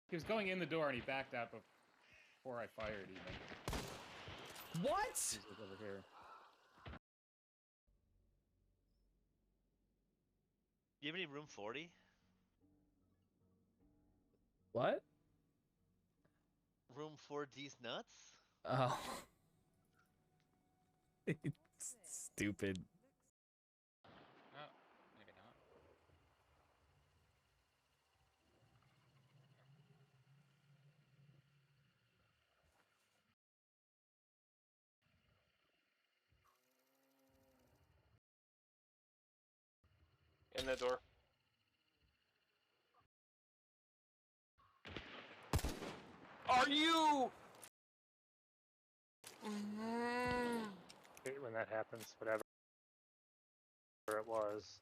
He was going in the door and he backed out before I fired even. What? He's over here. Do you have any room 40? What? Room 4D's nuts? Oh. It's stupid. Oh, maybe not. In the door. Are you? Hate when that happens, whatever it was.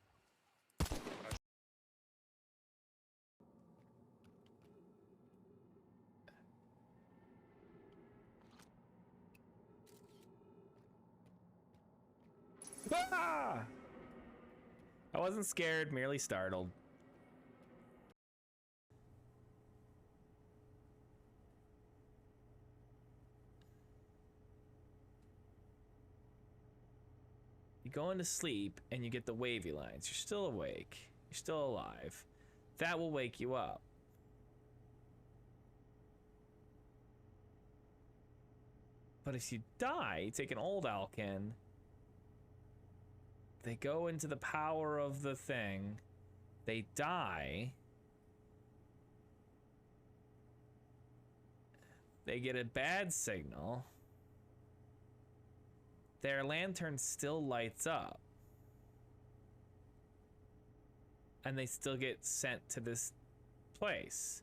Ah! I wasn't scared, merely startled. You go into sleep and you get the wavy lines. You're still awake. You're still alive. That will wake you up. But if you die, you take an old Alkin. They go into the power of the thing. They die. They get a bad signal. Their lantern still lights up. And they still get sent to this place.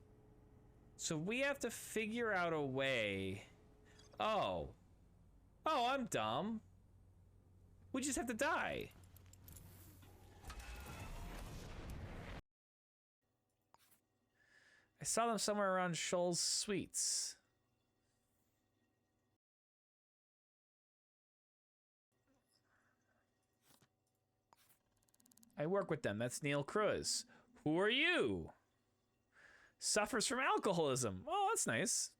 So we have to figure out a way. Oh, I'm dumb. We just have to die. I saw them somewhere around Shoal's Suites. I work with them. That's Neil Cruz. Who are you? Suffers from alcoholism. Oh, that's nice.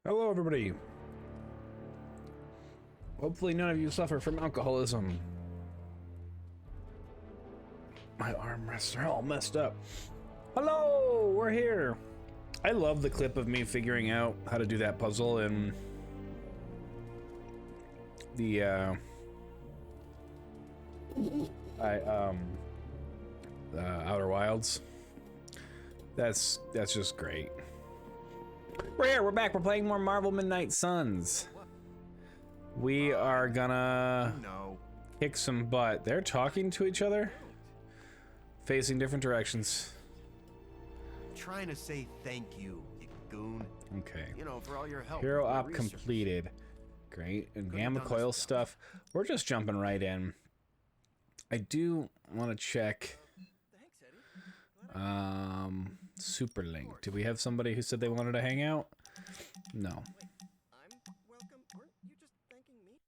Hello, everybody. Hopefully none of you suffer from alcoholism. My armrests are all messed up. Hello, we're here. I love the clip of me figuring out how to do that puzzle in the Outer Wilds. That's just great. We're here, we're back, we're playing more Marvel Midnight Suns. We are gonna kick some butt. They're talking to each other, facing different directions. Trying to say thank you, you goon. Okay. You know, for all your help. Hero with my op research. completed. Great. And Could've gamma done coil this stuff. We're just jumping right in. I do want to check Thanks, Eddie. Superlink. Do we have somebody who said they wanted to hang out? No. I'm welcome. Weren't you just thanking me?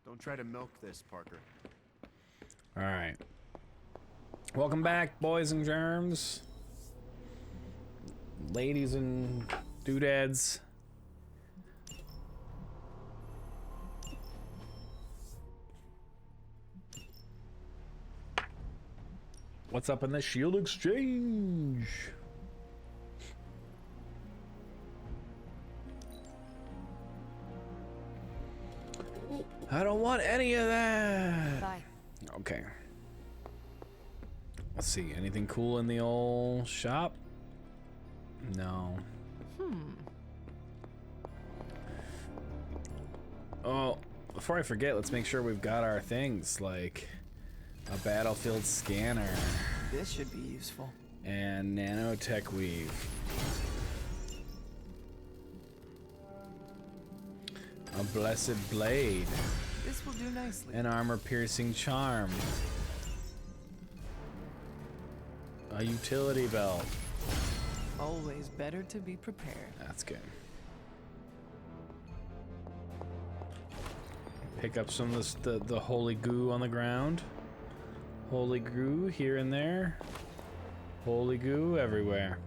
Don't try to milk this, Parker. All right. Welcome back, boys and germs. Ladies and doodads. What's up in the Shield Exchange? I don't want any of that. Bye. Okay. Let's see. Anything cool in the old shop? No. Oh, before I forget, let's make sure we've got our things, like a battlefield scanner This should be useful. and nanotech weave. A blessed blade. This will do nicely. An armor-piercing charm. A utility belt. Always better to be prepared. That's good. Pick up some of the holy goo on the ground. Holy goo here and there. Holy goo everywhere.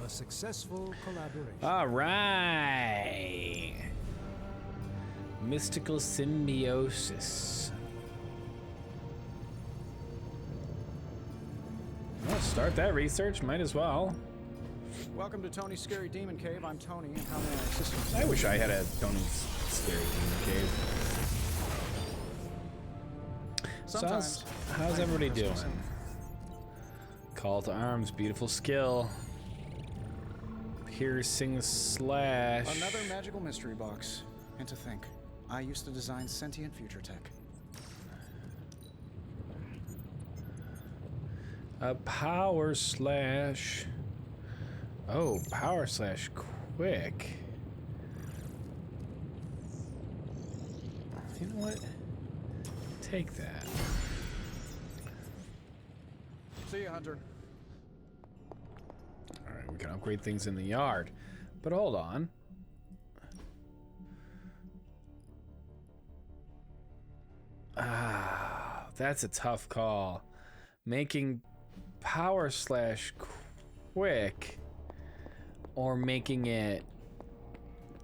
A successful collaboration. All right. Mystical symbiosis. Well, start that research. Might as well. Welcome to Tony's Scary Demon Cave. I'm Tony, and how may I assist you? I wish I had a Tony's Scary Demon Cave. So how's everybody doing? Call to arms, beautiful skill. Piercing slash. Another magical mystery box. And to think, I used to design sentient future tech. A power slash. Oh, power slash quick. You know what? Take that. See you, Hunter. Alright, we can upgrade things in the yard. But hold on. Ah, that's a tough call. Making power slash quick or making it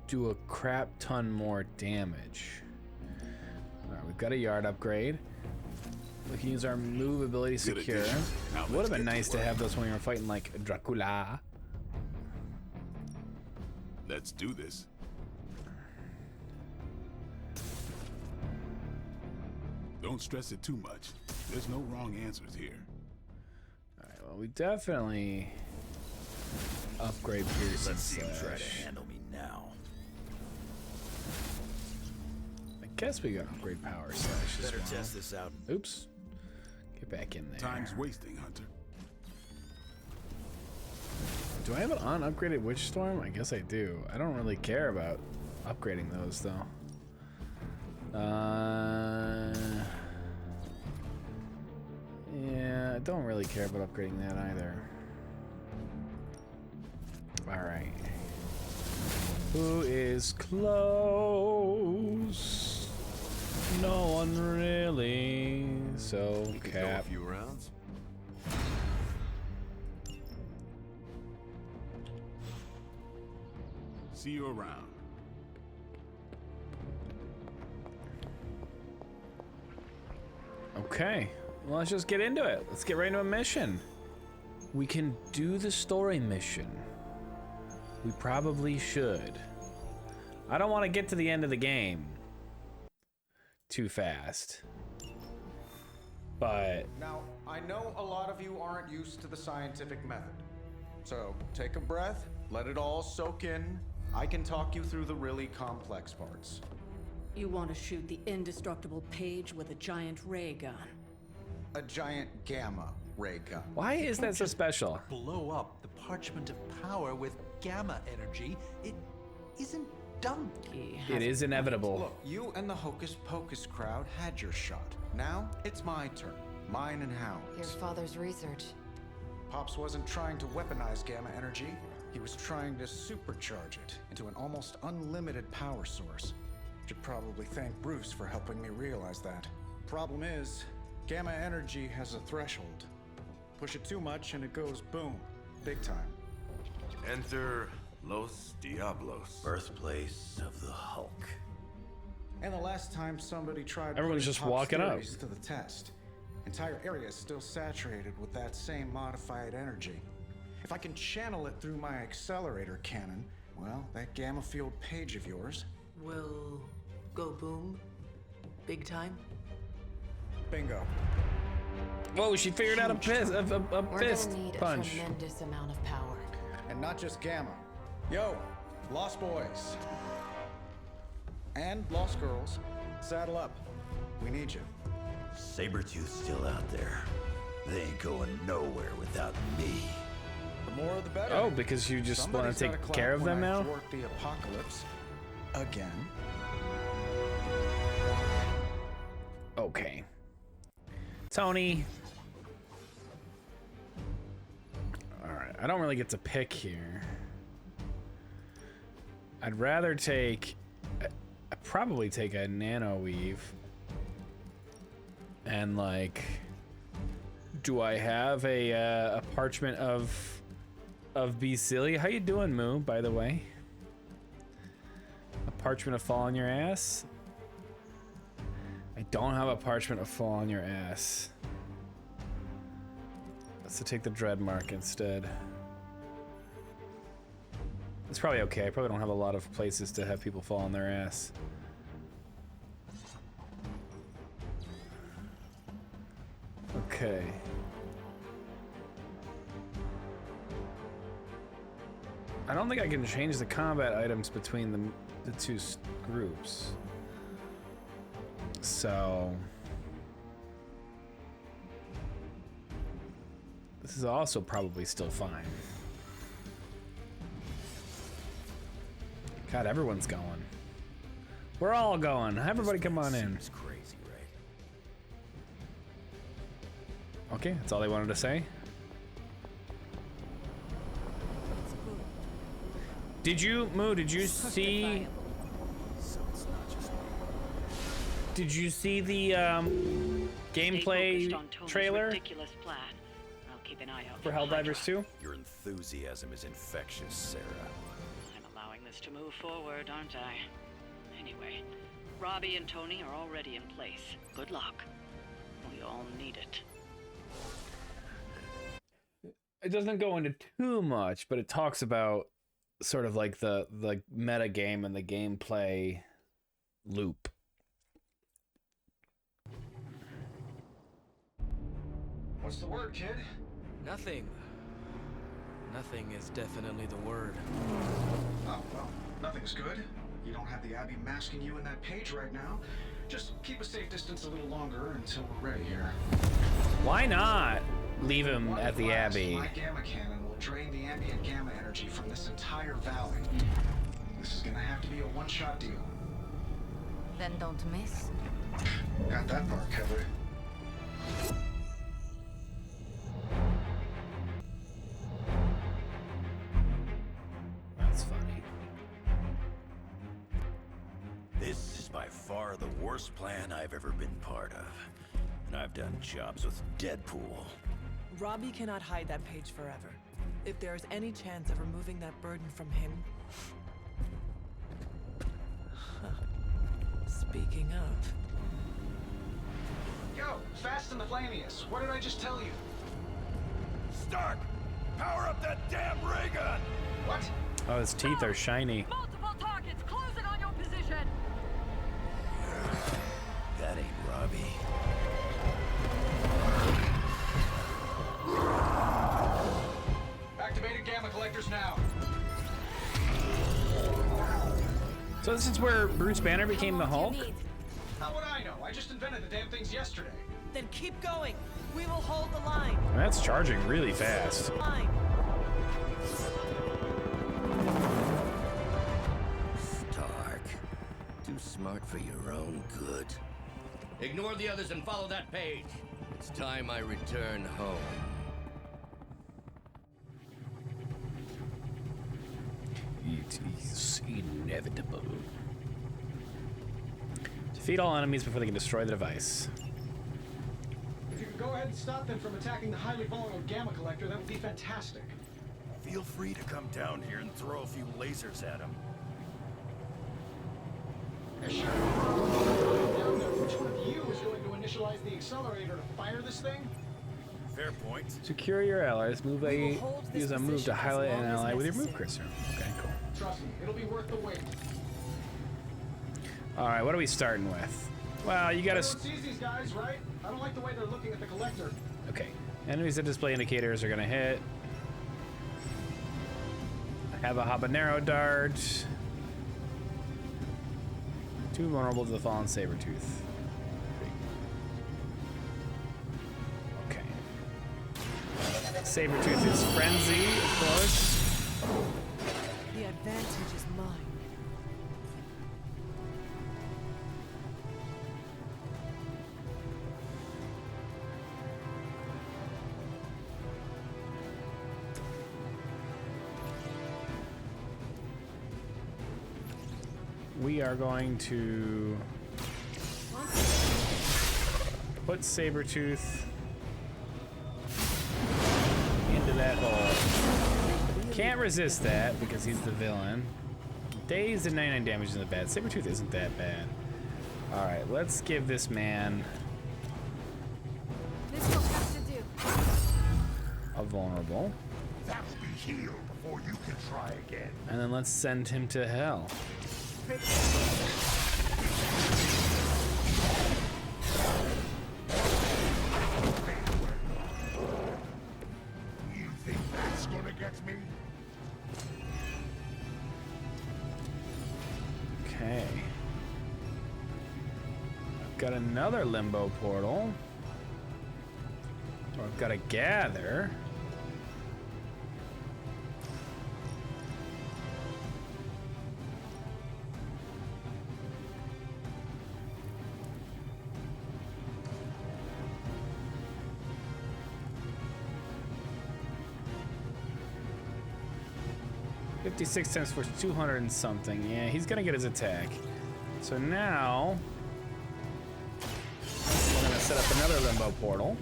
do a crap ton more damage. Alright, we've got a yard upgrade. We can use our move ability secure. Would have been nice to have those when we were fighting like Dracula. Let's do this. Don't stress it too much. There's no wrong answers here. Alright, well, we definitely upgrade piercing. Let's see him slash. try to handle me now. I guess we gotta upgrade power slash as Better well. test this out. Oops. Get back in there. Time's wasting, Hunter. Do I have an unupgraded Witch Storm? I guess I do. I don't really care about upgrading those though. Yeah, I don't really care about upgrading that either. Alright. Who is close? No one really. So, You could go a Cap. few rounds. See you around. Okay, well, let's just get into it. Let's get right into a mission. We can do the story mission. We probably should. I don't want to get to the end of the game too fast. But Now, I know a lot of you aren't used to the scientific method. So, take a breath, let it all soak in. I can talk you through the really complex parts. You want to shoot the indestructible Page with a giant ray gun. A giant gamma ray gun. why is that so special? Blow up the parchment of power with gamma energy. It isn't done. He It has is a point. inevitable. Look, you and the Hocus Pocus crowd had your shot. Now, it's my turn. Mine and Your Howard's. father's research. Pops wasn't trying to weaponize gamma energy. He was trying to supercharge it into an almost unlimited power source. Should probably thank Bruce for helping me realize that. Problem is, gamma energy has a threshold. Push it too much and it goes boom. Big time. Enter Los Diablos, birthplace of the Hulk. And the last time somebody tried Everyone's putting just Pop's walking up. theories to the test, entire area is still saturated with that same modified energy. If I can channel it through my accelerator cannon, well, that gamma field Page of yours, Will go boom? Big time? bingo. Whoa, she figured out a fist, a We're fist gonna need punch. a tremendous amount of power. And not just gamma. Yo, Lost Boys. And Lost Girls, saddle up. We need you. Sabretooth's still out there. They ain't going nowhere without me. The more the better. Oh, because you just want Somebody's to gotta take clap care of them when I now? thwart the apocalypse. Again. Okay. Tony. Alright, I don't really get to pick here. I'd rather take... I'd probably take a nano weave. And like... Do I have a parchment of Beecilia? How you doing, Moo, by the way? A parchment of fall on your ass? I don't have a parchment of fall on your ass. Let's take the dread mark instead. It's probably okay. I probably don't have a lot of places to have people fall on their ass. Okay. I don't think I can change the combat items between the two groups. So this is also probably still fine. God, everyone's going. We're all going. Everybody come on in. Seems crazy, right? Okay, that's all they wanted to say. Did you, Moo, did you see... Did you see the gameplay trailer Ridiculous plan. I'll keep an eye out for Helldivers 2? Your enthusiasm is infectious, Sarah. I'm allowing this to move forward, aren't I? Anyway, Robbie and Tony are already in place. Good luck. We all need it. It doesn't go into too much, but it talks about sort of like the meta game and the gameplay loop. What's the word, kid? Nothing. Nothing is definitely the word. Oh, well, nothing's good. You don't have the Abbey masking you in that page right now. Just keep a safe distance a little longer until we're ready here. Why not leave him at the Abbey? My gamma cannon will drain the ambient gamma energy from this entire valley. This is gonna have to be a one-shot deal. Then don't miss. Got that part covered. That's funny. This is by far the worst plan I've ever been part of. And I've done jobs with Deadpool. Robbie cannot hide that page forever. If there is any chance of removing that burden from him... Speaking of... Yo, Fast and the Flamius, what did I just tell you? Stark! Power up that damn ray gun! What? Oh, his teeth are shiny. Multiple targets closing on your position. That ain't Robbie. Activated gamma collectors now. So this is where Bruce Banner became the Hulk? How would I know? I just invented the damn things yesterday. Then keep going. We will hold the line. That's charging really fast. Line. Stark. Too smart for your own good. Ignore the others and follow that page. It's time I return home. It is inevitable. Defeat all enemies before they can destroy the device. If you could go ahead and stop them from attacking the highly vulnerable gamma collector, that would be fantastic. Feel free to come down here and throw a few lasers at him. Sure. Down there, which one of you is going to initialize the accelerator to fire this thing? Fair point. Secure your allies. Use a move to highlight an ally with your move cursor. Okay, cool. Trust me, it'll be worth the wait. All right, what are we starting with? Well, you gotta. Everyone sees these guys, right? I don't like the way they're looking at the collector. Okay. Enemies that display indicators are gonna hit. I have a habanero dart. Too vulnerable to the fallen Sabretooth. Okay. Sabretooth is frenzy, of course. The advantage is mine. We are going to put Sabretooth Can't resist that because he's the villain. Dazed and 99 damage isn't bad. Sabretooth isn't that bad. Alright, let's give this man This will have to do. a vulnerable. That'll be healed before you can try again. And then let's send him to hell. You think that's gonna get me? Okay. I've got another limbo portal. Or I've got to gather. $56 times for 200 and something. Yeah, he's gonna get his attack. So now we're gonna set up another limbo portal.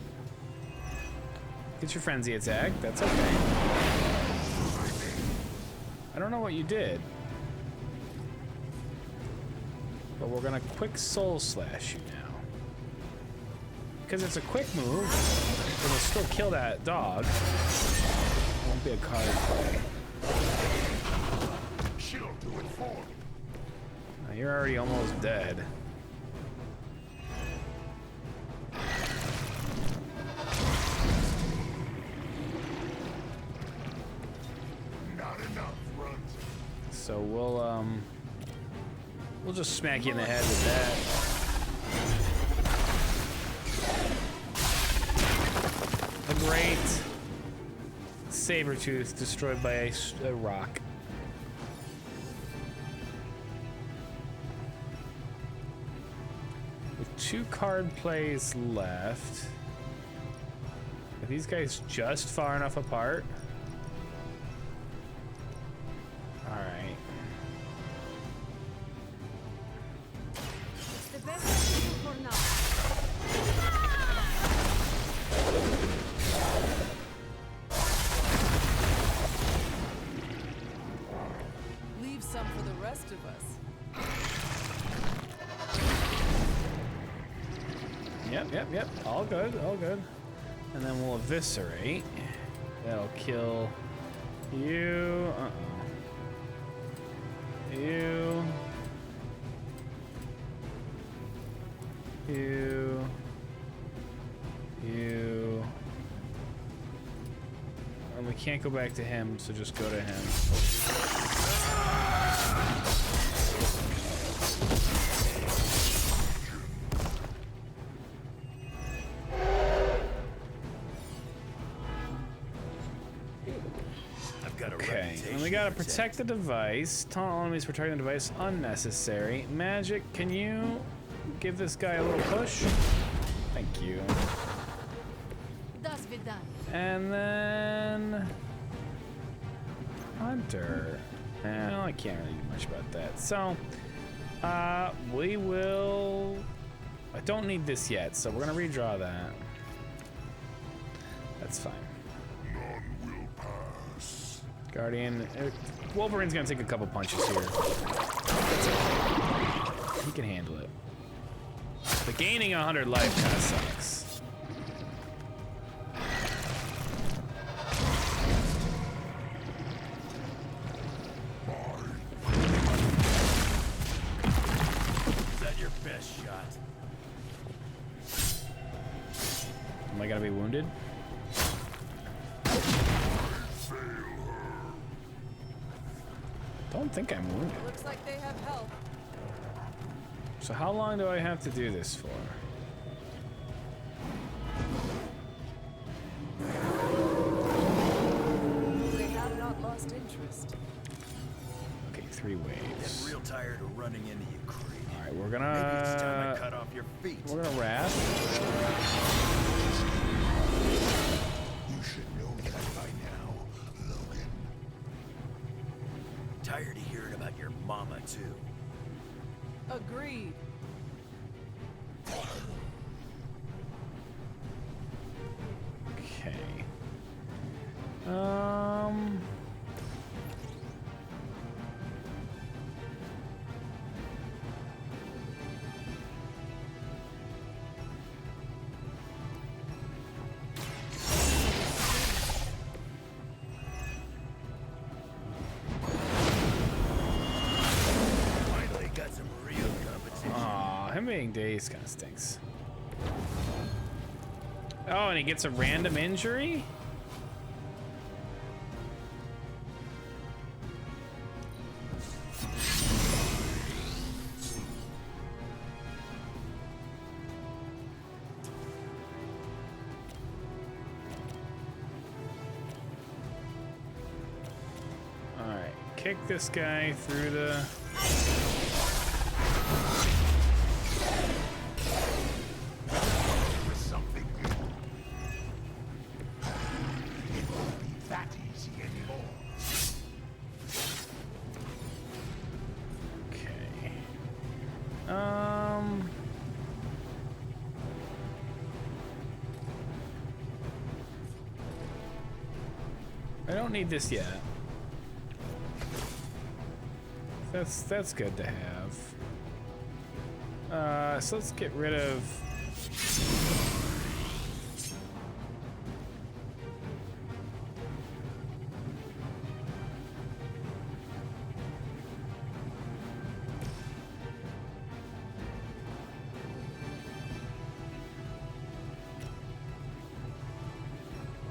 Get your frenzy attack. That's okay. I don't know what you did, but we're gonna quick soul slash you now because it's a quick move. It'll still kill that dog. It won't be a card play. She'll do it for me. You're already almost dead. Not enough, Runt. So we'll just smack you in the head with that. A great Sabretooth destroyed by a rock. With 2 card plays left. Are these guys just far enough apart? Alright. It's the best I can do for now. Leave some for the rest of us. Yep. All good, all good. And then we'll eviscerate. That'll kill you. You. You. You. And we can't go back to him, so just go to him. Okay, and we gotta protect the device. Taunt enemies for targeting the device unnecessary. Magic, can you give this guy a little push? Thank you. Does be done. And then Hunter. Well, I can't really do much about that. So, we will. I don't need this yet, so we're gonna redraw that. That's fine. None will pass. Guardian. Wolverine's gonna take a couple punches here. That's okay. He can handle it. But gaining 100 life kind of sucks. Is that your best shot? Am I gonna be wounded? Don't think I'm wounded. Looks like they have help. So how long do I have to do this for? They have not lost interest. Okay, 3 waves. I'm real tired of running into you, Creed. All right, we're Maybe it's time I gonna cut off your feet. we're gonna wrath. You should know that by now, Logan. Tired of hearing about your mama, too. Agreed. Okay. Him being dazed kind of stinks. Oh, and he gets a random injury? Alright, kick this guy through the... I don't need this yet. That's good to have. So let's get rid of...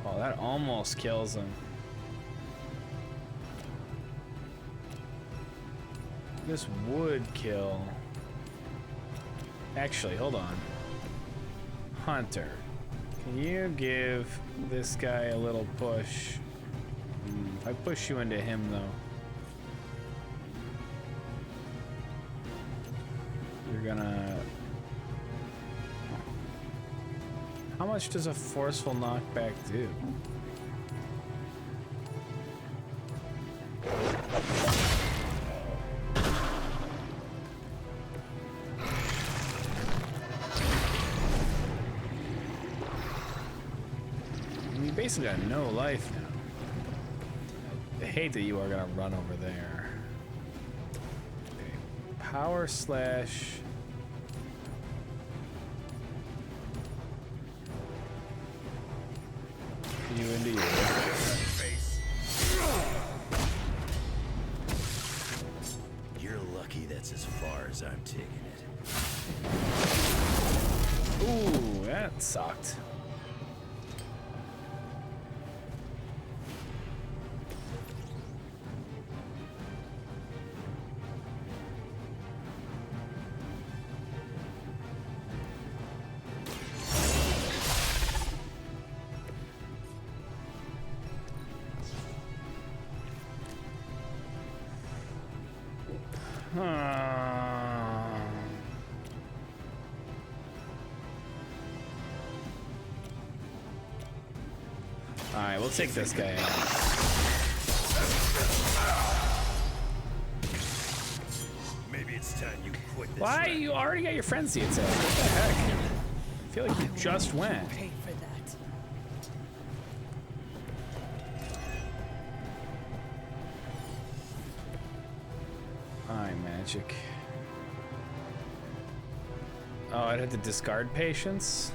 Oh, that almost kills him. This would kill. Actually, hold on. Hunter, can you give this guy a little push? If I push you into him, though, you're gonna... How much does a forceful knockback do? You basically got no life now. I hate that you are gonna run over there. Okay. Power slash. You into you. You're lucky that's as far as I'm taking it. Ooh, that sucked. Alright, we'll take this guy out. Maybe it's time you quit this. Why? You already got your frenzy attack. What the heck? I feel like you just went. Pay for that. Eye magic. Oh, I'd have to discard patience?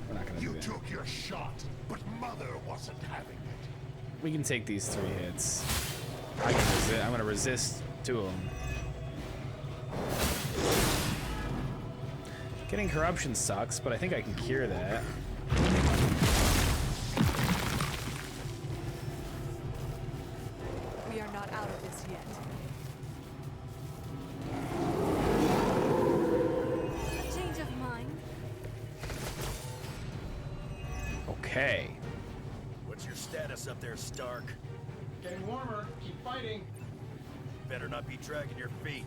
We're not gonna do You that. took your shot, but Mother wasn't having it. We can take these 3 hits. I can resist. I'm gonna resist 2 of them. Getting corruption sucks, but I think I can cure that. We are not out of this yet. A change of mind. Okay. What's your status up there, Stark? Getting warmer. Keep fighting. Better not be dragging your feet.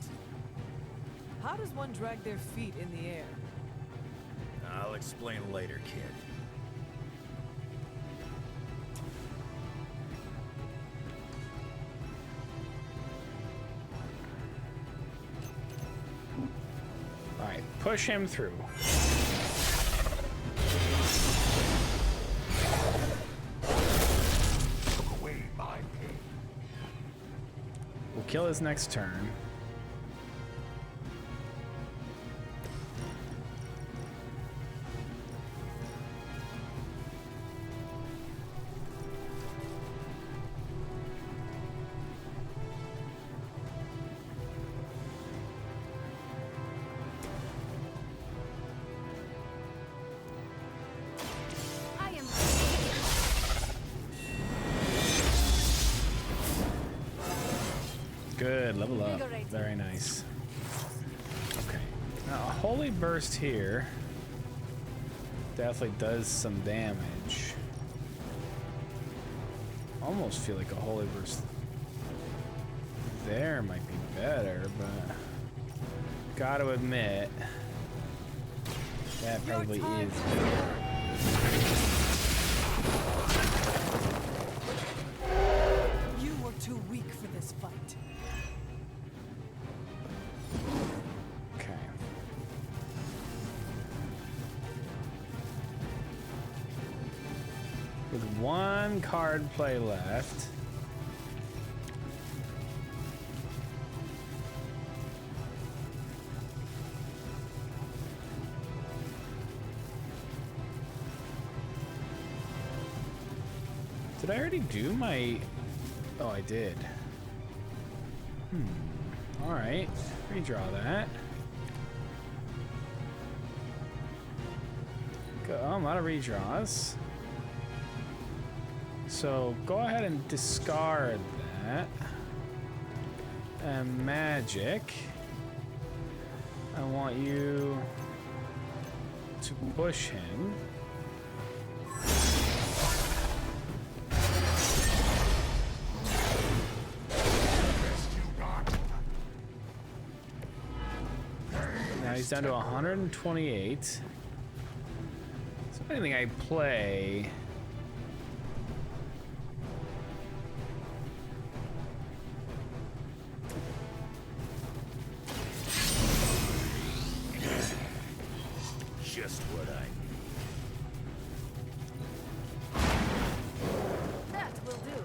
How does one drag their feet in the air? I'll explain later, kid. Alright, push him through. Took away my pain. We'll kill his next turn. Good, level up. Invigorating. Very nice. Okay. Now, a Holy Burst here definitely does some damage. Almost feel like a Holy Burst there might be better, but gotta admit, that probably is better. You were too weak for this fight. Okay. With one card play left. Did I already do my... Oh, I did. Alright. Redraw that. Oh, a lot of redraws. So, go ahead and discard that. And magic. I want you to push him. He's down to 128. So anything I play... Just what I need. That will do.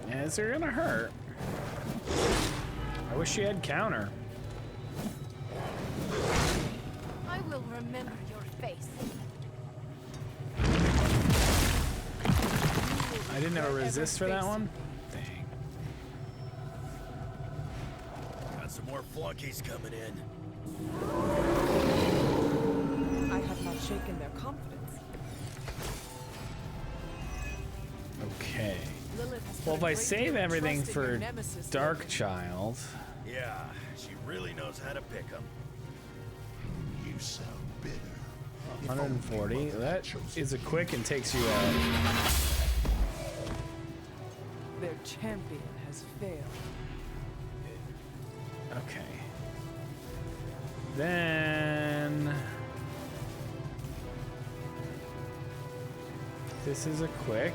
Yeah, it's gonna hurt. I wish she had counter. I will remember your face. I didn't have a resist for that one? Dang. Got some more flunkies coming in. I have not shaken their confidence. Okay. Lilith has Well, put if a I great save deal of everything trust in your for nemesis, Darkchild... Yeah, she really knows how to pick 'em. You sound bitter. 140. That is a quick and takes you out. Their champion has failed. Okay. Then... This is a quick.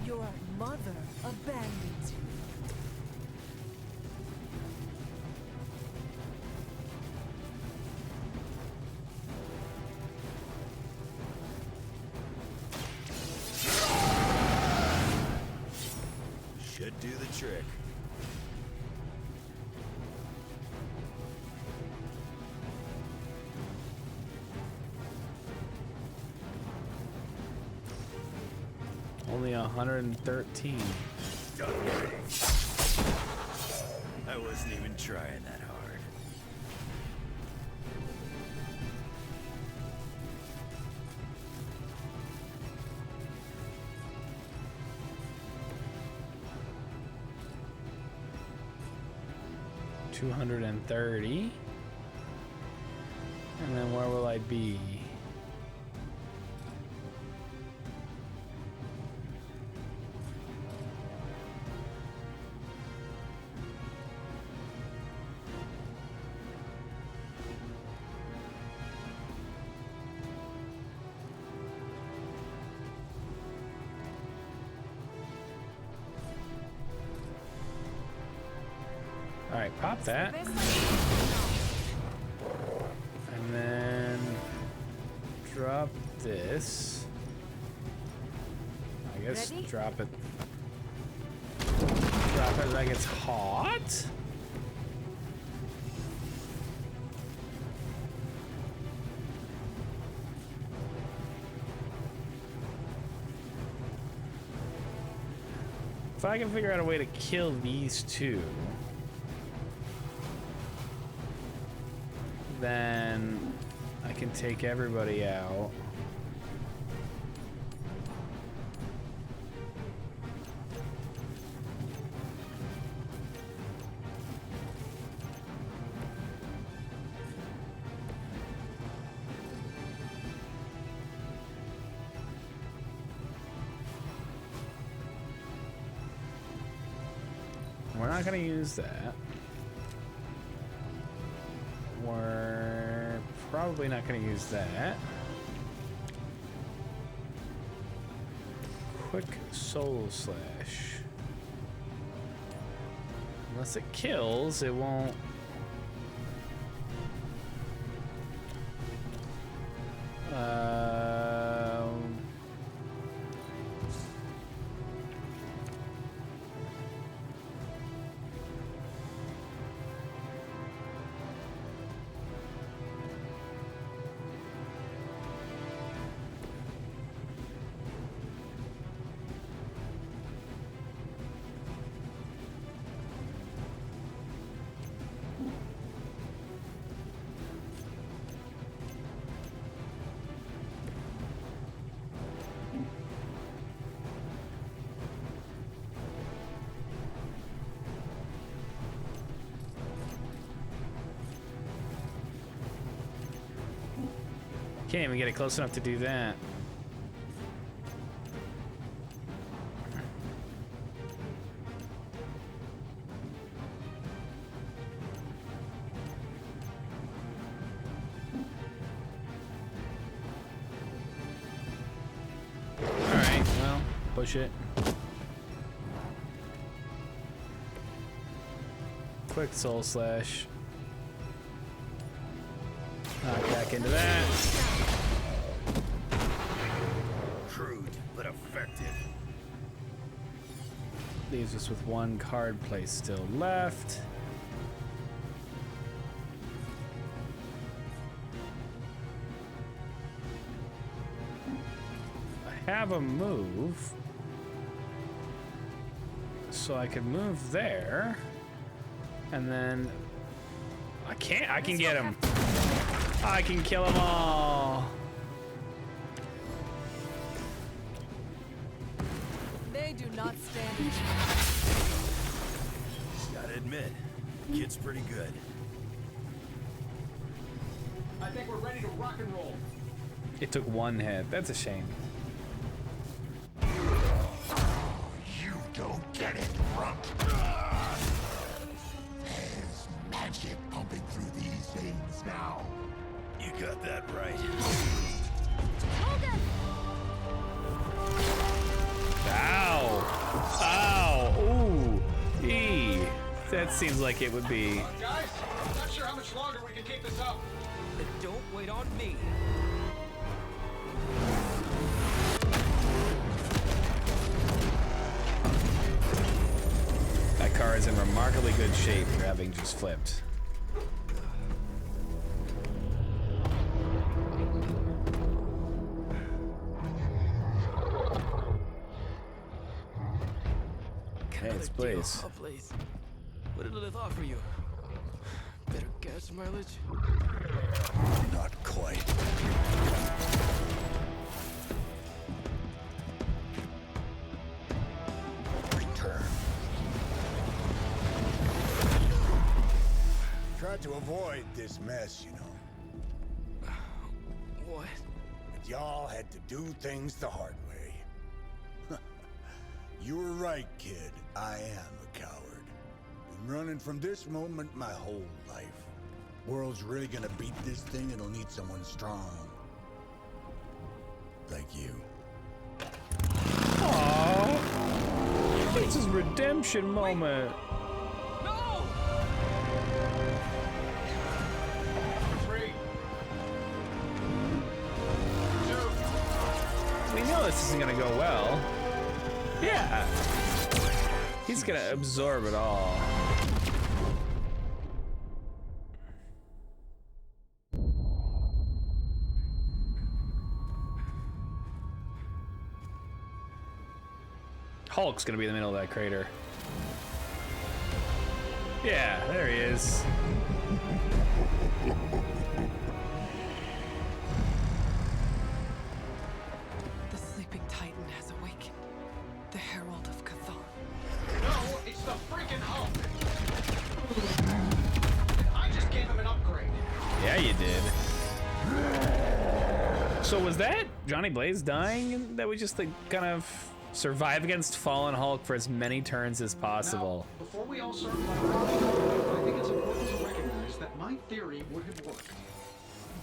Your mother abandons you. Should do the trick. Only 113. Done. I wasn't even trying that hard. $230. And then where will I be? Alright, pop that. And then drop this. I guess Ready? drop it. Drop it like it's hot. If I can figure out a way to kill these two, then I can take everybody out. not gonna use that. We're probably not gonna use that. Quick soul slash. Unless it kills, it won't. Can't even get it close enough to do that. Alright, well, push it. Quick soul slash. Knock back into that. Crude, but effective. Leaves us with one card play still left. I have a move. So I could move there. And then I can get him. I can kill them all. They do not stand a chance. Gotta admit, kid's pretty good. I think we're ready to rock and roll. It took one hit. That's a shame. You don't get it, Rump. There's magic pumping through these veins now. You got that right. Ow! Ow! Ooh! Eee! That seems like it would be. Guys, I'm not sure how much longer we can keep this up. Don't wait on me. That car is in remarkably good shape for having just flipped. Hey, it's Blaze. Oh, Blaze. What did Lilith offer you? Better gas mileage? Not quite. Return. Tried to avoid this mess, you know. What? But y'all had to do things the hard way. You were right, kid. I am a coward. Been running from this moment my whole life. World's really gonna beat this thing, it'll need someone strong. Like you. Aww. It's his redemption moment. No! 3, 2. We know this isn't gonna go well. Yeah. He's gonna absorb it all. Hulk's gonna be in the middle of that crater. Yeah, there he is. The sleeping Titan has awakened. The Herald of Cathon. No, it's the freaking Hulk. I just gave him an upgrade. Yeah, you did. So was that Johnny Blaze dying that we just like, kind of Survive against Fallen Hulk for as many turns as possible. Now, before we all start playing I think it's important to recognize that my theory would have worked.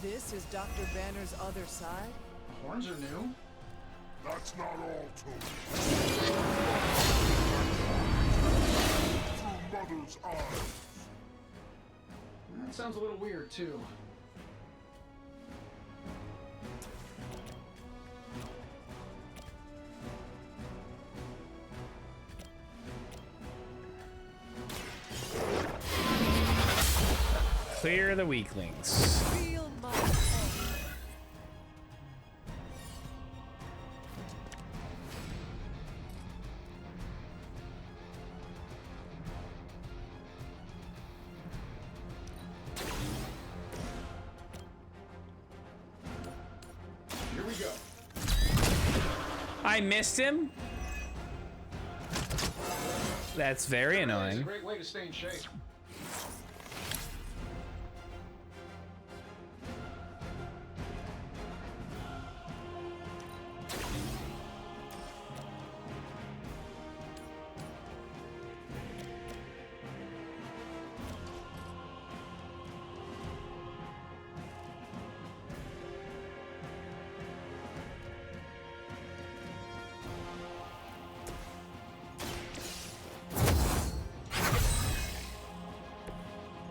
This is Dr. Banner's other side? Horns are new. That's not all, Tony. Through Mother's eyes. That sounds a little weird, too. Clear the weaklings. Feel my pain. Here we go. I missed him? That's very It's a annoying. great way to stay in shape.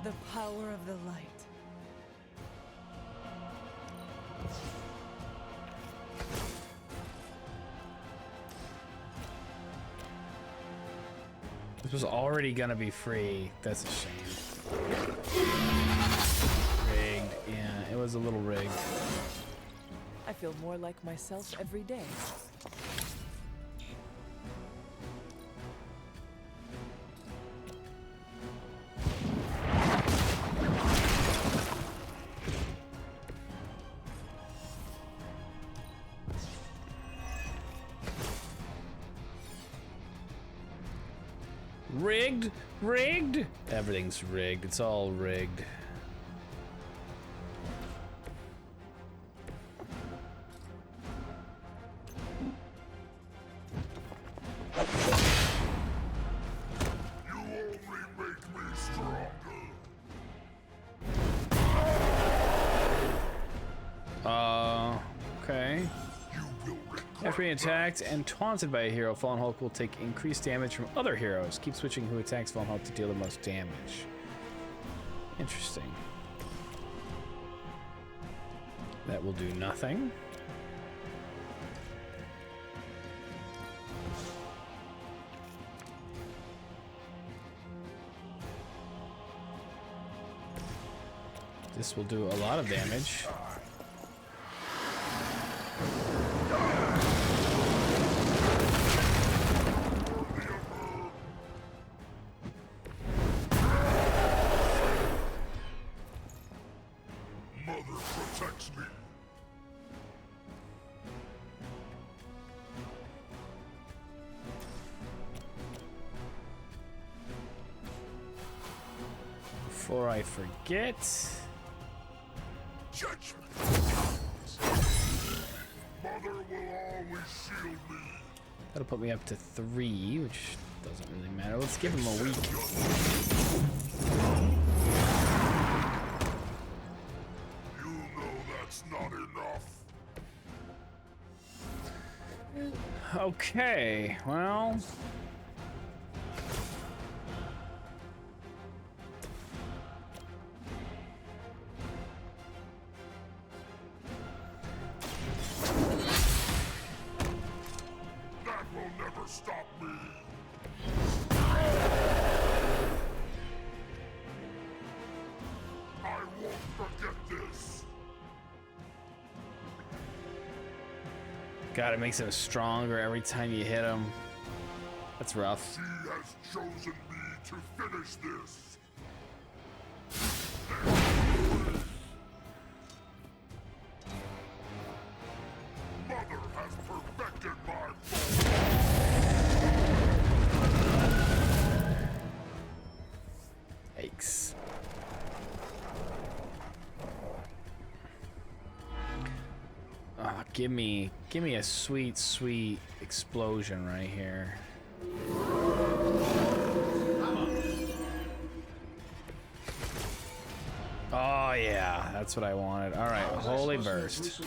The power of the light. This was already gonna be free. That's a shame. Rigged. Yeah, it was a little rigged. I feel more like myself every day. Rigged? Rigged? Everything's rigged. It's all rigged. You only make me stronger. Okay. After being attacked and taunted by a hero, Fallen Hulk will take increased damage from other heroes. Keep switching who attacks Fallen Hulk to deal the most damage. Interesting. That will do nothing. This will do a lot of damage. Mother protects me. Before I forget, Judgment. Mother will always shield me. that'll put me up to 3, which doesn't really matter. Let's give him a week. You know that's not enough. Okay, well. That will never stop me. I won't forget this. God, it makes him stronger every time you hit him. That's rough. She has chosen me to finish this. Mother has perfected my fall. Yikes. Oh, give me a sweet, sweet explosion right here. Oh yeah, that's what I wanted. All right, holy burst. Damned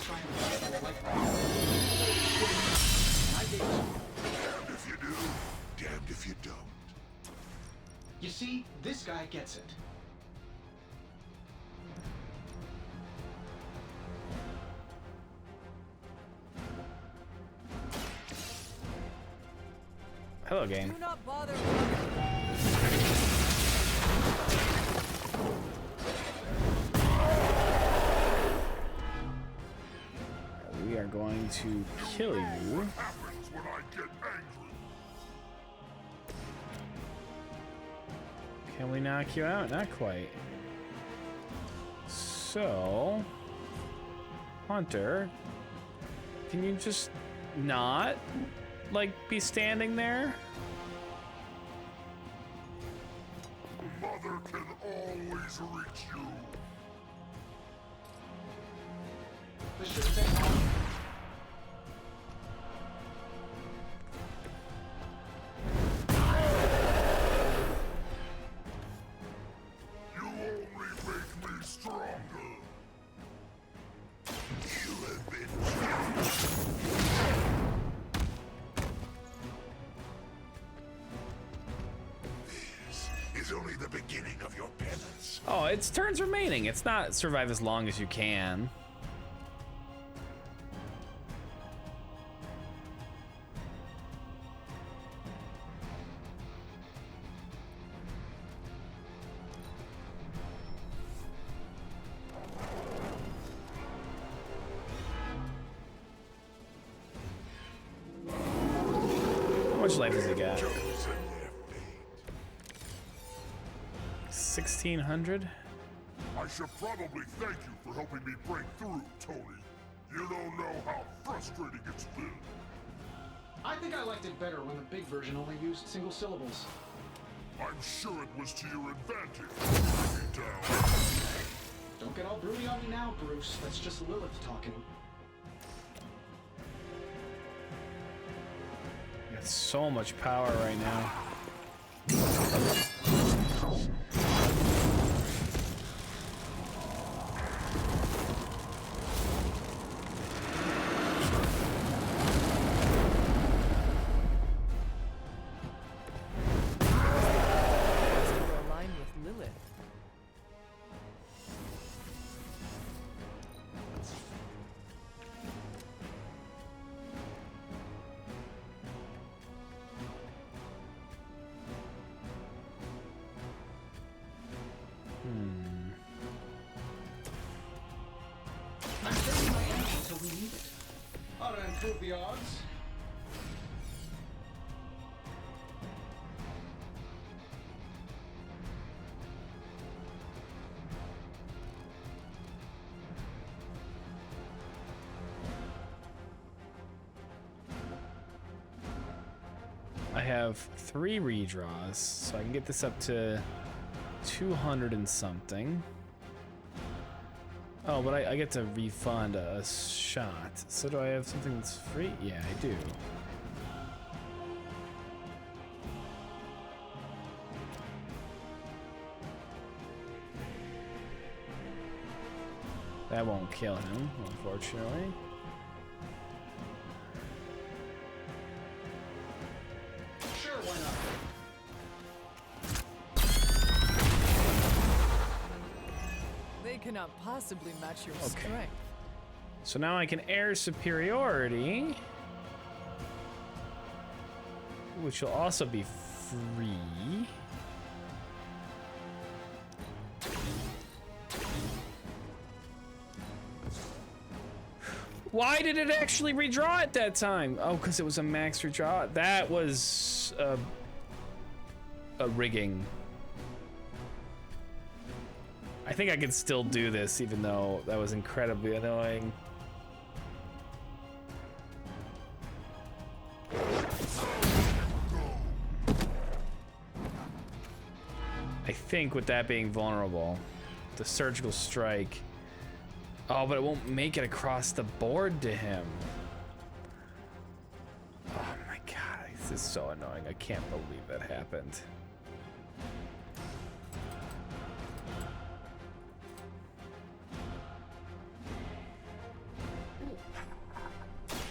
if you do, damned if you don't. You see, this guy gets it. Hello, game. Do not bother. We are going to kill you. Happens when I get angry. Can we knock you out? Not quite. So, Hunter, can you just not, like, be standing there? Mother can always reach you. This should take long. You only make me stronger. You have been This is only the beginning of your penance. Oh, it's turns remaining. It's not survive as long as you can. How much life has he got? 1600? I should probably thank you for helping me break through, Tony. You don't know how frustrating it's been. I think I liked it better when the big version only used single syllables. I'm sure it was to your advantage. Bring me down. Don't get all broody on me now, Bruce. That's just Lilith talking. Got so much power right now. Aligned with Lilith. I'm saving my energy until we need it. Ought to improve the odds. I have 3 redraws, so I can get this up to 200 and something. Oh, but I get to refund a shot. So do I have something that's free? Yeah, I do. That won't kill him, unfortunately. Sure, why not? They cannot possibly match your Okay. strength. So now I can air superiority, which will also be free. Why did it actually redraw at that time? Oh, because it was a max redraw. That was a rigging. I think I can still do this, even though that was incredibly annoying. I think with that being vulnerable, the surgical strike. Oh, but it won't make it across the board to him. Oh This is so annoying. I can't believe that happened.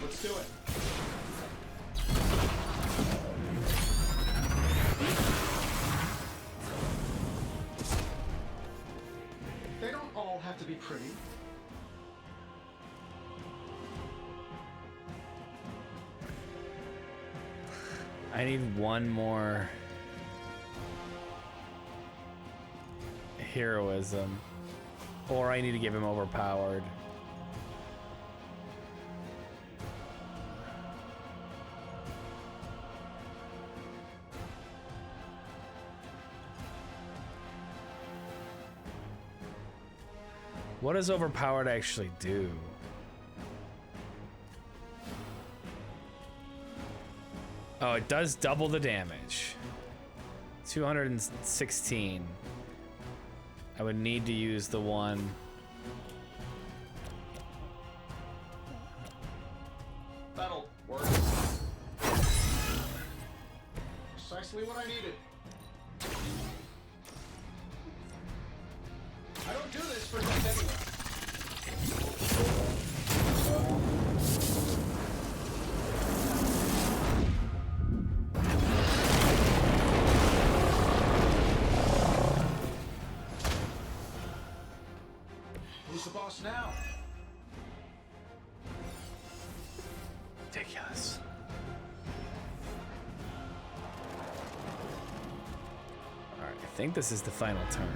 Let's do it. They don't all have to be pretty. I need one more heroism, or I need to give him overpowered. What does overpowered actually do? Oh, it does double the damage. 216. I would need to use the one. That'll work. Precisely what I needed. I don't do this for just anyone. Who's the boss now? Ridiculous. Alright, I think this is the final turn.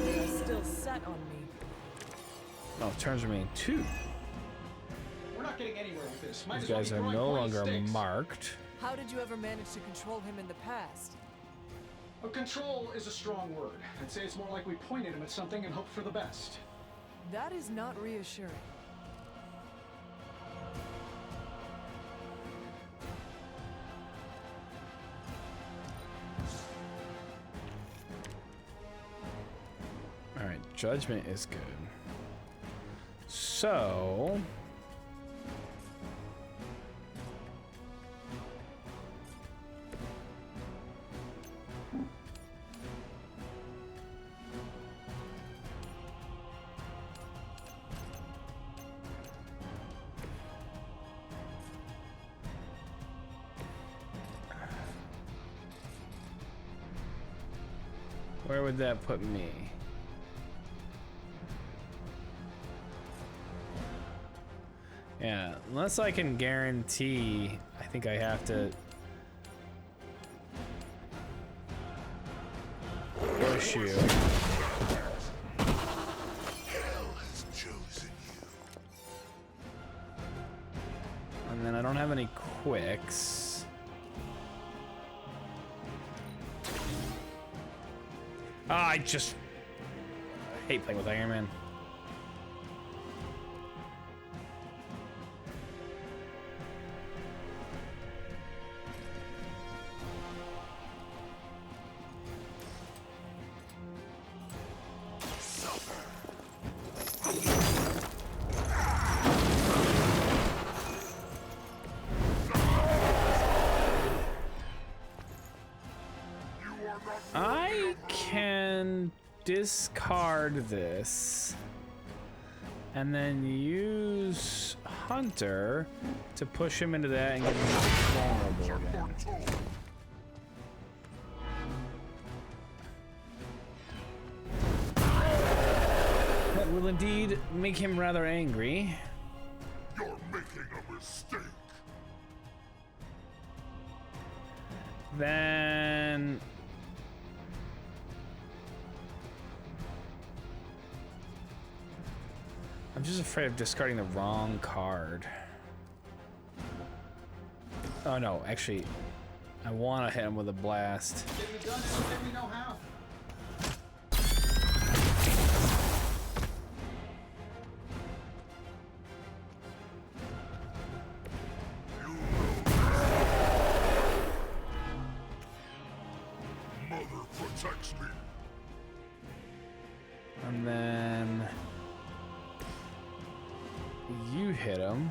They are still set on me. Oh, turns remain 2. We're not getting anywhere with this. Might These as well guys be are throwing no pointy longer stakes. marked. How did you ever manage to control him in the past? Well, control is a strong word. I'd say it's more like we pointed him at something and hoped for the best. That is not reassuring. Alright, judgment is good. So... where would that put me? Yeah, unless I can guarantee, I think I have to push you. And then I don't have any quicks. I just hate playing with Iron Man. I can discard this and then use Hunter to push him into that and get him vulnerable again. That will indeed make him rather angry. You're making a mistake. Then I'm just afraid of discarding the wrong card. Oh no, actually, I want to hit him with a blast. Getting it done anything we know how. Mother protects me. And then you hit him.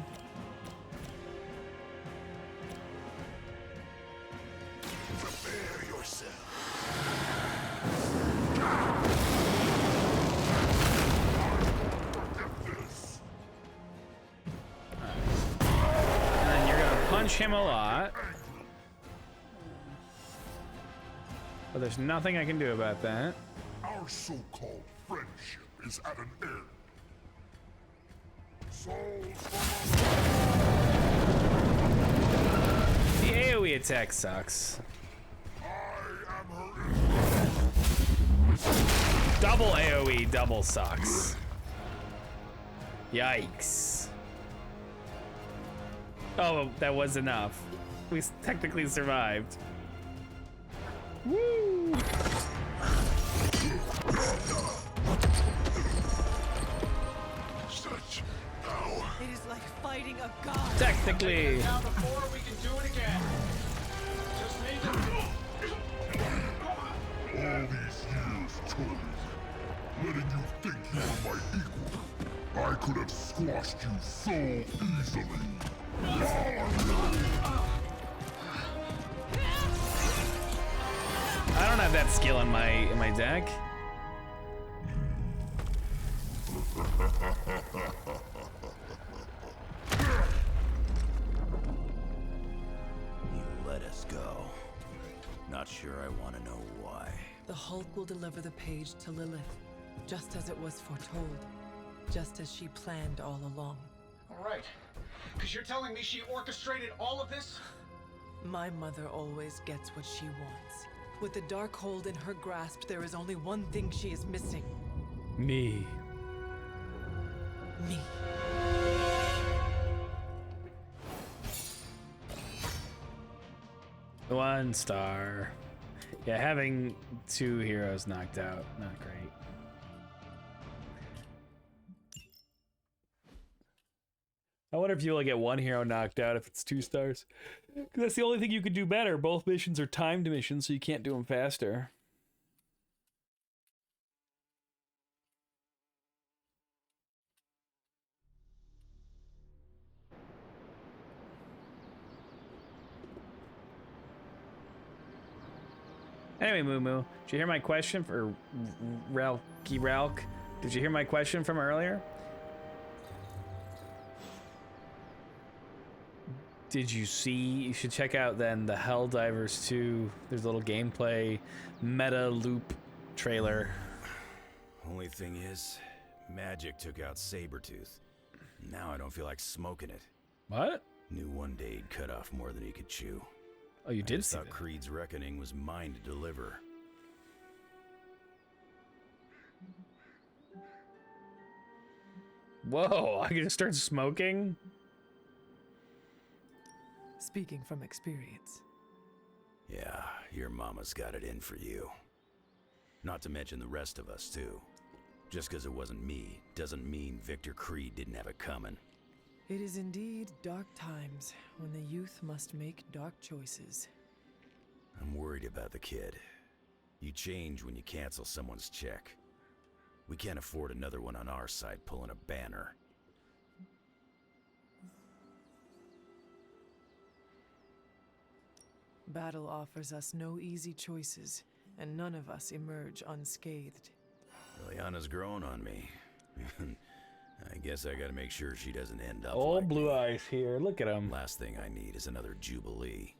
punch him a lot. But there's nothing I can do about that. Our so-called friendship is at an end. The AoE attack sucks. Double AoE, double sucks. Yikes. Oh, that was enough. We technically survived. Woo! It is like fighting a god. Technically. Now before we can do it again. Just need to. All these years, Tony, letting you think you were my equal. I could have squashed you so easily. I don't have that skill in my deck. You let us go. Not sure I want to know why. The Hulk will deliver the page to Lilith, just as it was foretold, just as she planned all along. All right. Because you're telling me she orchestrated all of this? My mother always gets what she wants. With the Darkhold in her grasp, there is only one thing she is missing. Me. Me. One star. Yeah, having two heroes knocked out, not great. I wonder if you only get one hero knocked out if it's 2 stars. 'Cause that's the only thing you could do better. Both missions are timed missions, so you can't do them faster. Anyway, Moo Moo, did you hear my question for Ralky Ralk? Did you hear my question from earlier? Did you see? You should check out then the Helldivers 2. There's a little gameplay meta loop trailer. Only thing is, magic took out Sabretooth. Now I don't feel like smoking it. What? Knew one day he'd cut off more than he could chew. Oh, you I did just see thought that. Creed's reckoning was mine to deliver. Whoa, I can just start smoking? Speaking from experience. Yeah, your mama's got it in for you. Not to mention the rest of us, too. Just because it wasn't me doesn't mean Victor Creed didn't have it coming. It is indeed dark times when the youth must make dark choices. I'm worried about the kid. You change when you cancel someone's check. We can't afford another one on our side pulling a banner. Battle offers us no easy choices, and none of us emerge unscathed. Liliana's growing on me. I guess I gotta make sure she doesn't end up Old like Blue me. Eyes here. Look at him. Last thing I need is another Jubilee.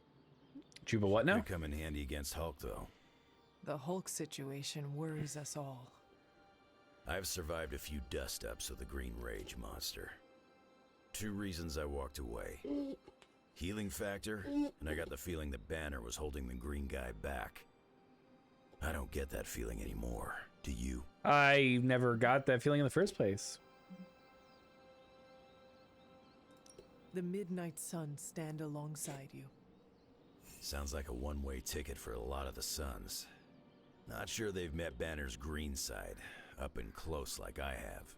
Juba what now? Could come in handy against Hulk, though. The Hulk situation worries us all. I've survived a few dust-ups with the Green Rage monster. 2 reasons I walked away. Healing factor, and I got the feeling the Banner was holding the green guy back. I don't get that feeling anymore. Do you? I never got that feeling in the first place. The Midnight Suns stand alongside you. Sounds like a one-way ticket for a lot of the Suns. Not sure they've met Banner's green side, up and close like I have.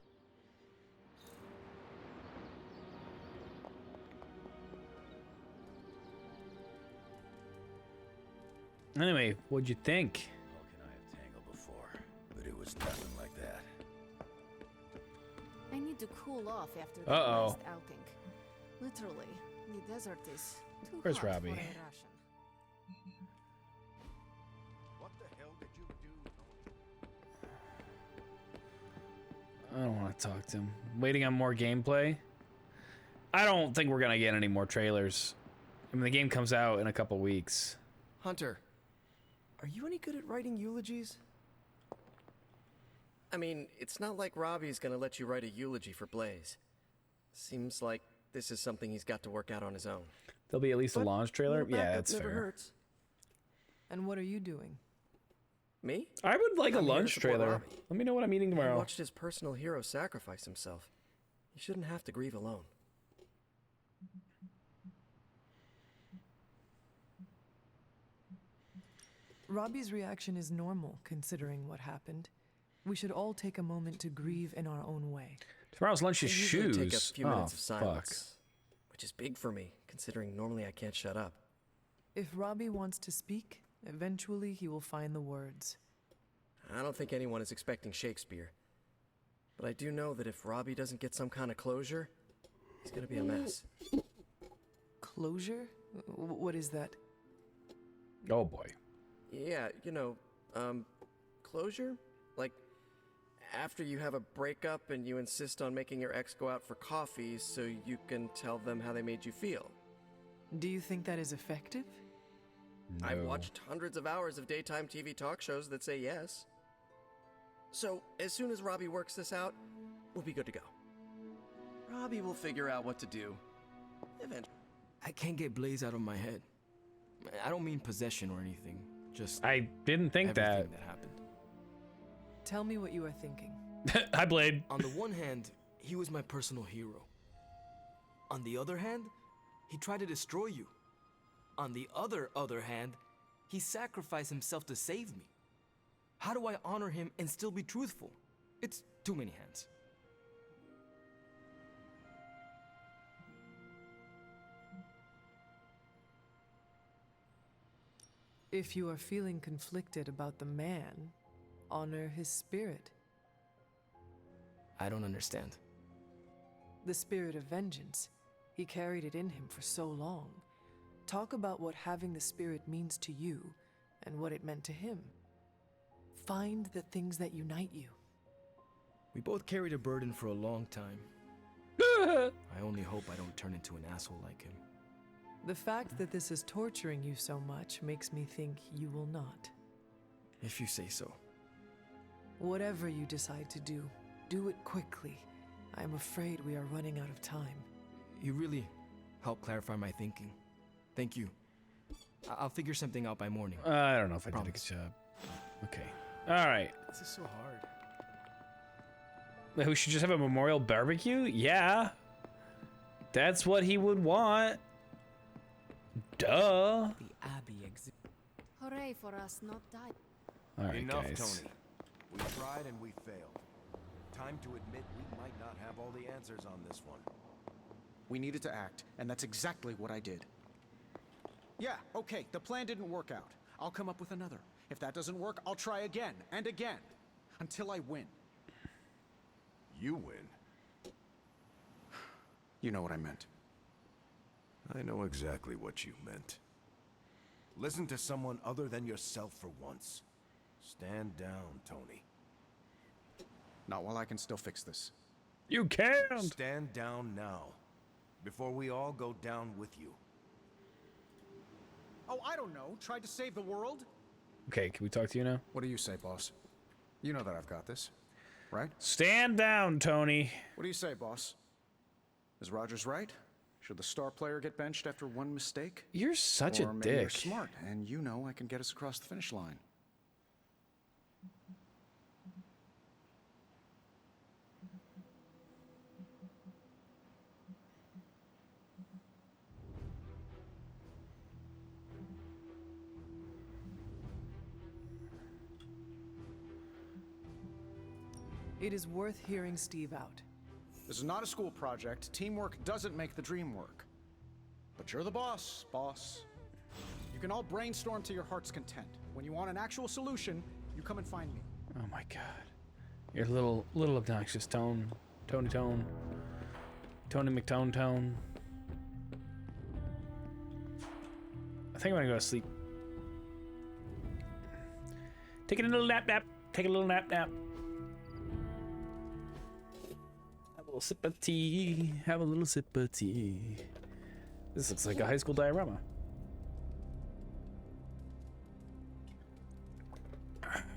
Anyway, what'd you think? Hulk and I have tangled before, but it was nothing like that. I need to cool off after the Uh-oh. last outing. Literally, the desert is too Where's hot Robbie? for a ration. What the hell did you do? I don't want to talk to him. Waiting on more gameplay. I don't think we're gonna get any more trailers. I mean, the game comes out in a couple weeks. Hunter, are you any good at writing eulogies? I mean, it's not like Robbie's gonna let you write a eulogy for Blaze. Seems like this is something he's got to work out on his own. There'll be at least a launch trailer. Yeah, that's never fair. hurts. And what are you doing? Me? I would like a I'm here to lunch support trailer. Robbie. Let me know what I'm eating He tomorrow. watched his personal hero sacrifice himself. He shouldn't have to grieve alone. Robbie's reaction is normal, considering what happened. We should all take a moment to grieve in our own way. Tomorrow's lunch is I usually take a shoes. few Oh, minutes of fuck. silence, which is big for me, considering normally I can't shut up. If Robbie wants to speak, eventually he will find the words. I don't think anyone is expecting Shakespeare. But I do know that if Robbie doesn't get some kind of closure, he's gonna be a mess. Closure? What is that? Oh boy. Yeah, closure? Like, after you have a breakup and you insist on making your ex go out for coffee so you can tell them how they made you feel. Do you think that is effective? No. I've watched hundreds of hours of daytime TV talk shows that say yes. So, as soon as Robbie works this out, we'll be good to go. Robbie will figure out what to do. Eventually. I can't get Blaze out of my head. I don't mean possession or anything. Just I didn't think that. everything that happened. Tell me what you are thinking. Hi, Blade. On the one hand, he was my personal hero. On the other hand, he tried to destroy you. On the other hand, he sacrificed himself to save me. How do I honor him and still be truthful? It's too many hands. If you are feeling conflicted about the man, honor his spirit. I don't understand. The spirit of vengeance. He carried it in him for so long. Talk about what having the spirit means to you and what it meant to him. Find the things that unite you. We both carried a burden for a long time. I only hope I don't turn into an asshole like him. The fact that this is torturing you so much makes me think you will not. If you say so. Whatever you decide to do, do it quickly. I am afraid we are running out of time. You really helped clarify my thinking. Thank you. I'll figure something out by morning. I don't know if I did a good job. Okay. All right. This is so hard. We should just have a memorial barbecue? Yeah. That's what he would want. Duh. The Abbey exit. Hooray for us not dying. All right, Enough, guys. Tony. We tried and we failed. Time to admit we might not have all the answers on this one. We needed to act, and that's exactly what I did. Yeah, okay, the plan didn't work out. I'll come up with another. If that doesn't work, I'll try again and again until I win. You win. You know what I meant. I know exactly what you meant. Listen to someone other than yourself for once. Stand down, Tony. Not while I can still fix this. You can't! Stand down now, before we all go down with you. Oh, I don't know. Tried to save the world? Okay, can we talk to you now? What do you say, boss? You know that I've got this, right? Stand down, Tony. What do you say, boss? Is Rogers right? Should the star player get benched after one mistake? You're such or a maybe you're dick. smart, and you know I can get us across the finish line. It is worth hearing Steve out. This is not a school project. Teamwork doesn't make the dream work. But you're the boss, boss. You can all brainstorm to your heart's content. When you want an actual solution, you come and find me. Oh my god. You're a little obnoxious, Tony McTone. I think I'm gonna go to sleep. Take a little nap. Take a little nap. Have a little sip of tea. Have a little sip of tea. This looks like a high school diorama.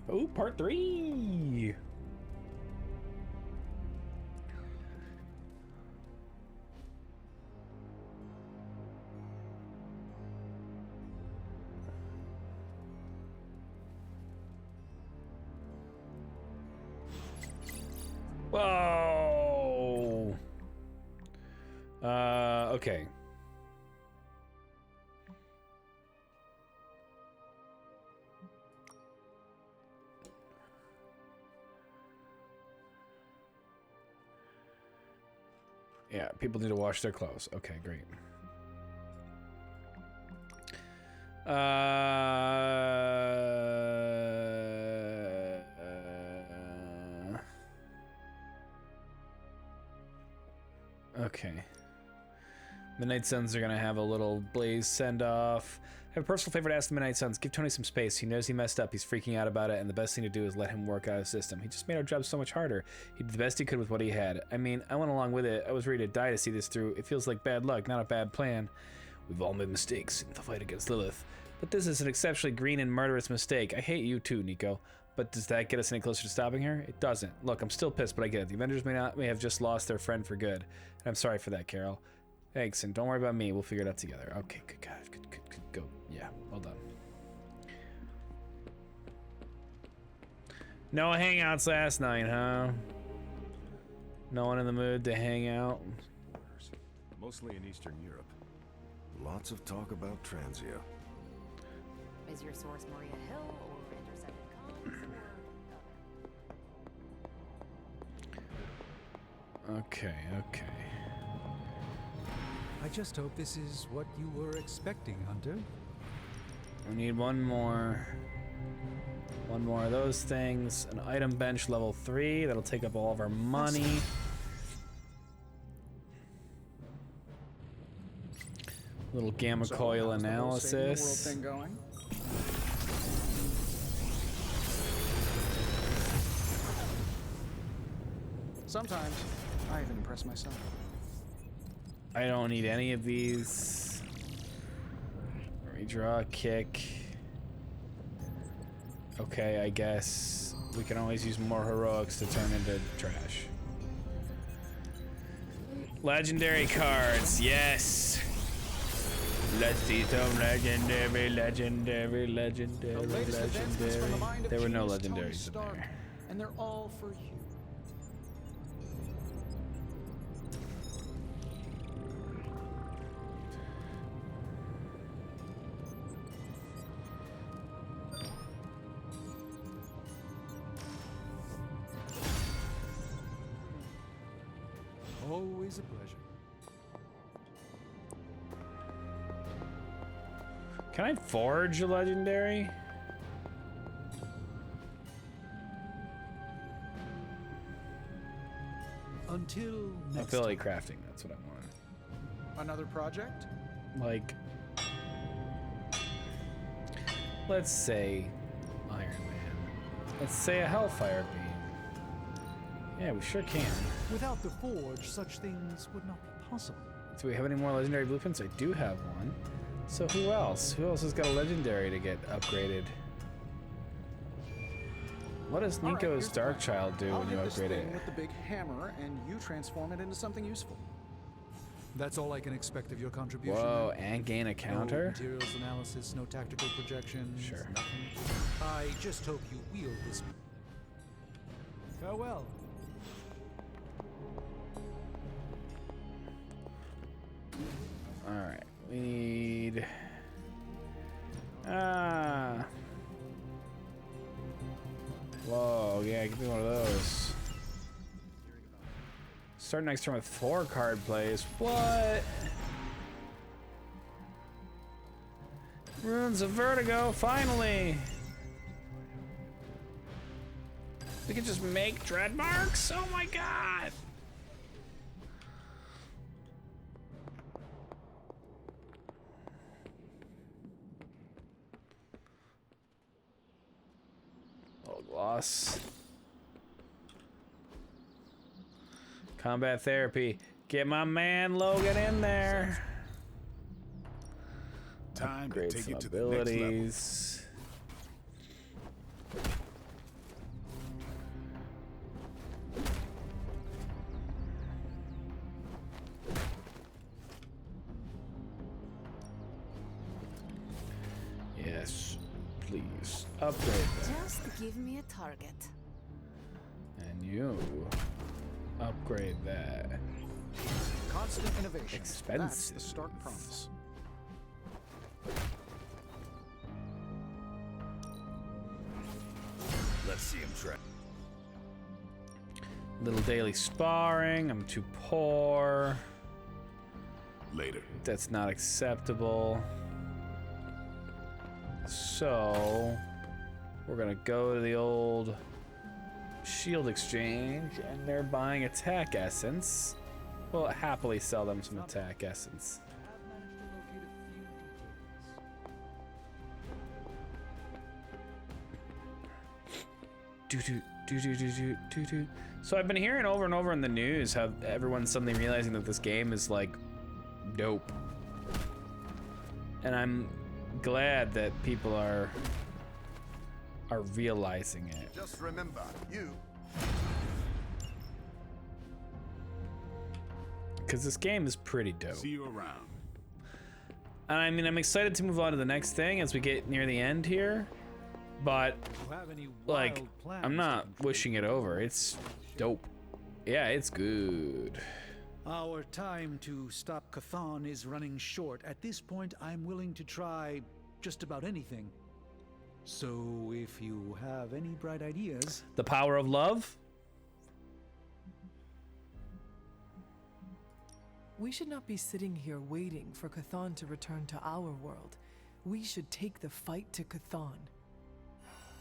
Oh, part 3. Whoa. Okay. Yeah, people need to wash their clothes. Okay, great. Okay. Midnight Suns are gonna have a little Blaze send-off. I have a personal favor to ask the Midnight Suns. Give Tony some space. He knows he messed up. He's freaking out about it, and the best thing to do is let him work out his system. He just made our job so much harder. He did the best he could with what he had. I mean, I went along with it. I was ready to die to see this through. It feels like bad luck, not a bad plan. We've all made mistakes in the fight against Lilith. But this is an exceptionally green and murderous mistake. I hate you too, Nico. But does that get us any closer to stopping her? It doesn't. Look, I'm still pissed, but I get it. The Avengers may have just lost their friend for good. And I'm sorry for that, Carol. Thanks, and don't worry about me. We'll figure it out together. Okay, good God. Good. Go. Yeah, well done. No hangouts last night, huh? No one in the mood to hang out? Mostly in Eastern Europe. Lots of talk about Transia. Is your source Maria Hill or Intercepted Comms or Okay. I just hope this is what you were expecting, Hunter. We need one more of those things. An item bench level 3. That'll take up all of our money. Little gamma coil analysis. Thing going? Sometimes I even impress myself. I don't need any of these. Redraw, kick. Okay, I guess we can always use more heroics to turn into trash. Legendary cards, yes. Let's see some legendary. There were no legendaries in there. And they're all for you. Always a pleasure. Can I forge a legendary? Until I next feel like crafting, that's what I want. Another project? Like, let's say Iron Man. Let's say a Hellfire Beam. Yeah, we sure can. Without the forge, such things would not be possible. Do we have any more legendary blueprints? I do have one. So who else? Who else has got a legendary to get upgraded? What does Nico's Darkchild do when you upgrade it? With the big hammer, and you transform it into something useful. That's all I can expect of your contribution. Whoa, and gain a counter? No materials analysis, no tactical projections. Sure. Nothing. I just hope you wield this. Farewell. Alright, we need... Whoa, yeah, give me one of those. Start next turn with 4 card plays. What? Runes of Vertigo, finally! We can just make dread marks? Oh my god! Oh, gloss. Combat therapy. Get my man Logan in there. upgrade take some it to the next level. abilities. Yes, please upgrade that. Just give me a target. And you upgrade that. Constant innovation. Expensive. That's the stark promise. Let's see him try. Little daily sparring. I'm too poor. Later. That's not acceptable. So we're gonna go to the old shield exchange, and they're buying attack essence. We'll happily sell them some attack essence. So I've been hearing over and over in the news how everyone's suddenly realizing that this game is like dope, and I'm glad that people are realizing it. Just remember, you. Because this game is pretty dope. See you around. And I mean, I'm excited to move on to the next thing as we get near the end here. But, like, I'm not wishing it over. It's dope. Yeah, it's good. Our time to stop Chthon is running short. At this point, I'm willing to try just about anything. So, if you have any bright ideas... The power of love? We should not be sitting here waiting for Chthon to return to our world. We should take the fight to Chthon.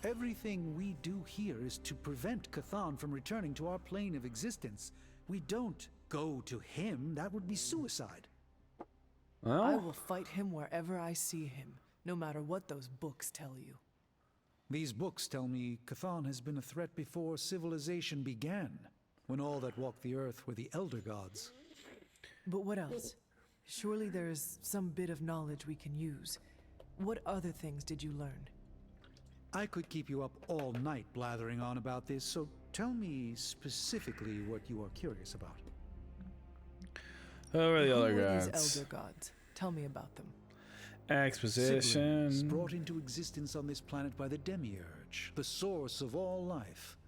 Everything we do here is to prevent Chthon from returning to our plane of existence. We don't go to him. That would be suicide. Well, I will fight him wherever I see him, no matter what those books tell you. These books tell me Chthon has been a threat before civilization began, when all that walked the earth were the Elder Gods. But what else? Surely there is some bit of knowledge we can use. What other things did you learn? I could keep you up all night blathering on about this, so tell me specifically what you are curious about. Who are the other Who are gods? these Elder Gods? Tell me about them. Exposition. Siblings brought into existence on this planet by the Demiurge, the source of all life.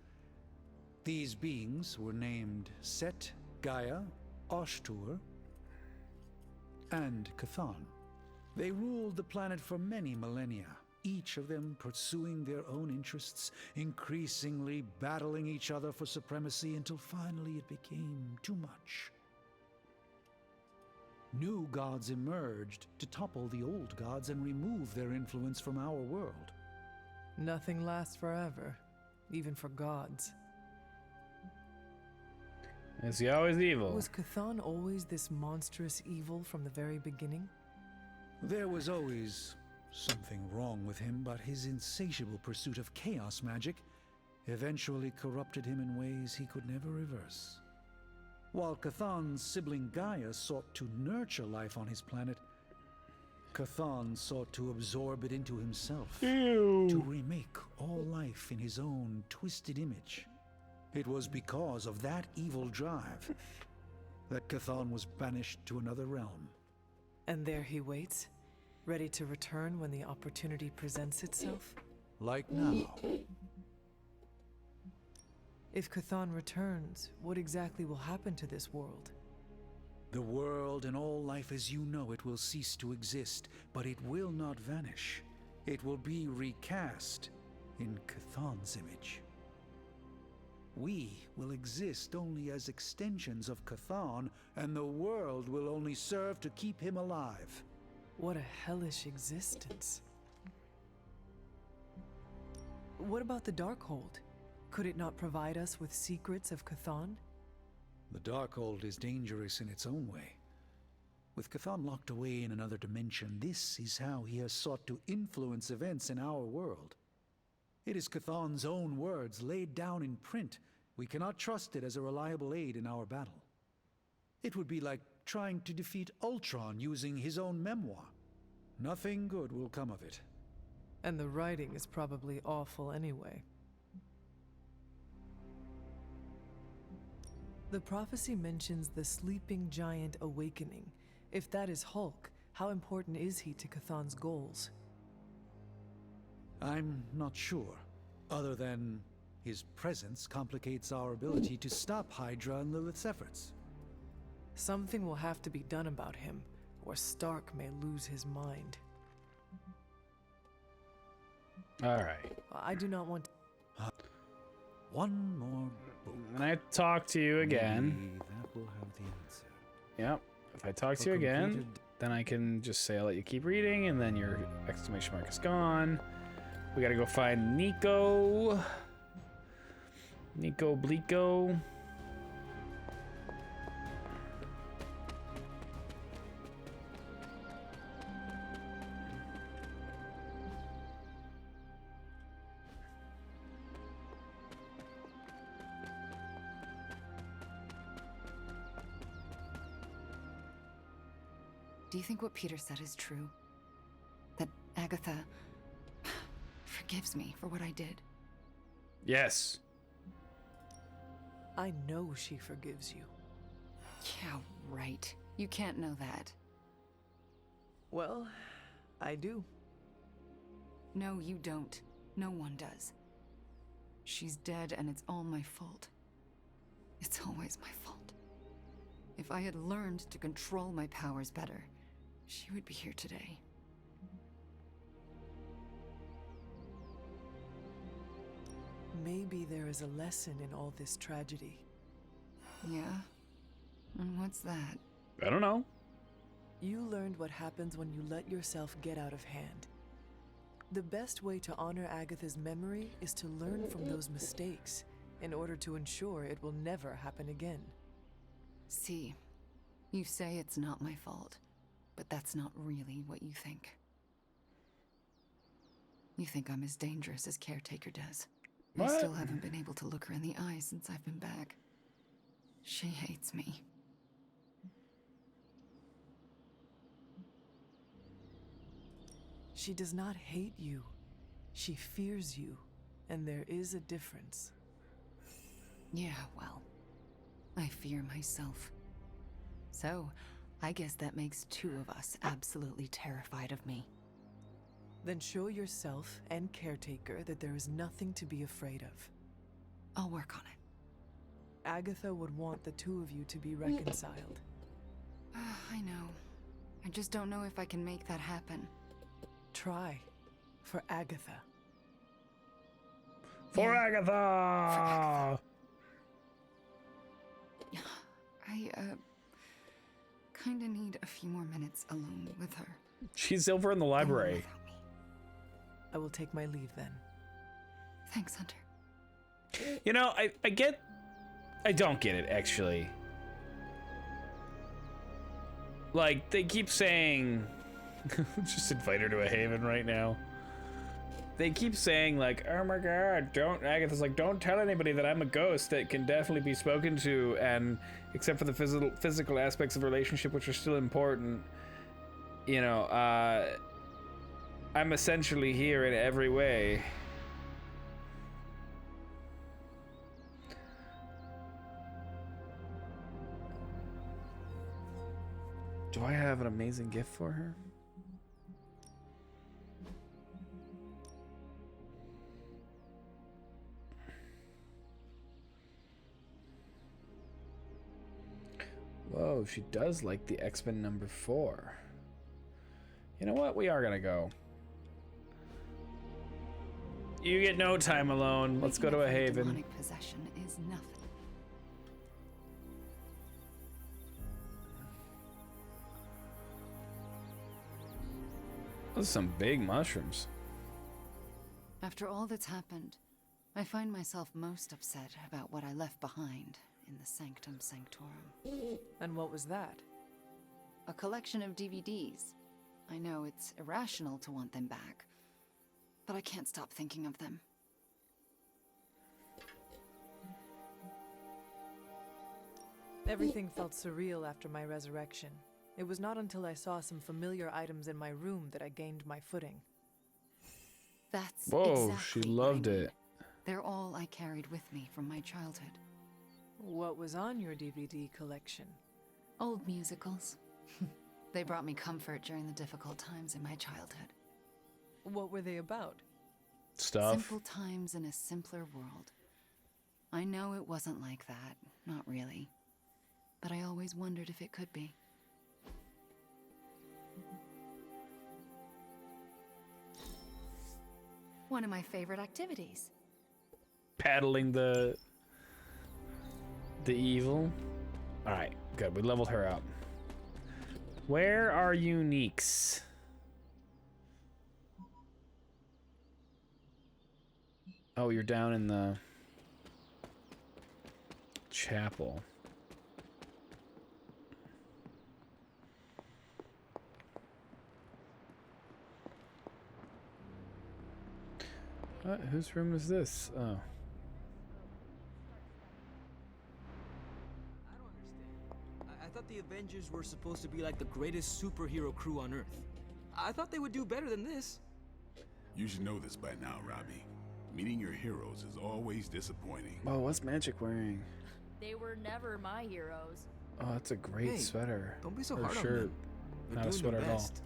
These beings were named Set, Gaia, Ashtur, and Chthon. They ruled the planet for many millennia, each of them pursuing their own interests, increasingly battling each other for supremacy until finally it became too much. New gods emerged to topple the old gods and remove their influence from our world. Nothing lasts forever, even for gods. Is he always evil? Was Chthon always this monstrous evil from the very beginning? There was always something wrong with him, but his insatiable pursuit of chaos magic eventually corrupted him in ways he could never reverse. While Chthon's sibling Gaia sought to nurture life on his planet, Chthon sought to absorb it into himself, to remake all life in his own twisted image. It was because of that evil drive that Chthon was banished to another realm. And there he waits, ready to return when the opportunity presents itself? Like now. If Chthon returns, what exactly will happen to this world? The world and all life as you know it will cease to exist, but it will not vanish. It will be recast in Chthon's image. We will exist only as extensions of Chthon, and the world will only serve to keep him alive. What a hellish existence. What about the Darkhold? Could it not provide us with secrets of Chthon? The Darkhold is dangerous in its own way. With Chthon locked away in another dimension, this is how he has sought to influence events in our world. It is Chthon's own words laid down in print. We cannot trust it as a reliable aid in our battle. It would be like trying to defeat Ultron using his own memoir. Nothing good will come of it. And the writing is probably awful anyway. The prophecy mentions the sleeping giant awakening. If that is Hulk, how important is he to Cthan's goals? I'm not sure, other than his presence complicates our ability to stop Hydra and Lilith's efforts. Something will have to be done about him, or Stark may lose his mind. All right. I do not want one more book. When I talk to you again, Maybe that will have the answer. yep. If I talk to you again, then I can just say I'll let you keep reading, and then your exclamation mark is gone. We gotta go find Nico. Nico Bleeko. Do you think what Peter said is true? That Agatha forgives me for what I did? Yes. I know she forgives you. Yeah, right. You can't know that. Well, I do. No, you don't. No one does. She's dead and it's all my fault. It's always my fault. If I had learned to control my powers better, she would be here today. Maybe there is a lesson in all this tragedy. Yeah? And what's that? I don't know. You learned what happens when you let yourself get out of hand. The best way to honor Agatha's memory is to learn from those mistakes in order to ensure it will never happen again. See, you say it's not my fault, but that's not really what you think. You think I'm as dangerous as Caretaker does. What? I still haven't been able to look her in the eye since I've been back. She hates me. She does not hate you. She fears you, and there is a difference. Yeah, well, I fear myself. So, I guess that makes two of us absolutely terrified of me. Then show yourself and Caretaker that there is nothing to be afraid of. I'll work on it. Agatha would want the two of you to be reconciled. I know. I just don't know if I can make that happen. Try. For Agatha. For Agatha! I, kinda need a few more minutes alone with her. She's over in the library. I will take my leave then. Thanks, Hunter. You know, I don't get it, actually. Like, they keep saying, just invite her to a haven right now. They keep saying, like, oh my god, Agatha's like, don't tell anybody that I'm a ghost that can definitely be spoken to, and except for the physical aspects of the relationship, which are still important, you know, I'm essentially here in every way. Do I have an amazing gift for her? Whoa, she does like the X-Men number 4. You know what? We are gonna go. You get no time alone. Let's go to a haven. Demonic possession is nothing. Those are some big mushrooms. After all that's happened, I find myself most upset about what I left behind in the Sanctum Sanctorum. And what was that? A collection of DVDs. I know it's irrational to want them back, but I can't stop thinking of them. Everything felt surreal after my resurrection. It was not until I saw some familiar items in my room that I gained my footing. That's Whoa, exactly she what I loved mean. it. They're all I carried with me from my childhood. What was on your DVD collection? Old musicals. They brought me comfort during the difficult times in my childhood. What were they about? Stuff. Simple times in a simpler world. I know it wasn't like that, not really. But I always wondered if it could be. One of my favorite activities. Paddling the evil. All right, good. We leveled her up. Where are uniques? Oh, you're down in the chapel. What? Whose room is this? Oh. I thought the Avengers were supposed to be like the greatest superhero crew on Earth. I thought they would do better than this. You should know this by now, Robbie. Meeting your heroes is always disappointing. Oh, what's Magic wearing? They were never my heroes. Oh, that's a great Hey, sweater. don't be so Or hard on shirt. them. They're Not a doing sweater their at all. best.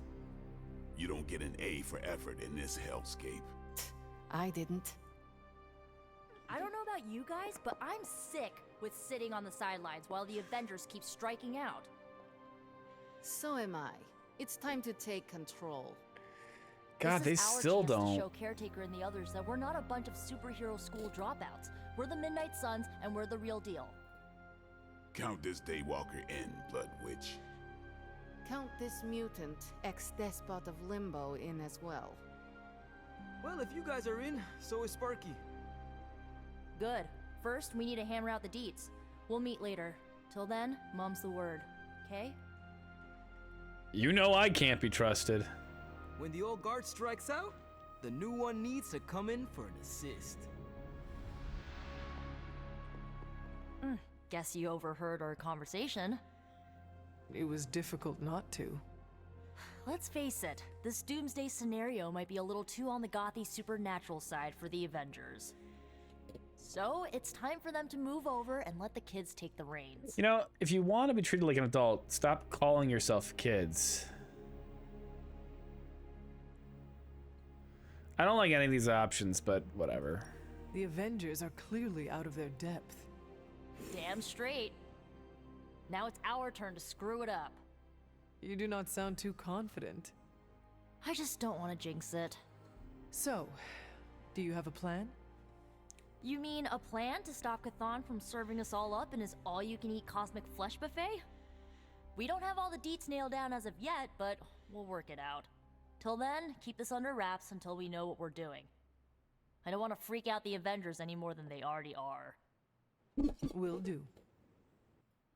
You don't get an A for effort in this hellscape. I didn't. I don't know about you guys, but I'm sick with sitting on the sidelines while the Avengers keep striking out. So am I. It's time to take control. God, they This is our still chance don't. to show Caretaker and the others that we're not a bunch of superhero school dropouts. We're the Midnight Suns, and we're the real deal. Count this Daywalker in, Blood Witch. Count this mutant, ex-despot of Limbo, in as well. Well, if you guys are in, so is Sparky. Good. First, we need to hammer out the deets. We'll meet later. Till then, mum's the word. Okay? You know I can't be trusted. When the old guard strikes out, the new one needs to come in for an assist. Guess you overheard our conversation. It was difficult not to. Let's face it, this doomsday scenario might be a little too on the gothy supernatural side for the Avengers. So, it's time for them to move over and let the kids take the reins. You know, if you want to be treated like an adult, stop calling yourself kids. I don't like any of these options, but whatever. The Avengers are clearly out of their depth. Damn straight. Now it's our turn to screw it up. You do not sound too confident. I just don't want to jinx it. So, do you have a plan? You mean a plan to stop Chthon from serving us all up in his all-you-can-eat cosmic flesh buffet? We don't have all the deets nailed down as of yet, but we'll work it out. Till then, keep this under wraps until we know what we're doing. I don't want to freak out the Avengers any more than they already are. Will do.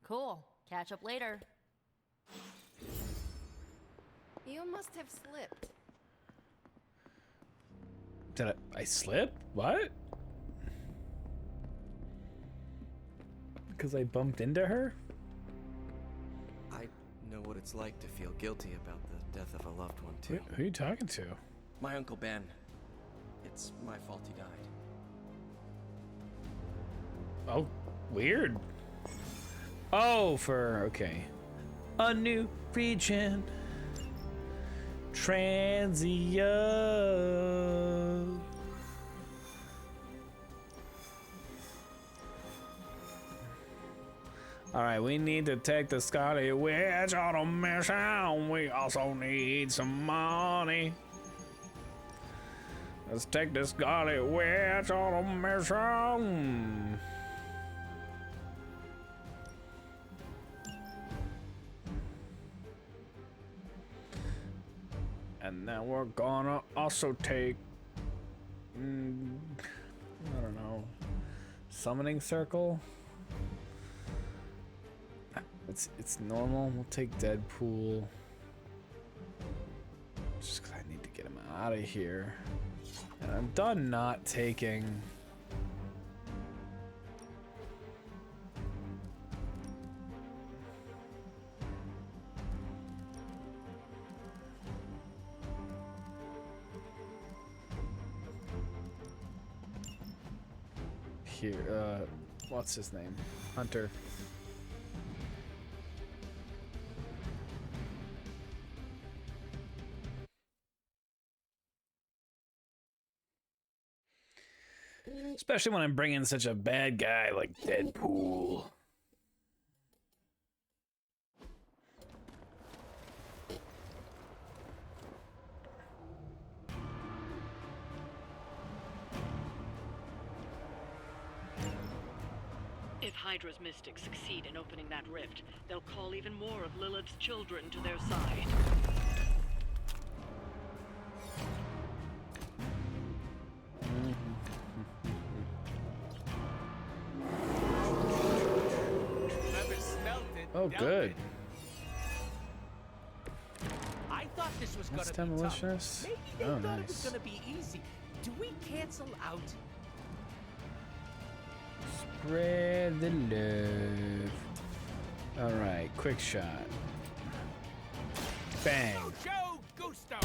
Cool. Catch up later. You must have slipped. Did I slip? What? Because I bumped into her? I know what it's like to feel guilty about the death of a loved one, too. Who are you talking to? My Uncle Ben. It's my fault he died. Oh, weird. Oh, okay. A new region. Transient. Alright, we need to take the Scotty Witch on a mission. We also need some money. Let's take the Scotty Witch on a mission. And then we're gonna also take, I don't know, summoning circle. It's normal. We'll take Deadpool. Just because I need to get him out of here. And I'm done not taking. here. What's his name? Hunter. Especially when I'm bringing such a bad guy like Deadpool. If Hydra's mystics succeed in opening that rift, they'll call even more of Lilith's children to their side. Oh, good. I thought this was That's gonna be tough. demolitionist. Maybe they Oh, thought it was nice. gonna be easy. Do we cancel out? Spread the love. All right, quick shot. Bang. Joe Gusto.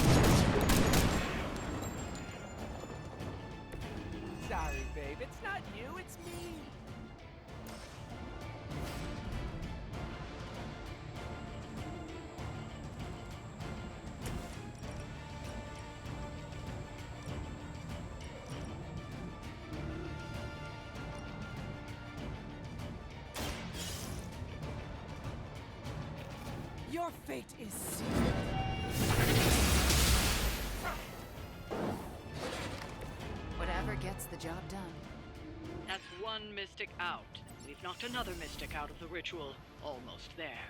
Sorry, babe. It's not you. It's me. Your fate is sealed. Whatever gets the job done. That's one mystic out. We've knocked another mystic out of the ritual. Almost there.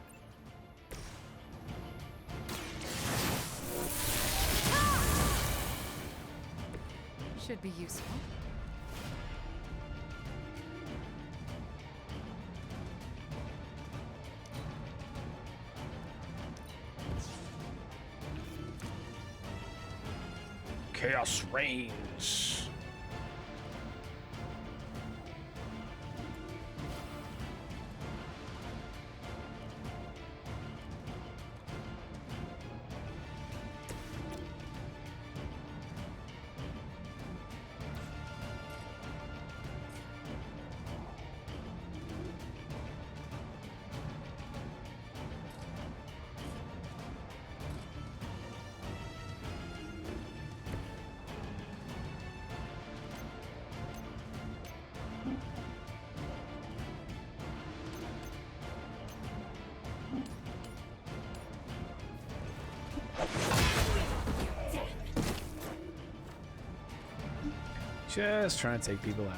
Should be useful. Chaos reigns. Just trying to take people out.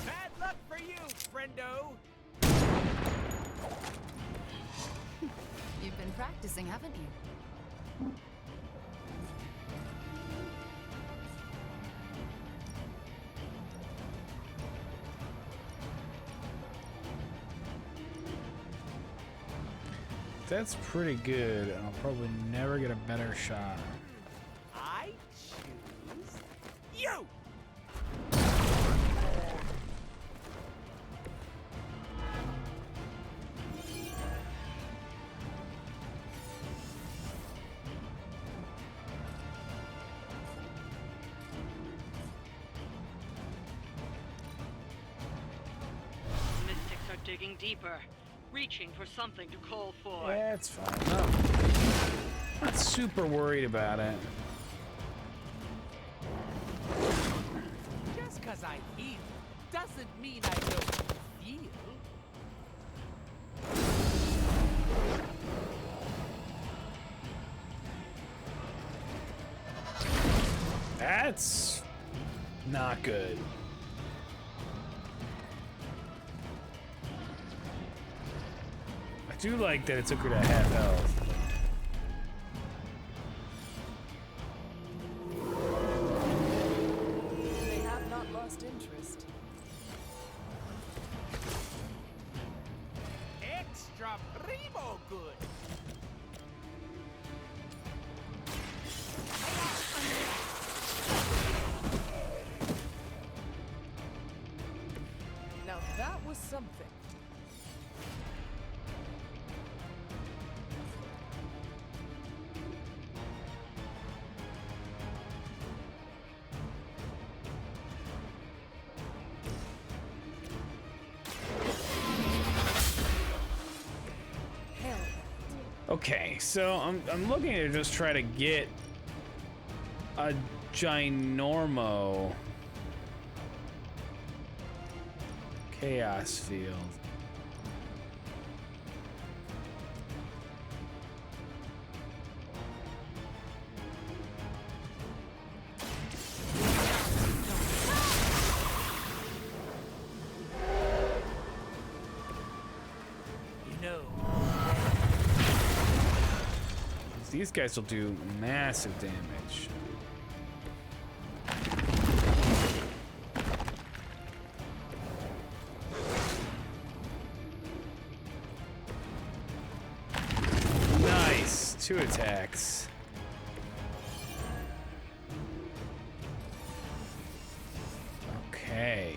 Bad luck for you, friendo. You've been practicing, haven't you? That's pretty good, and I'll probably never get a better shot. I choose you. Mystics are digging deeper, reaching for something to call for. Yeah, it's fine. No. Not super worried about it. Just cause I heal doesn't mean I don't feel. That's not good. I do like that it took her to half health. They have not lost interest. Extra primo good. something. Okay, so I'm looking to just try to get a ginormo chaos field. These guys will do massive damage. Nice, 2 attacks. Okay.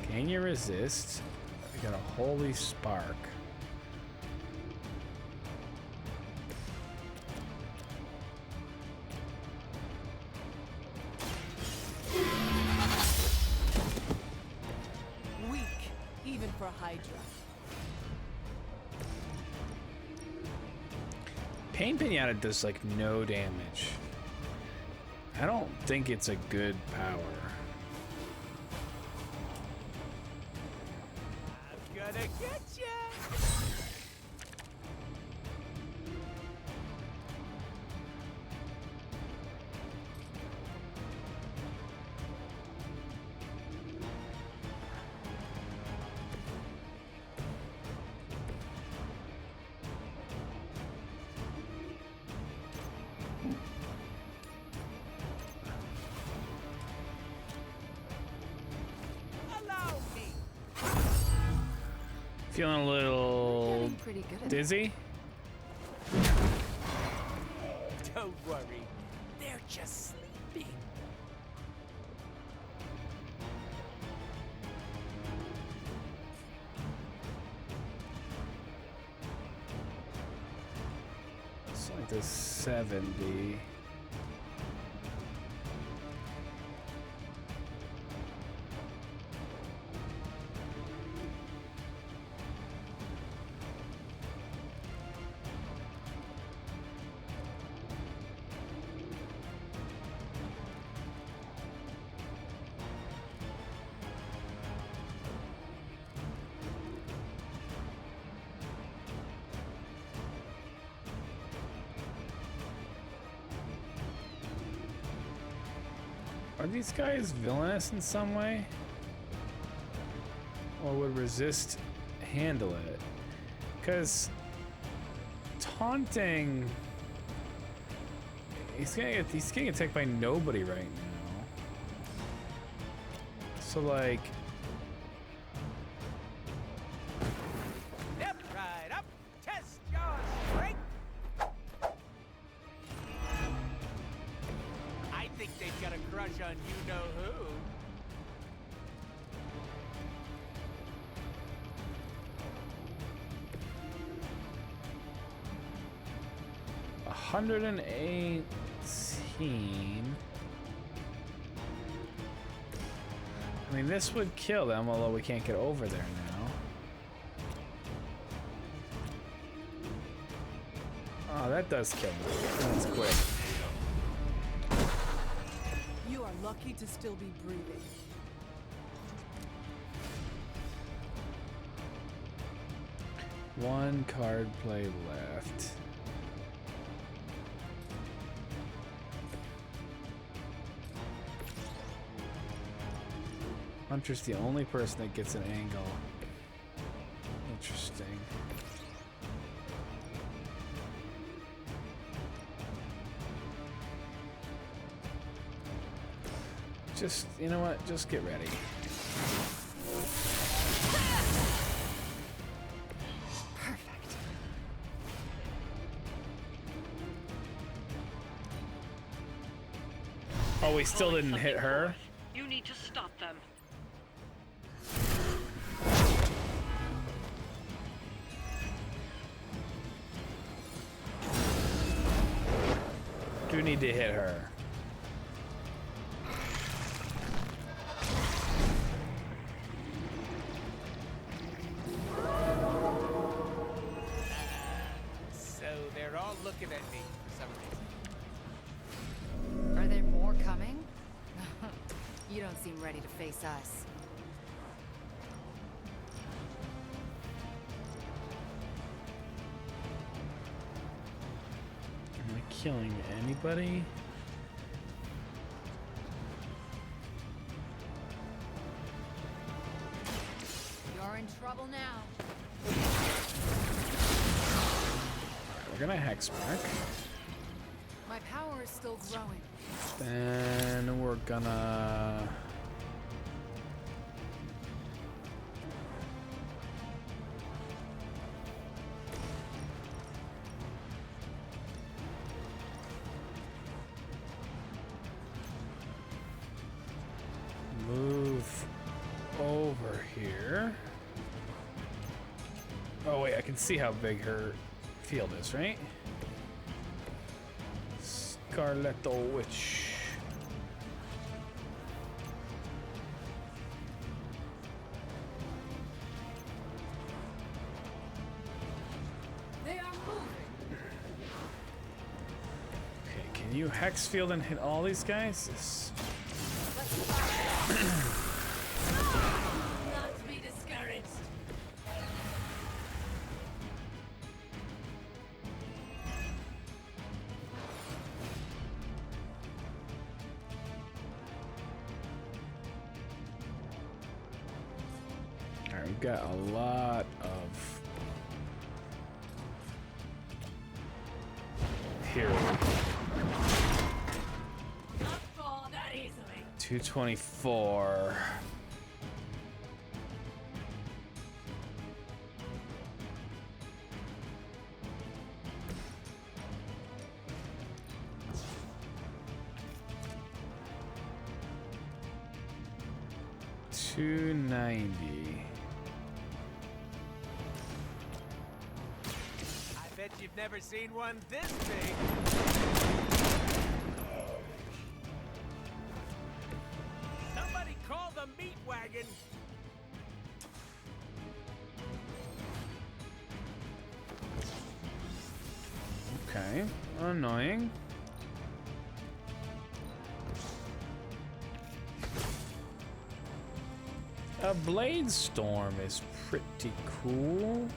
Can you resist? I got a holy spark. Weak, even for Hydra. Pain Pinata does like no damage. I don't think it's a good power. Gonna get ya! Allow me! Feeling a little Pretty good at dizzy? Don't worry, they're just sleeping. It's like this 70. Are these guys villainous in some way? Or would resist handle it? Because taunting, he's getting attacked by nobody right now. So like, Step right up, test your strength. I think they've got a crush on you-know-who. $118. I mean, this would kill them, although we can't get over there now. Oh, that does kill them. That's quick. You are lucky to still be breathing. One card play left. Hunter's the only person that gets an angle. Interesting. Just, you know what? Just get ready. Perfect. Oh, we still Pulling didn't hit something her. forth. You need to stop them. Do need to hit her. So they're all looking at me for some reason. Are there more coming? You don't seem ready to face us. Am I killing anybody? You're in trouble now. We're gonna Hexmark. My power is still growing. Then we're gonna... move over here. Oh wait, I can see how big her field is, right? Scarlet Witch. They are moving. Okay, can you hex field and hit all these guys? Not to be discouraged. Alright, we've got a lot of here. Not fall that easily. 224. $290. I bet you've never seen one this big. Somebody call the meat wagon. Okay, annoying. A Blade Storm is pretty cool.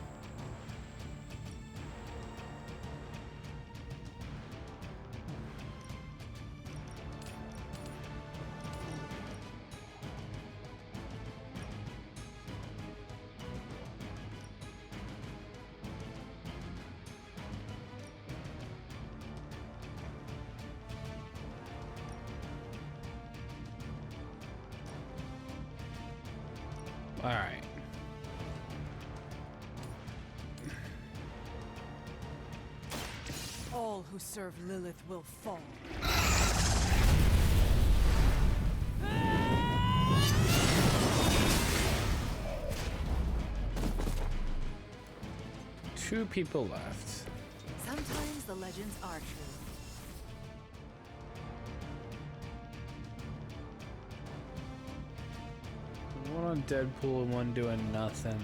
All right. All who serve Lilith will fall. Two people left. Sometimes the legends are true. One on Deadpool and one doing nothing.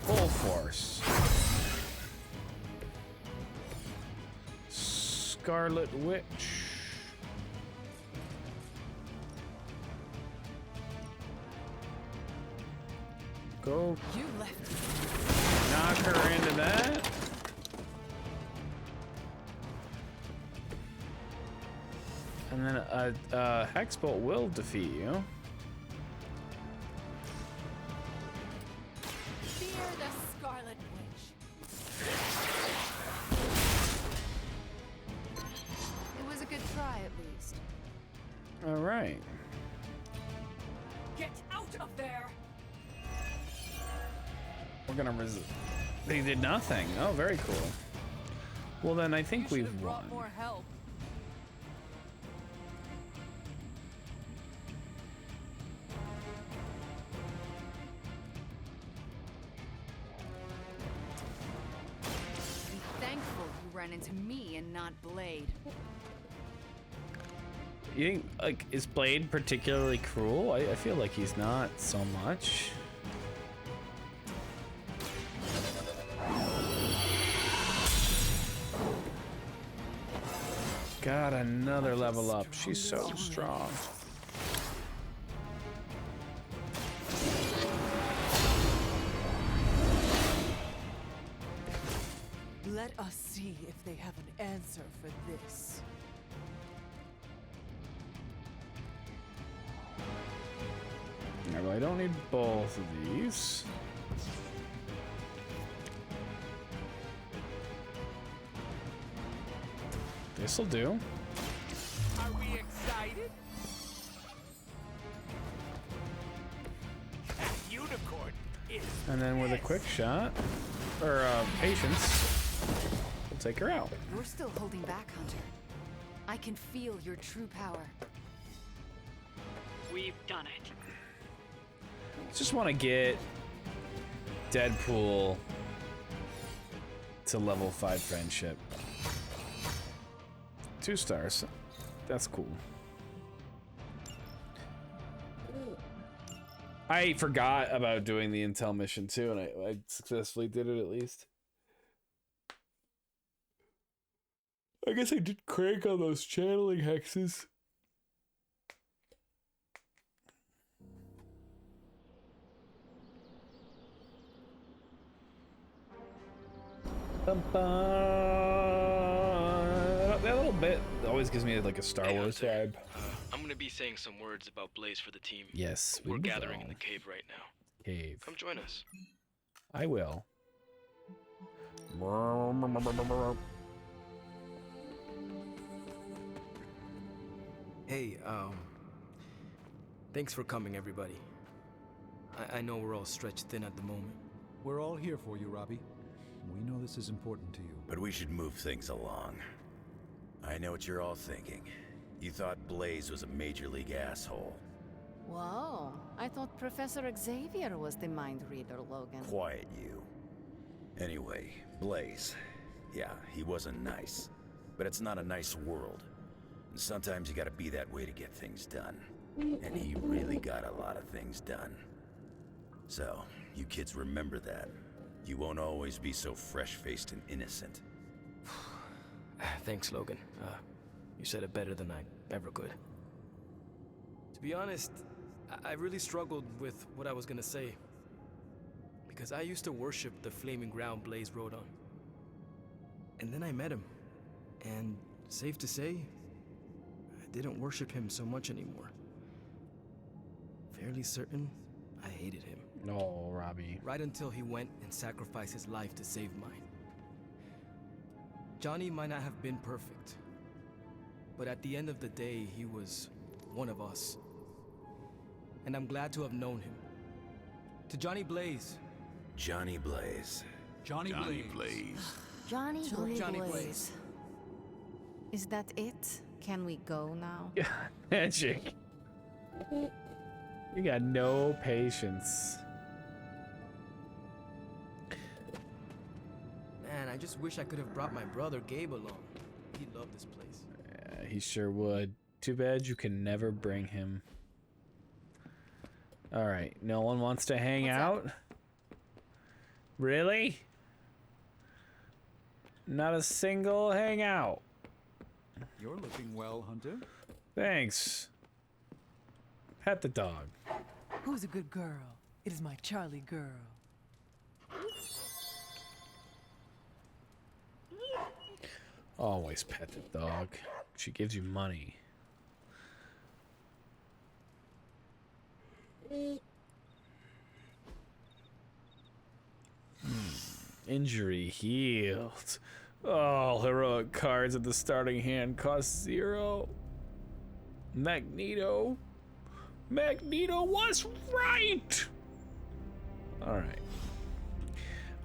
Full Force. Scarlet Witch. Go. You left. Knock her into that. And then a Hex Bolt will defeat you. Fear the Scarlet Witch. It was a good try, at least. All right. Get out of there! We're gonna They did nothing. Oh, very cool. Well, then I think we've won. More help. Be thankful you ran into me and not Blade. You think, like, is Blade particularly cruel? I feel like he's not so much. Got another level up. She's so strong. Let us see if they have an answer for this. Yeah, well, I don't need both of these. This'll do. Are we excited? That unicorn is. And then with a quick shot, or patience, we'll take her out. You're still holding back, Hunter. I can feel your true power. We've done it. Just want to get Deadpool to level 5 friendship. 2 stars. That's cool. I forgot about doing the intel mission too, and I successfully did it at least. I guess I did crank on those channeling hexes. That little bit always gives me like a Star Wars vibe. I'm gonna be saying some words about Blaze for the team. Yes, we're gathering in the cave right now. Cave. Come join us. I will. Hey, thanks for coming, everybody. I know we're all stretched thin at the moment. We're all here for you, Robbie. We know this is important to you. But we should move things along. I know what you're all thinking. You thought Blaze was a major league asshole. Whoa, I thought Professor Xavier was the mind reader, Logan. Quiet, you. Anyway, Blaze. Yeah, he wasn't nice. But it's not a nice world. And sometimes you gotta be that way to get things done. And he really got a lot of things done. So, you kids remember that. You won't always be so fresh-faced and innocent. Thanks, Logan. You said it better than I ever could. To be honest, I really struggled with what I was gonna say. Because I used to worship the flaming ground Blaze rode on. And then I met him. And safe to say, I didn't worship him so much anymore. Fairly certain I hated him. No, Robbie. Right until he went and sacrificed his life to save mine. Johnny might not have been perfect, but at the end of the day, he was one of us. And I'm glad to have known him. To Johnny Blaze. Johnny Blaze. Johnny Blaze. Johnny Johnny Blaze. Blaze. Is that it? Can we go now? Magic. You got no patience. Man, I just wish I could have brought my brother Gabe along. He'd love this place. Yeah, he sure would. Too bad you can never bring him. All right, no one wants to hang out? Really? Not a single hangout. You're looking well, Hunter. Thanks. Pet the dog. Who's a good girl? It is my Charlie girl. Always pet the dog. She gives you money. Injury healed. Oh, heroic cards at the starting hand cost 0. Magneto. Magneto was right! Alright.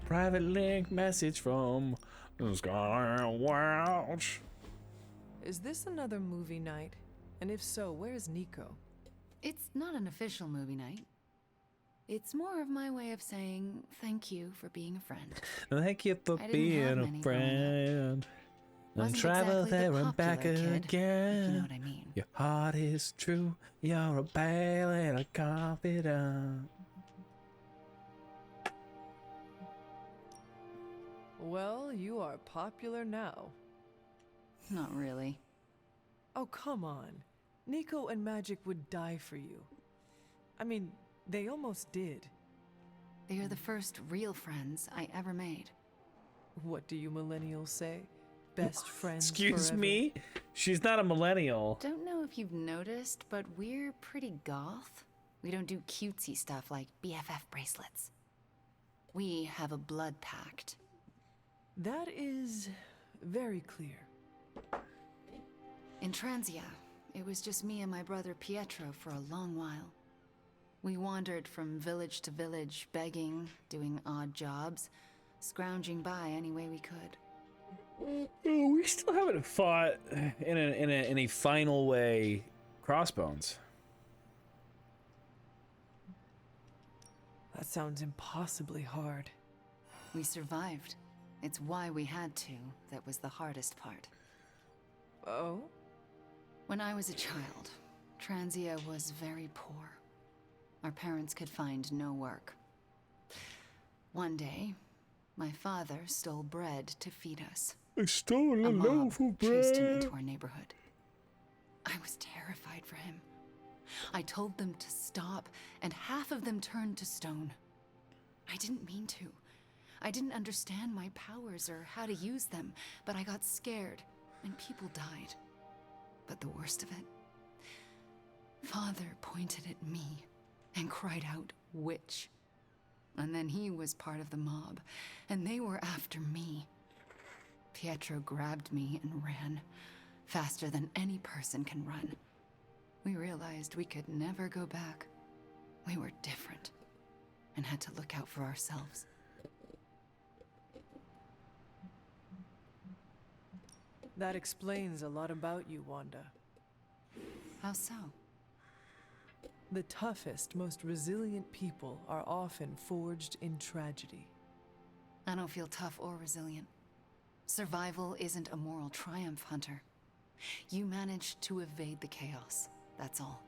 Private link message from Skywatch. Is this another movie night? And if so, where's Nico? It's not an official movie night. It's more of my way of saying thank you for being a friend. Thank you for being a friend. And travel exactly there the and back popular kid, again. if you know what I mean. Your heart is true. You're a bad little confidant. Well, you are popular now. Not really. Oh, come on. Nico and Magic would die for you. I mean, they almost did. They are the first real friends I ever made. What do you millennials say? Best friends Excuse forever? me? She's not a millennial. Don't know if you've noticed, but we're pretty goth. We don't do cutesy stuff like BFF bracelets. We have a blood pact. That is very clear. In Transia, it was just me and my brother Pietro for a long while. We wandered from village to village, begging, doing odd jobs, scrounging by any way we could. Oh, we still haven't fought in a final way Crossbones. That sounds impossibly hard. We survived. It's why we had to. That was the hardest part. Oh? When I was a child, Transia was very poor. Our parents could find no work. One day, my father stole bread to feed us. I stole a mob loaf of chased him bread. into our neighborhood. I was terrified for him. I told them to stop, and half of them turned to stone. I didn't mean to. I didn't understand my powers or how to use them, but I got scared, and people died. But the worst of it, Father pointed at me and cried out, "Witch." And then he was part of the mob, and they were after me. Pietro grabbed me and ran, faster than any person can run. We realized we could never go back. We were different, and had to look out for ourselves. That explains a lot about you, Wanda. How so? The toughest, most resilient people are often forged in tragedy. I don't feel tough or resilient. Survival isn't a moral triumph, Hunter. You managed to evade the chaos, that's all.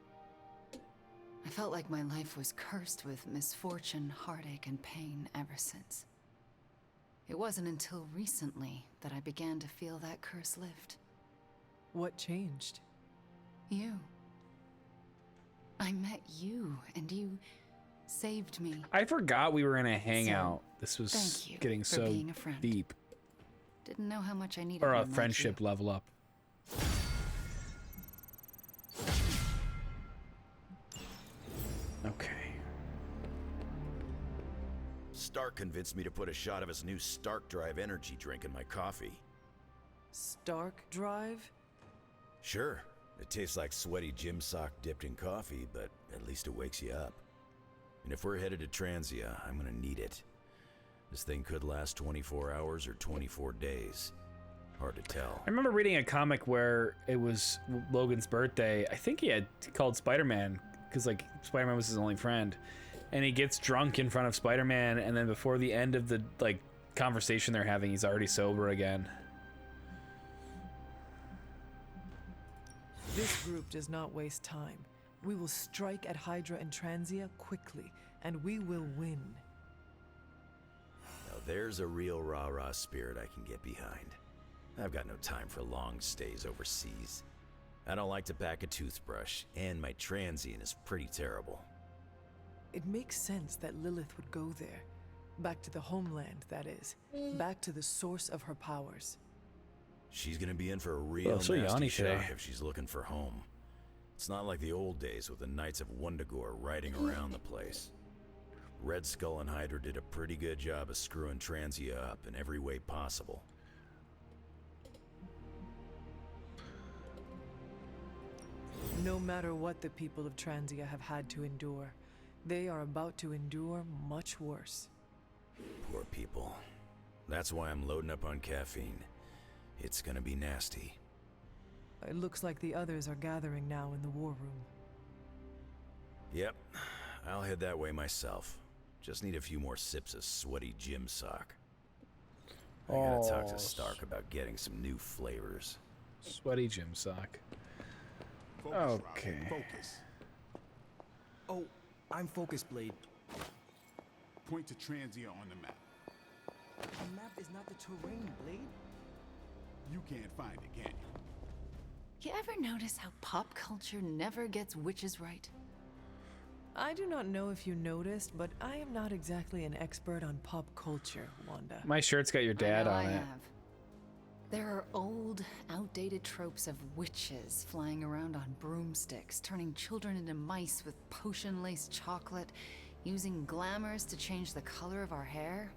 I felt like my life was cursed with misfortune, heartache, and pain ever since. It wasn't until recently that I began to feel that curse lift. What changed? You. I met you, and you saved me. I forgot we were in a hangout. This was thank you getting for so being a friend. deep. Didn't know how much I needed Or a one like friendship you. level up. Okay. Stark convinced me to put a shot of his new Stark Drive energy drink in my coffee. Stark Drive? Sure, it tastes like sweaty gym sock dipped in coffee, but at least it wakes you up. And if we're headed to Transia, I'm gonna need it. This thing could last 24 hours or 24 days. Hard to tell. I remember reading a comic where it was Logan's birthday. I think he had called Spider-Man because like Spider-Man was his only friend, and he gets drunk in front of Spider-Man, and then before the end of the like conversation they're having, he's already sober again. This group does not waste time. We will strike at Hydra and Transia quickly, and we will win. Now there's a real rah-rah spirit I can get behind. I've got no time for long stays overseas. I don't like to pack a toothbrush, and my transient is pretty terrible. It makes sense that Lilith would go there. Back to the homeland, that is. Back to the source of her powers. She's gonna be in for a real so nasty Yanni shock today. if she's looking for home. It's not like the old days with the Knights of Wundagore riding around the place. Red Skull and Hydra did a pretty good job of screwing Transia up in every way possible. No matter what the people of Transia have had to endure, they are about to endure much worse. Poor people. That's why I'm loading up on caffeine. It's gonna be nasty. It looks like the others are gathering now in the war room. Yep, I'll head that way myself. Just need a few more sips of sweaty gym sock. I gotta talk to Stark about getting some new flavors. Sweaty gym sock. Okay. Focus. Oh, I'm focused, Blade. Point to Transia on the map. The map is not the terrain, Blade. You can't find it, can you? You ever notice how pop culture never gets witches right? I do not know if you noticed, but I am not exactly an expert on pop culture, Wanda. My shirt's got your dad on it. There are old, outdated tropes of witches flying around on broomsticks, turning children into mice with potion-laced chocolate, using glamours to change the color of our hair.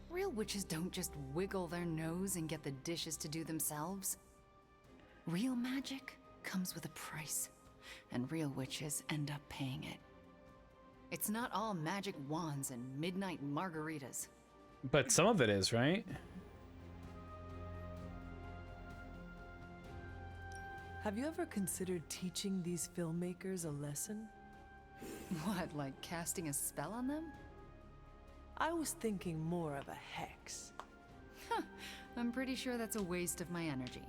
Real witches don't just wiggle their nose and get the dishes to do themselves. Real magic comes with a price, and real witches end up paying it. It's not all magic wands and midnight margaritas. But some of it is, right? Have you ever considered teaching these filmmakers a lesson? What, like casting a spell on them? I was thinking more of a hex. Huh, I'm pretty sure that's a waste of my energy.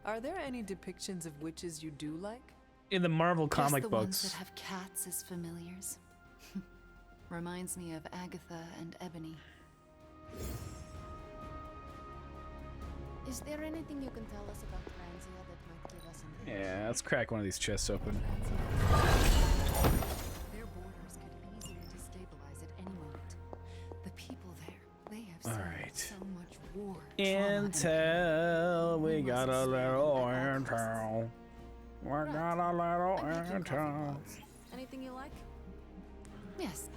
Are there any depictions of witches you do like? In the Marvel Just comic the books. ones that have cats as familiars. Reminds me of Agatha and Ebony. Is there anything you can tell us about Transia that might give us an Yeah, let's crack one of these chests open. Their borders could easily destabilize at any moment. The people there, they have All seen right. so much war. Intel, we got a little intel. We got a little intel. Anything you like? Yes.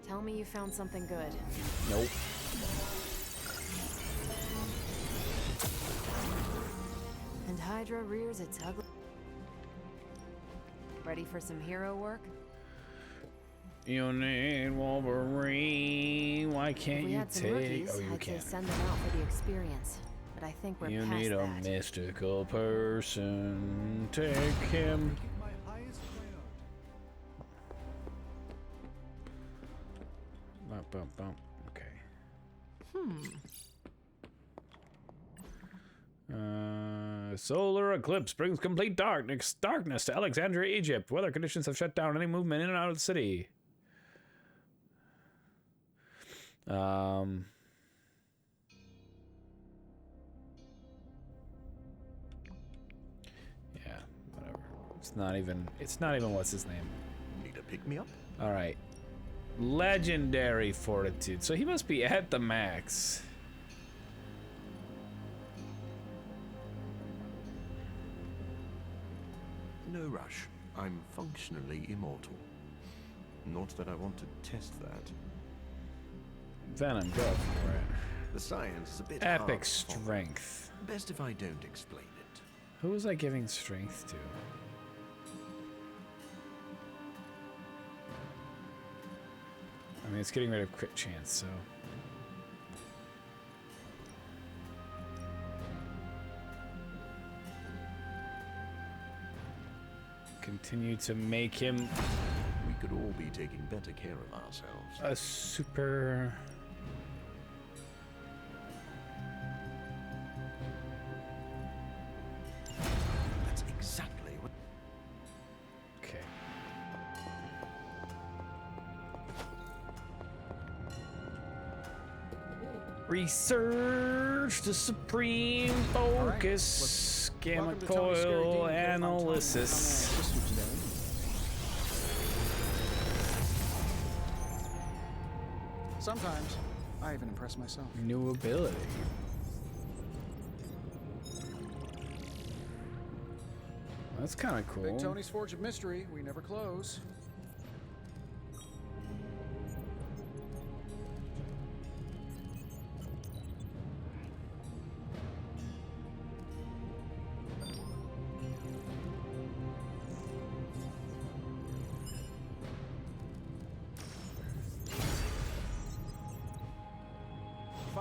Tell me you found something good. Nope. And Hydra rears its ugly. Ready for some hero work? You need Wolverine. Why can't If we you had some take? rookies, Oh, you I'd say can. send them out for the experience. But I think we're You past need a that. mystical person. Take him. Bump, bump, bump. Okay. Solar eclipse brings complete darkness to Alexandria, Egypt. Weather conditions have shut down any movement in and out of the city. Yeah, whatever. It's not even what's his name. Need a pick-me-up? All right. Legendary fortitude. So he must be at the max. No rush. I'm functionally immortal. Not that I want to test that. Venom, go for it. The science is a bit Epic hard to follow. strength. Best if I don't explain it. Who was I giving strength to? I mean, it's getting rid of crit chance, so. Continue to make him We could all be taking better care of ourselves. a super. That's exactly what... Okay. Research the supreme focus, gamma coil analysis. Sometimes, I even impress myself. New ability. That's kind of cool. Big Tony's Forge of Mystery, we never close.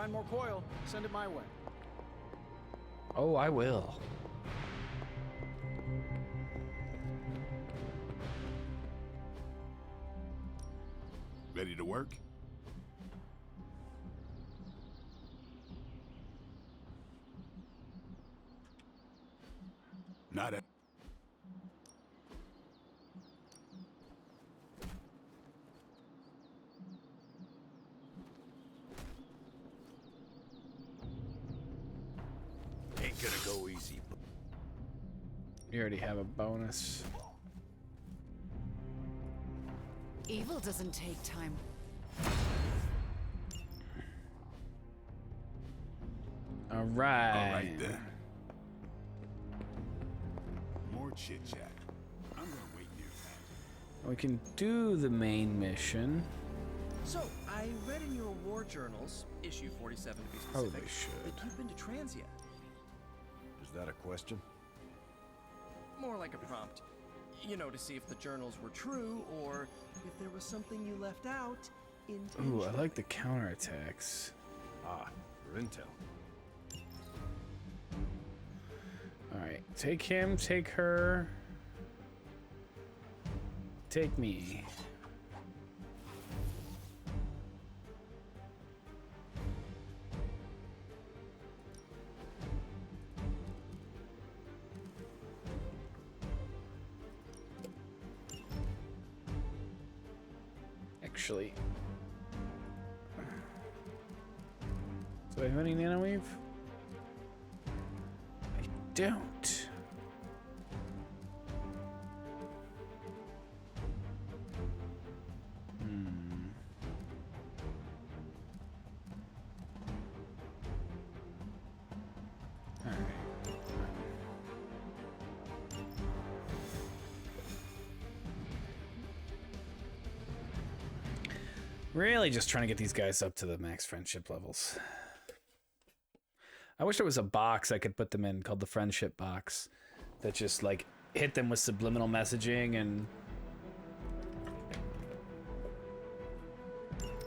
find more coil, send it my way. Oh, I will. Ready to work? Not a... Ain't gonna go easy. You already have a bonus. Evil doesn't take time. All right. All right then. More chit chat. I'm gonna wait near that. We can do the main mission. So, I read in your war journals, issue 47 to be Holy specific, shit. that you've been to Transia. Is that a question? More like a prompt. You know, to see if the journals were true, or if there was something you left out intentionally. Ooh, I like the counterattacks. Ah, for intel. Alright, take him, take her. Take me. Actually, do I have any nanoweave? I don't. All right. Really just trying to get these guys up to the max friendship levels. I wish there was a box I could put them in called the friendship box that just like hit them with subliminal messaging and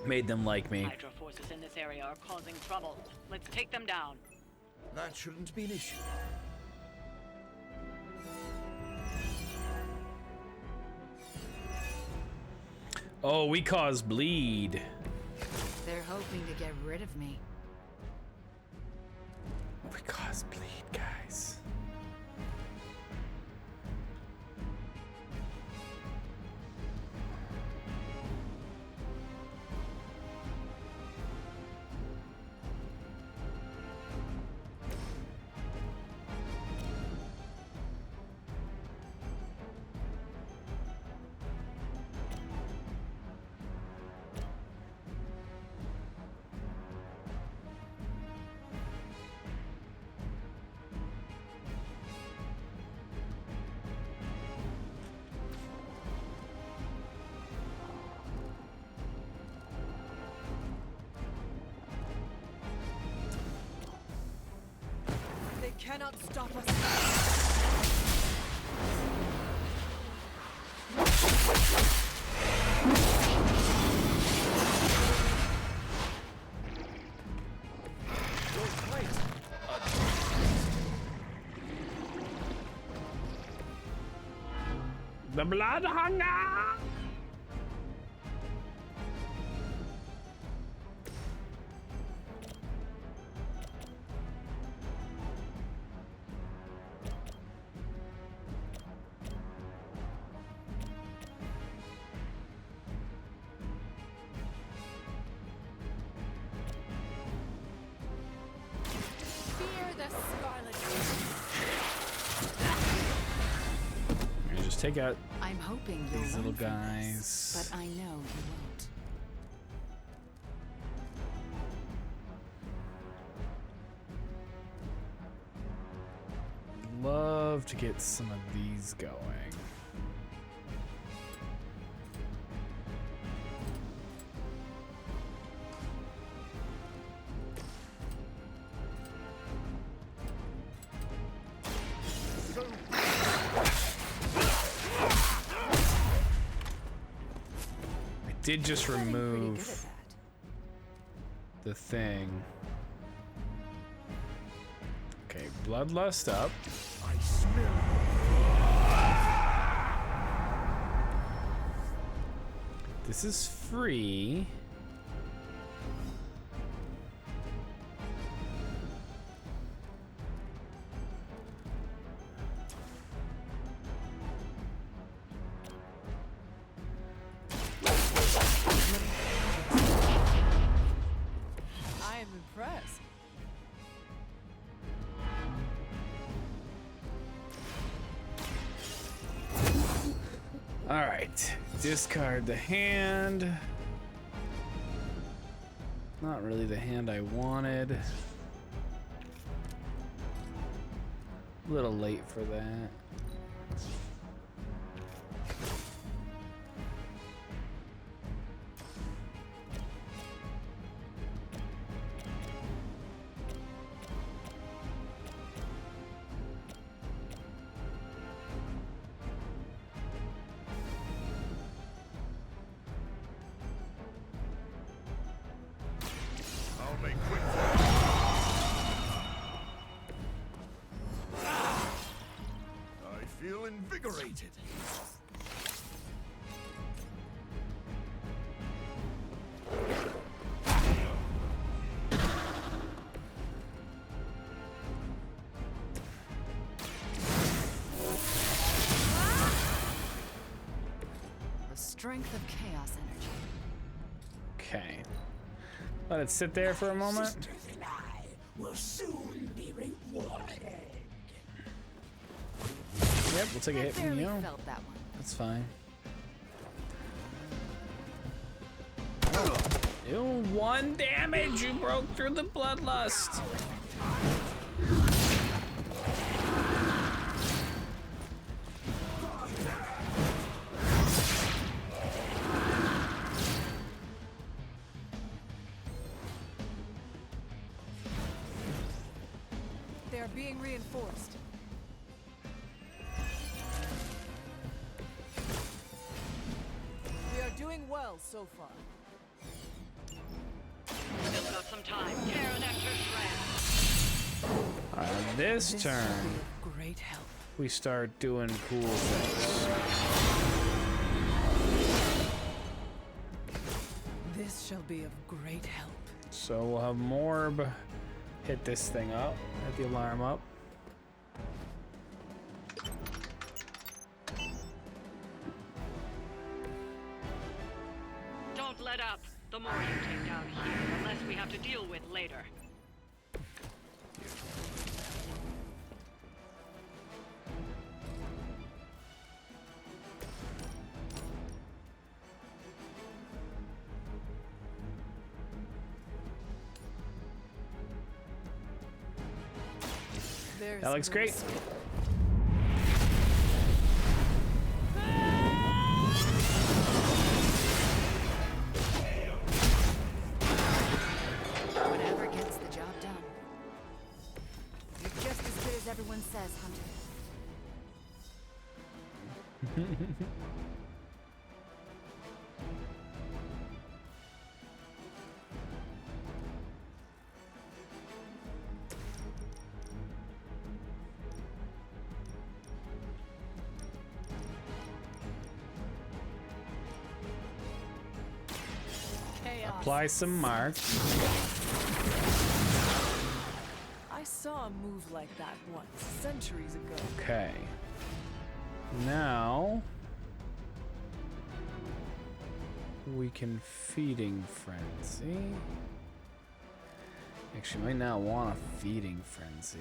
made them like me. Hydra forces in this area are causing trouble. Let's take them down. That shouldn't be an issue. Oh, we cause bleed. They're hoping to get rid of me. We cause bleed, guys. They cannot stop us. The blood hunger. Just take out I'm hoping you'll these little learn from guys. this, but I know you won't. Love to get some of these going. I did just remove the thing. Bloodlust up. I smell This is free. I am impressed. All right, discard the hand. Not really the hand I wanted. A little late for that. I'll make quick. I feel invigorated. The strength of chaos energy. Okay. Let it sit there for a moment. Will soon be rewarded. Yep, we'll take a hit from Barely you. felt that one. That's fine. Ew, 1 damage! You broke through the bloodlust! They are being reinforced. We are doing well so far. Still got some time. Tear an extra shred. This turn, Great help. we start doing cool things. This shall be of great help. So we'll have Morb hit this thing up, hit the alarm up. Don't let up. The more you take down here, the less we have to deal with later. That looks great. Whatever gets the job done. You're just as good as everyone says, Hunter. Chaos. Apply some mark. I saw a move like that once, centuries ago. Okay. Now we can feeding frenzy. Actually, might not want a feeding frenzy.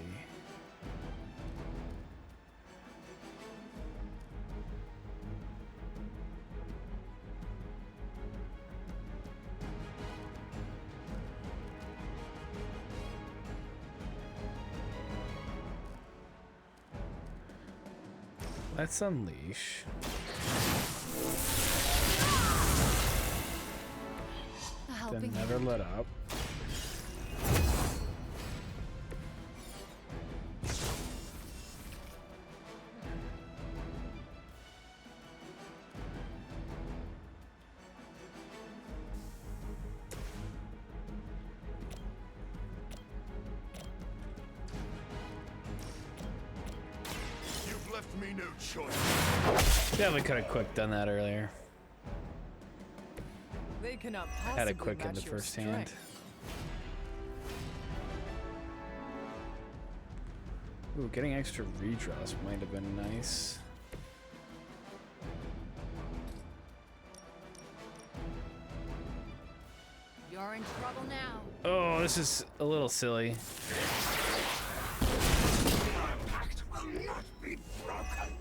Let's unleash. Then never let up. me no choice. Definitely could have quick done that earlier. They cannot possibly Had a quick in match the your first hand. strength. Ooh, getting extra redraws might have been nice. You're in trouble now. Oh, this is a little silly. Pact will not be broken.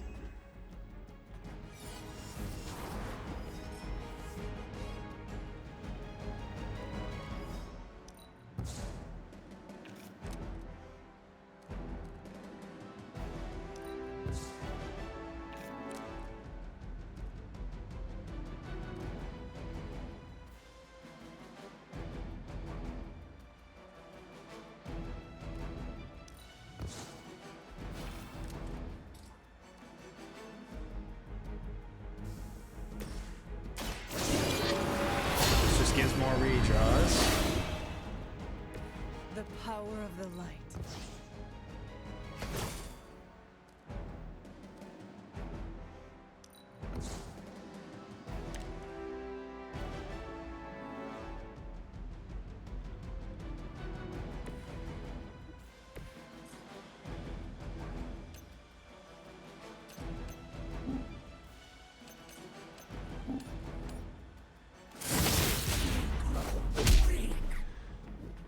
This just gives more redraws. The power of the light.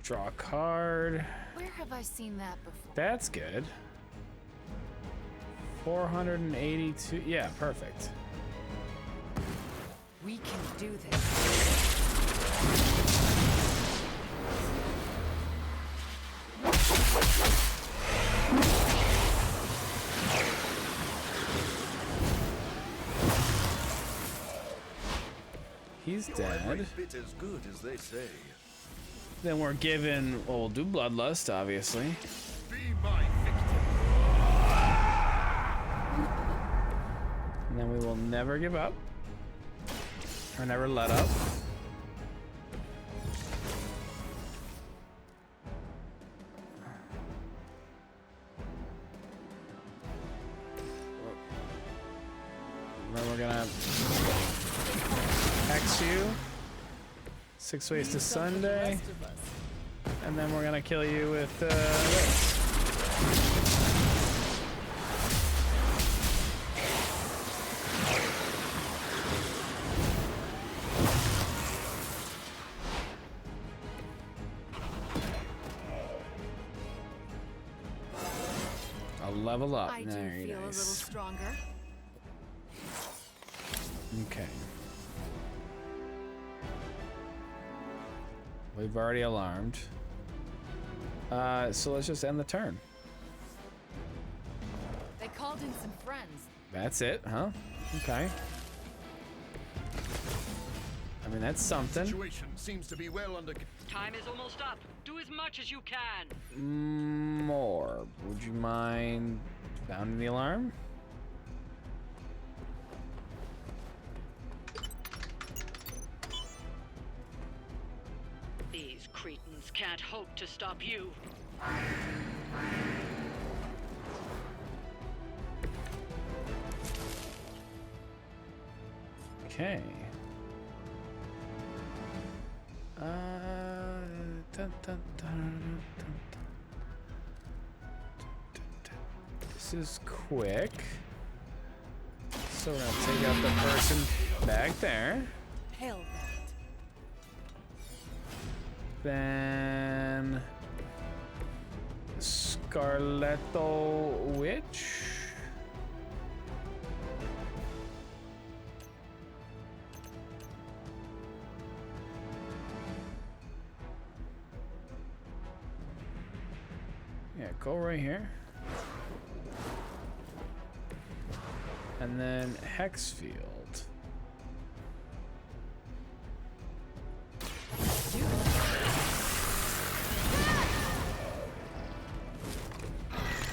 Draw a card. Where have I seen that before? That's good. 482. Yeah, perfect. We can do this. He's dead. Bit as good as they say. Then we're given. Well, we'll do Bloodlust, obviously. Be my victim. And then we will never give up. Or never let up. Then we're gonna Hex you. 6 Ways to Sunday. And then we're gonna kill you with this. I'll level up. I do Very feel a little nice. stronger. Okay. We've already alarmed. So let's just end the turn. They called in some friends. That's it, huh? Okay. I mean, that's something. Situation seems to be well under. Time is almost up. Do as much as you can. More. Would you mind sounding the alarm? These cretins can't hope to stop you. Okay. This is quick. So we're gonna take out the person back there. Hail that. Then Scarletto Witch. Yeah, go right here. And then Hexfield.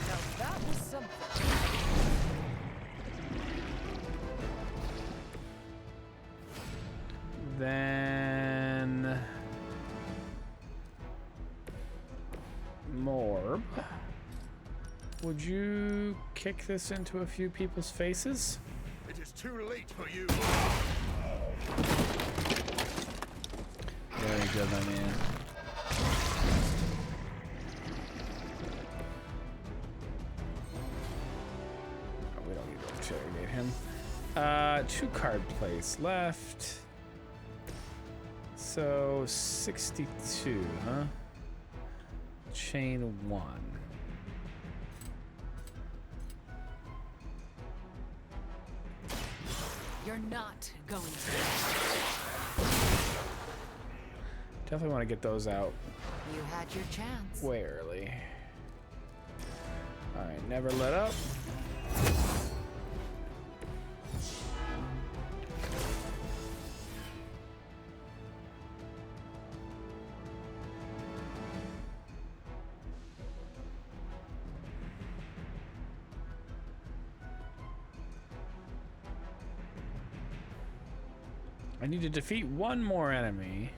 Now that was something. Then Morb. would you kick this into a few people's faces? It is too late for you. Very good, my man. Oh, we don't need to interrogate him. 2 card plays left. So 62, huh? Chain 1. You're not going to. Definitely want to get those out You had your chance. way early. All right, never let up. I need to defeat one more enemy.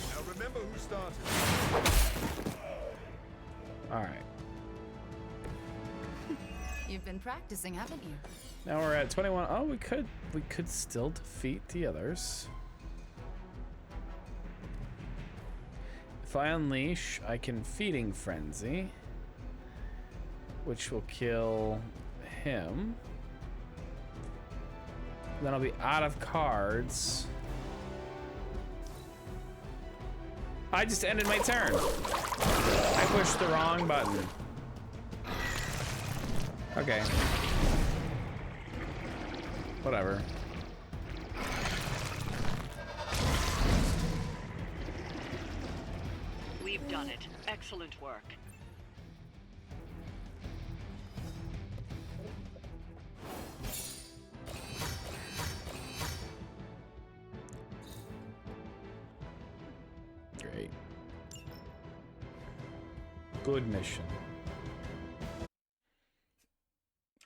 Now remember who started. All right. You've been practicing, haven't you? Now we're at 21. Oh, we could still defeat the others. If I unleash, I can Feeding Frenzy, which will kill him. Then I'll be out of cards. I just ended my turn. I pushed the wrong button. Okay. Whatever. We've done it. Excellent work. Great. Good mission.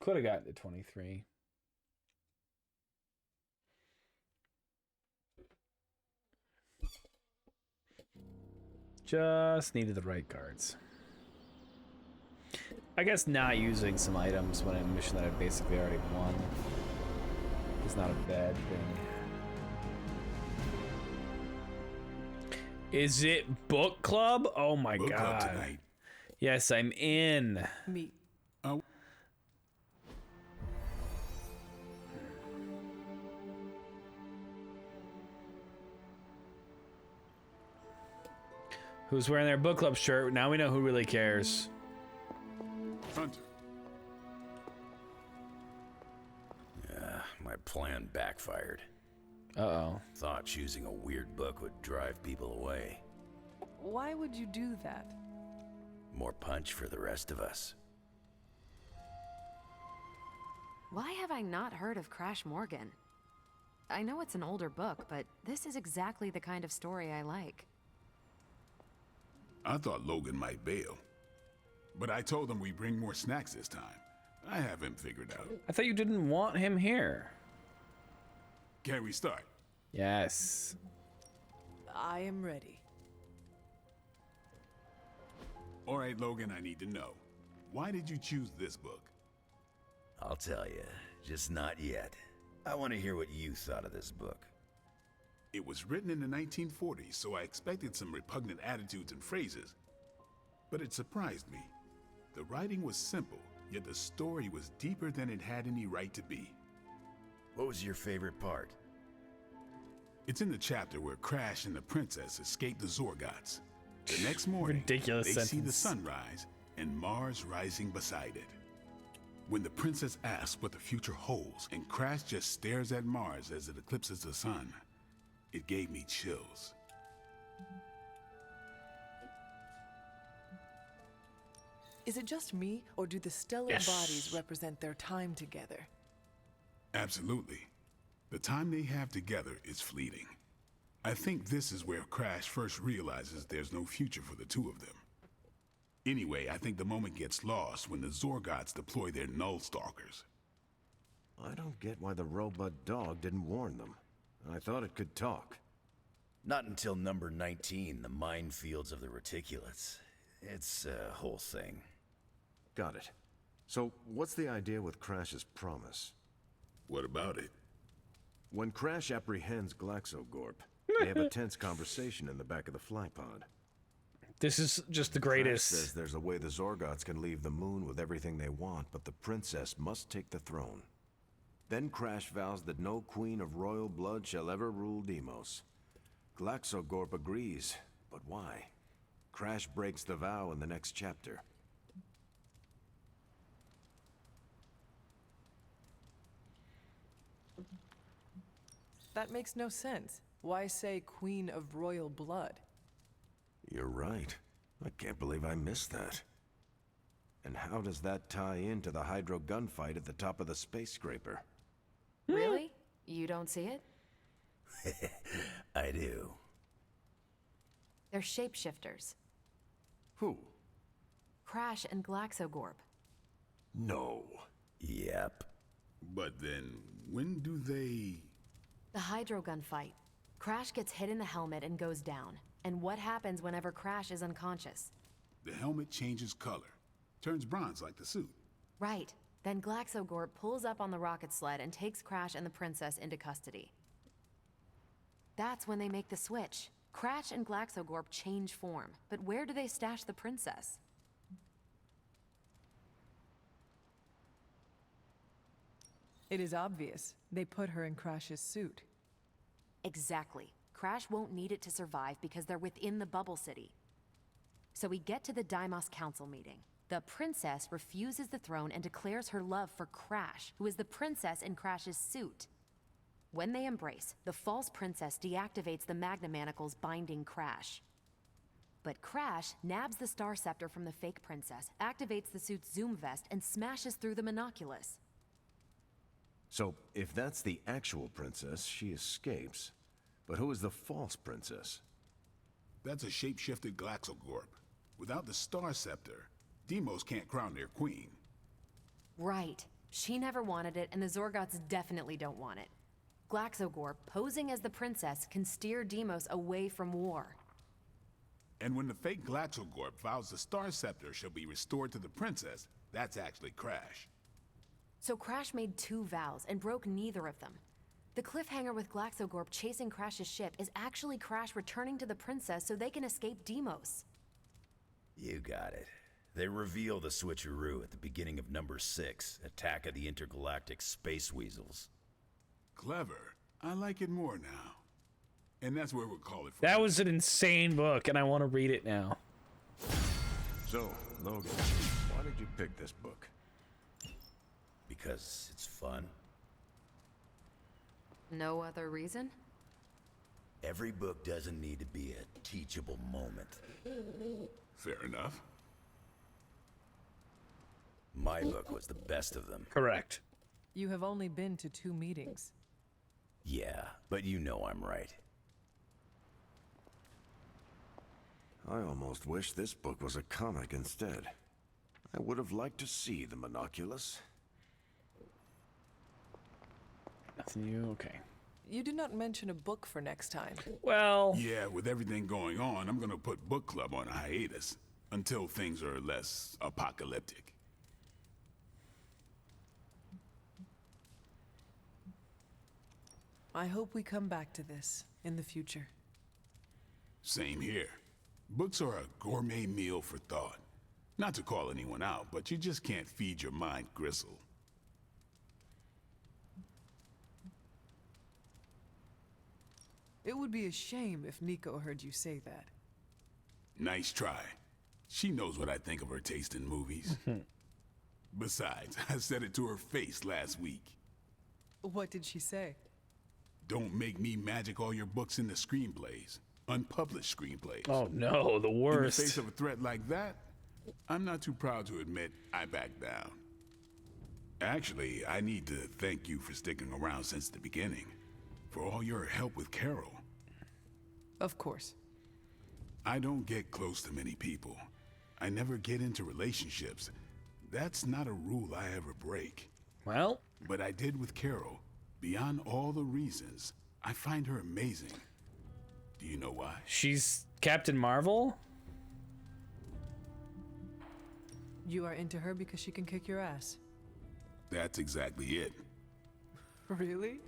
Could have gotten to 23. Just needed the right cards. I guess not using some items when a mission that I basically already won is not a bad thing. Is it book club? Oh my Book club god. tonight. Yes, I'm in. Me. Oh. Who's wearing their book club shirt? Now we know who really cares. Hunter. My plan backfired. Uh-oh. Thought choosing a weird book would drive people away. Why would you do that? More punch for the rest of us. Why have I not heard of Crash Morgan? I know it's an older book, but this is exactly the kind of story I like. I thought Logan might bail. But I told him we bring more snacks this time. I have him figured out. I thought you didn't want him here. Can we start? Yes. I am ready. All right, Logan, I need to know. Why did you choose this book? I'll tell you, just not yet. I want to hear what you thought of this book. It was written in the 1940s, so I expected some repugnant attitudes and phrases. But it surprised me. The writing was simple, yet the story was deeper than it had any right to be. What was your favorite part? It's in the chapter where Crash and the princess escape the Zorgots. The next morning, Ridiculous they see the sentence. sunrise and Mars rising beside it. When the princess asks what the future holds and Crash just stares at Mars as it eclipses the sun, it gave me chills. Is it just me, or do the stellar Yes. bodies represent their time together? Absolutely. The time they have together is fleeting. I think this is where Crash first realizes there's no future for the two of them. Anyway, I think the moment gets lost when the Zorgots deploy their Null Stalkers. I don't get why the robot dog didn't warn them. I thought it could talk. Not until number 19, the minefields of the reticulates. It's a whole thing. Got it. So, what's the idea with Crash's promise? What about it? When Crash apprehends Glaxogorp, they have a tense conversation in the back of the flypod. This is just the Crash greatest. says there's a way the Zorgots can leave the moon with everything they want, but the princess must take the throne. Then Crash vows that no queen of royal blood shall ever rule Deimos. Glaxogorp agrees, but why? Crash breaks the vow in the next chapter. That makes no sense. Why say Queen of Royal Blood? You're right. I can't believe I missed that. And how does that tie into the Hydro gunfight at the top of the space scraper? Really? You don't see it? I do. They're shapeshifters. Who? Crash and Glaxogorp. No. Yep. But then, when do they... The hydrogun fight. Crash gets hit in the helmet and goes down. And what happens whenever Crash is unconscious? The helmet changes color. Turns bronze like the suit. Right. Then Glaxogorp pulls up on the rocket sled and takes Crash and the princess into custody. That's when they make the switch. Crash and Glaxogorp change form. But where do they stash the princess? It is obvious. They put her in Crash's suit. Exactly. Crash won't need it to survive because they're within the bubble city. So we get to the Deimos Council meeting. The princess refuses the throne and declares her love for Crash, who is the princess in Crash's suit. When they embrace, the false princess deactivates the Magna Manacles binding Crash. But Crash nabs the Star Scepter from the fake princess, activates the suit's Zoom vest, and smashes through the Monoculus. So, if that's the actual princess, she escapes. But who is the false princess? That's a shape-shifted Glaxogorp. Without the Star Scepter, Deimos can't crown their queen. Right. She never wanted it, and the Zorgots definitely don't want it. Glaxogorp, posing as the princess, can steer Deimos away from war. And when the fake Glaxogorp vows the Star Scepter shall be restored to the princess, that's actually Crash. So Crash made 2 vows and broke neither of them. The cliffhanger with Glaxogorp chasing Crash's ship is actually Crash returning to the princess so they can escape Deimos. You got it. They reveal the switcheroo at the beginning of number 6, Attack of the Intergalactic Space Weasels. Clever. I like it more now. And that's where we'll call it for. That was an insane book, and I want to read it now. So, Logan, why did you pick this book? Because it's fun. No other reason? Every book doesn't need to be a teachable moment. Fair enough. My book was the best of them. Correct. You have only been to 2 meetings. Yeah, but you know I'm right. I almost wish this book was a comic instead. I would have liked to see the Monoculus. Nothing new? Okay. You did not mention a book for next time. Well... Yeah, with everything going on, I'm gonna put book club on a hiatus. Until things are less apocalyptic. I hope we come back to this in the future. Same here. Books are a gourmet meal for thought. Not to call anyone out, but you just can't feed your mind gristle. It would be a shame if Nico heard you say that. Nice try. She knows what I think of her taste in movies. Besides, I said it to her face last week. What did she say? Don't make me magic all your books into screenplays. Unpublished screenplays. Oh no, the worst. In the face of a threat like that, I'm not too proud to admit I backed down. Actually, I need to thank you for sticking around since the beginning. For all your help with Carol. Of course. I don't get close to many people. I never get into relationships. That's not a rule I ever break. Well, But I did with Carol. Beyond all the reasons, I find her amazing. Do you know why? She's Captain Marvel? You are into her because she can kick your ass. That's exactly it. Really?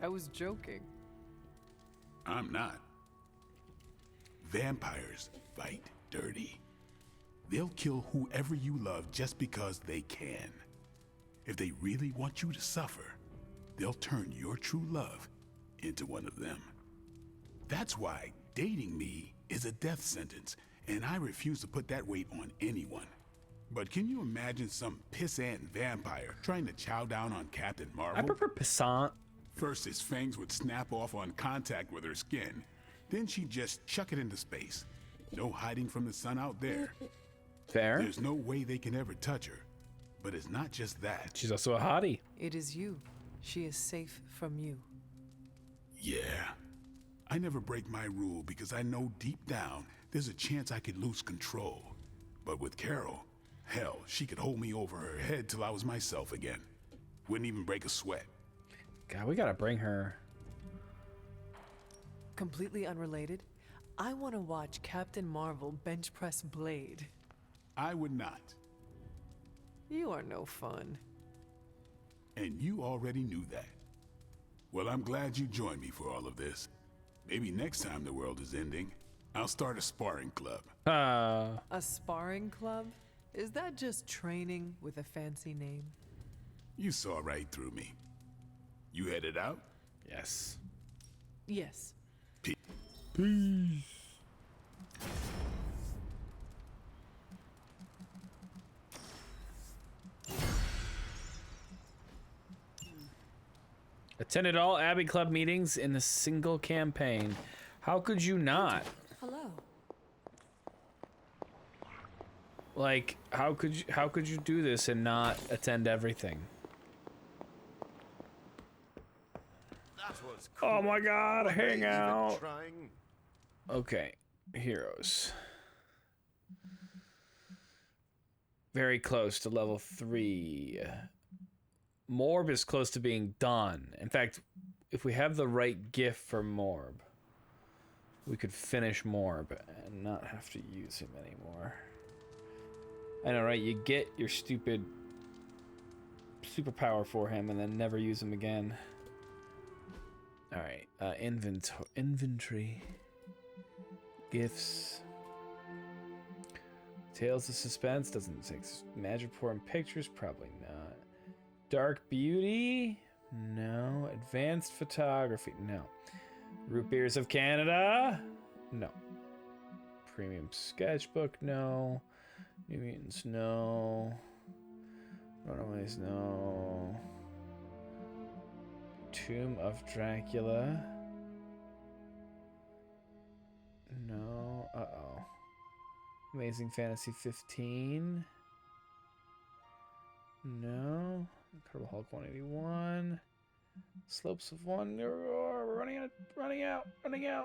I was joking. I'm not. Vampires fight dirty. They'll kill whoever you love just because they can. If they really want you to suffer, they'll turn your true love into one of them. That's why dating me is a death sentence, and I refuse to put that weight on anyone. But can you imagine some pissant vampire trying to chow down on Captain Marvel? I prefer pissant. First, his fangs would snap off on contact with her skin. Then she'd just chuck it into space. No hiding from the sun out there. Fair. There's no way they can ever touch her. But it's not just that. She's also a hottie. It is you. She is safe from you. Yeah. I never break my rule because I know deep down there's a chance I could lose control. But with Carol, hell, she could hold me over her head till I was myself again. Wouldn't even break a sweat. God, we gotta bring her. Completely unrelated, I want to watch Captain Marvel bench press Blade. I would not. You are no fun. And you already knew that. Well, I'm glad you joined me for all of this. Maybe next time the world is ending, I'll start a sparring club. A sparring club? Is that just training with a fancy name? You saw right through me. You headed out? Yes. Yes. Peace. Attended all Abbey Club meetings in a single campaign. How could you not? Hello. Like, how could you do this and not attend everything? Oh my god, hang out. Okay, heroes. Very close to level 3. Morb is close to being done. In fact, if we have the right gift for Morb, we could finish Morb and not have to use him anymore. I know, right? You get your stupid superpower for him and then never use him again. Alright, inventory. Gifts. Tales of Suspense, doesn't take magic pour in pictures, probably not. Dark Beauty? No. Advanced Photography? No. Root Beers of Canada? No. Premium Sketchbook? No. New Mutants? No. Runaways? No. Tomb of Dracula? No. Uh-oh. Amazing Fantasy 15? No. Incredible Hulk 181. Slopes of Wonder. We're running out. I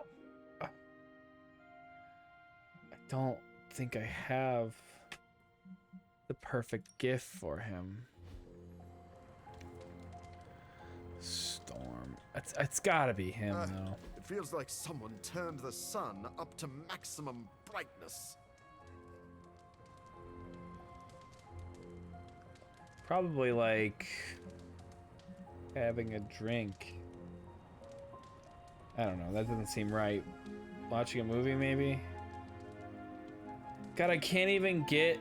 don't think I have the perfect gift for him. Storm. It's gotta be him, though. It feels like someone turned the sun up to maximum brightness. Probably like having a drink. I don't know, that doesn't seem right. Watching a movie, maybe? God, I can't even get...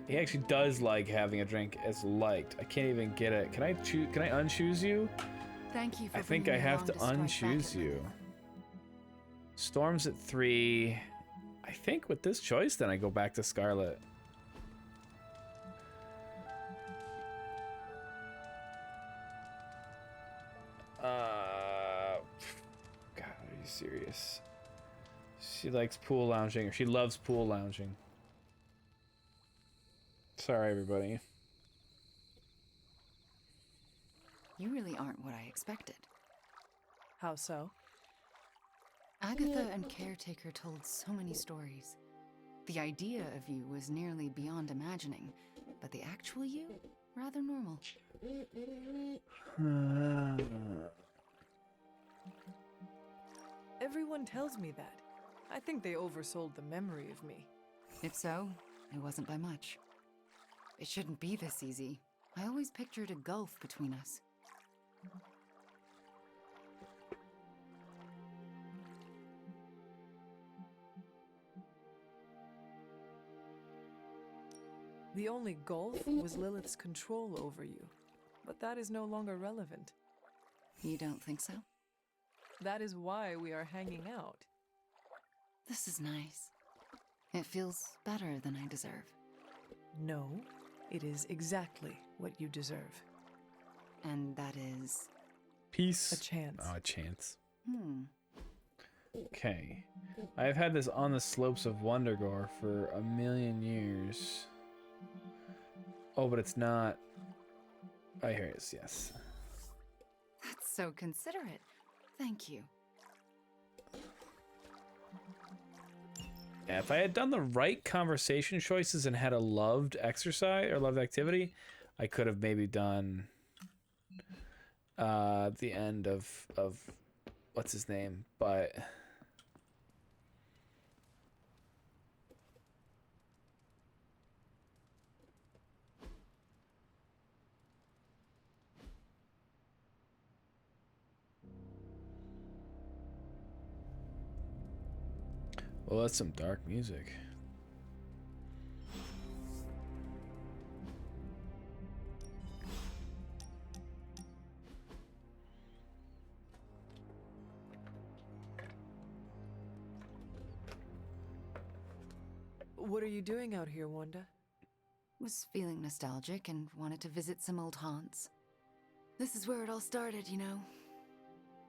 He actually does like having a drink as liked. I can't even get it. Can I choose? Can I unchoose you? Thank you for I think I have to unchoose you. Storm's at 3. I think with this choice, then I go back to Scarlet. God, are you serious? She likes pool lounging, or she loves pool lounging. Sorry, everybody. You really aren't what I expected. How so? Agatha and Caretaker told so many stories. The idea of you was nearly beyond imagining. but the actual you, rather normal. Everyone tells me that. I think they oversold the memory of me. If so, it wasn't by much. It shouldn't be this easy. I always pictured a gulf between us. The only gulf was Lilith's control over you, but that is no longer relevant. You don't think so? That is why we are hanging out. This is nice. It feels better than I deserve. No, it is exactly what you deserve. And that is... Peace. A chance. Oh, a chance. Okay. I've had this On the Slopes of Wondergore for 1,000,000 years. Oh, but it's not. Oh, here it is, yes. That's so considerate. Thank you. Yeah, if I had done the right conversation choices and had a loved exercise or loved activity, I could have maybe done the end of what's his name, but well, that's some dark music. What are you doing out here, Wanda? Was feeling nostalgic and wanted to visit some old haunts. This is where it all started, you know.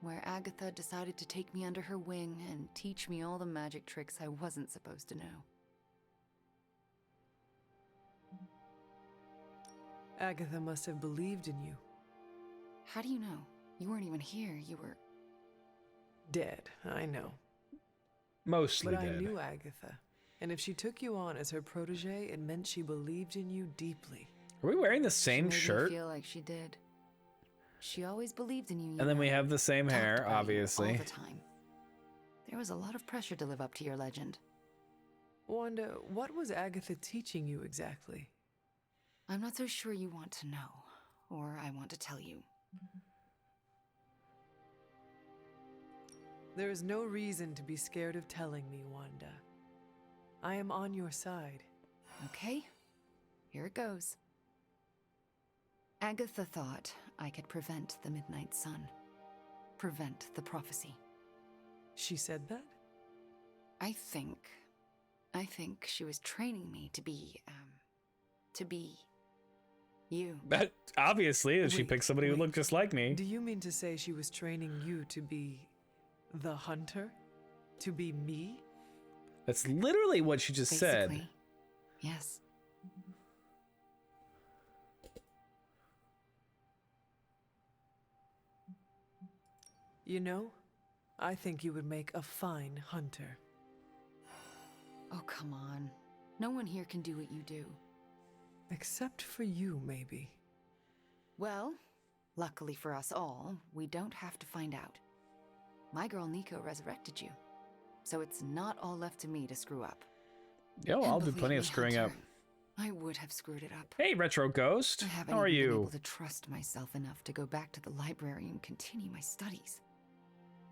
Where Agatha decided to take me under her wing and teach me all the magic tricks I wasn't supposed to know. Agatha must have believed in you. How do you know? You weren't even here. You were... Dead, I know. Mostly but dead. I knew Agatha. And if she took you on as her protege, it meant she believed in you deeply. Are we wearing the same She made shirt? me feel like she did. She always believed in you. And then we have the same hair, obviously. All the time. There was a lot of pressure to live up to your legend. Wanda, what was Agatha teaching you exactly? I'm not so sure you want to know, or I want to tell you. There is no reason to be scared of telling me, Wanda. I am on your side. Okay, here it goes. Agatha thought I could prevent the Midnight Sun. Prevent the prophecy. She said that? I think she was training me to be you. That obviously, if she picked somebody who looked just like me. Do you mean to say she was training you to be the hunter? To be me? That's literally what she just said. Yes. You know, I think you would make a fine hunter. Oh, come on. No one here can do what you do. Except for you, maybe. Well, luckily for us all, we don't have to find out. My girl Nico resurrected you, so it's not all left to me to screw up. Yo, I'll do plenty of screwing up. I would have screwed it up. Hey, Retro Ghost. I haven't How are even been you? able to trust myself enough to go back to the library and continue my studies.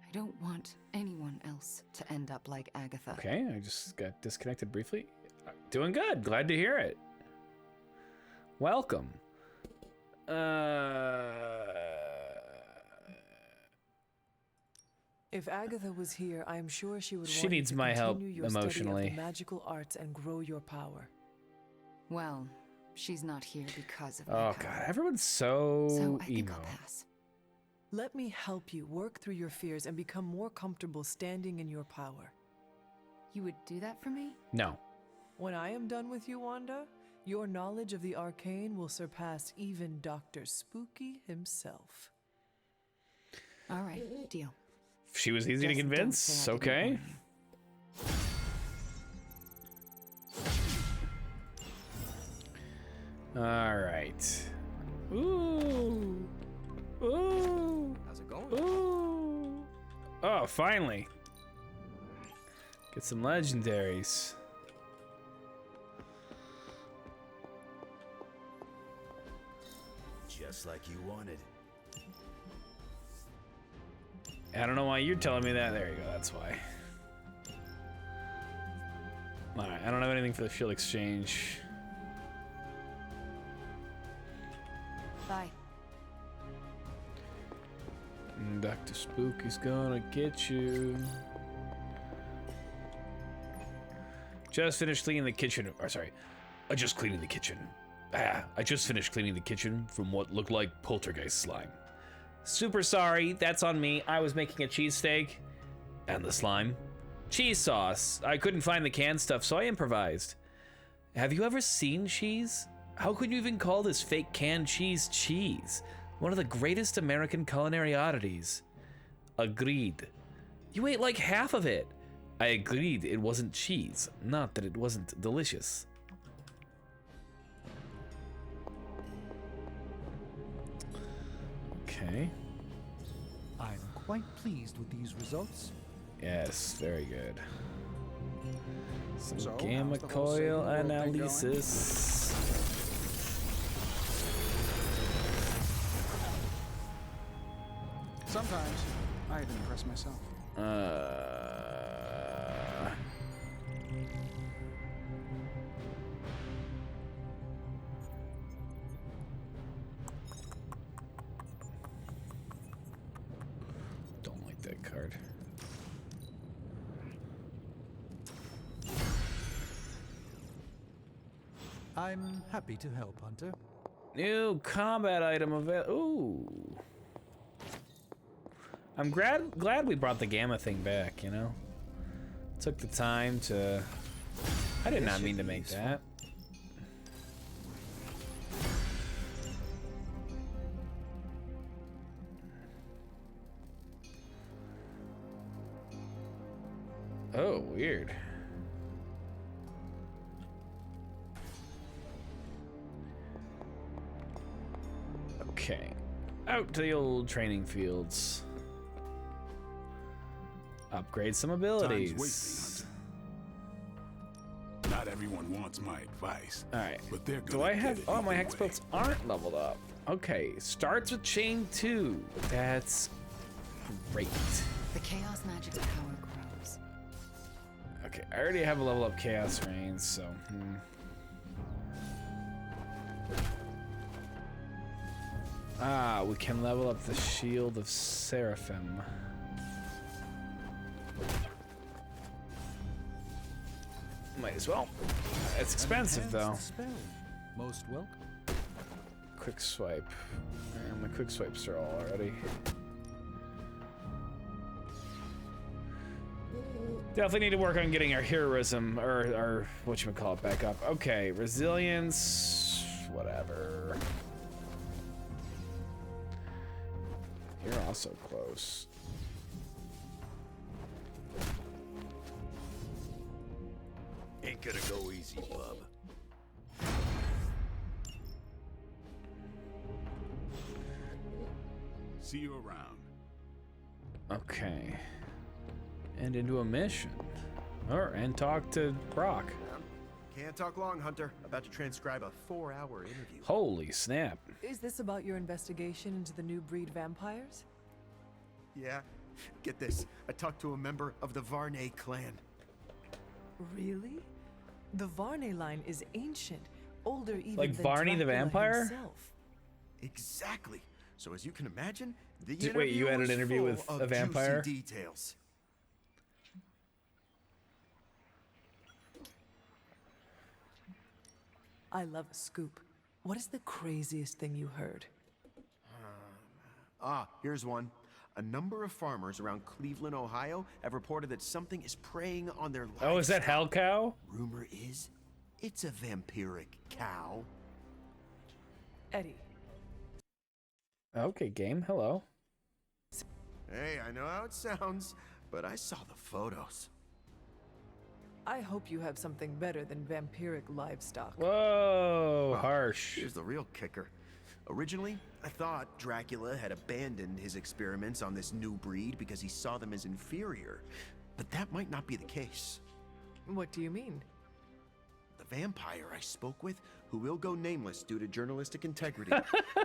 I don't want anyone else to end up like Agatha. Okay, I just got disconnected briefly. Doing good. Glad to hear it. Welcome. If Agatha was here, I am sure she would She want needs you to my help continue your study emotionally. of the magical arts and grow your power. Well, she's not here because of my Oh power. god, everyone's so I think emo. I'll pass. Let me help you work through your fears and become more comfortable standing in your power. You would do that for me? No. When I am done with you, Wanda, your knowledge of the arcane will surpass even Dr. Spooky himself. All right, deal. She was easy to Just don't convince. say I didn't Okay. warn you. All right. Ooh. Ooh. How's it going? Ooh. Oh, finally. Get some legendaries. Just like you wanted. I don't know why you're telling me that. There you go. That's why. All right. I don't have anything for the field exchange. Bye. Dr. Spook is gonna get you. Just finished cleaning the kitchen. Or sorry, I just cleaning the kitchen. I just finished cleaning the kitchen from what looked like poltergeist slime. Super sorry, that's on me. I was making a cheesesteak. And the slime? Cheese sauce. I couldn't find the canned stuff, so I improvised. Have you ever seen cheese? How could you even call this fake canned cheese cheese? One of the greatest American culinary oddities. Agreed. You ate like half of it. I agreed it wasn't cheese, not that it wasn't delicious. Okay. I'm quite pleased with these results. Yes, very good. Some So, gamma how's the whole coil saving world thing going? analysis. Sometimes I even impress myself. Don't like that card. I'm happy to help, Hunter. New combat item available. Ooh. I'm glad we brought the gamma thing back, you know? Took the time to... I did not mean to make that. Oh, weird. Okay. Out to the old training fields. Upgrade some abilities. Time's wasting, Hunter. Not everyone wants my advice. All right. But they're Do gonna I get have? it Oh, my either hex way. bolts aren't leveled up. Okay. Starts with chain 2. That's great. The chaos magic power grows. Okay. I already have a level up chaos reigns, so. Ah, we can level up the shield of Seraphim. Might as well. It's expensive though. Spell. Most welcome. Quick swipe. And my quick swipes are all already. Definitely need to work on getting our heroism, or whatchamacallit, back up. Okay, resilience, whatever. You're also close. Ain't gonna go easy, bub. See you around. Okay. And into a mission. And talk to Brock. Can't talk long, Hunter. About to transcribe a 4-hour interview. Holy snap. Is this about your investigation into the new breed vampires? Yeah. Get this. I talked to a member of the Varney clan. Really? The Varney line is ancient, older even Like than Varney the Dracula vampire? himself. Exactly. So as you can imagine, the Wait, you had an was interview full with of a vampire? juicy details. I love a scoop. What is the craziest thing you heard? Here's one. A number of farmers around Cleveland, Ohio have reported that something is preying on their livestock. Oh, is that Hell Cow? Rumor is, it's a vampiric cow. Eddie. Okay, game. Hello. Hey, I know how it sounds, but I saw the photos. I hope you have something better than vampiric livestock. Whoa, harsh. Here's the real kicker. Originally, I thought Dracula had abandoned his experiments on this new breed because he saw them as inferior. But that might not be the case. What do you mean? The vampire I spoke with, who will go nameless due to journalistic integrity,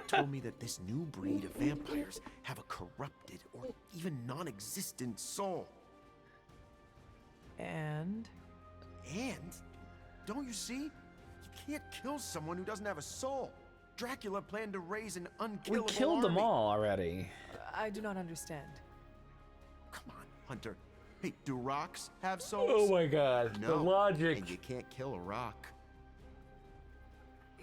told me that this new breed of vampires have a corrupted or even non-existent soul. And? And? Don't you see? You can't kill someone who doesn't have a soul. Dracula planned to raise an unkillable We killed them army. all already. I do not understand. Come on, Hunter. Hey, do rocks have souls? Oh my god, No. the logic. And you can't kill a rock.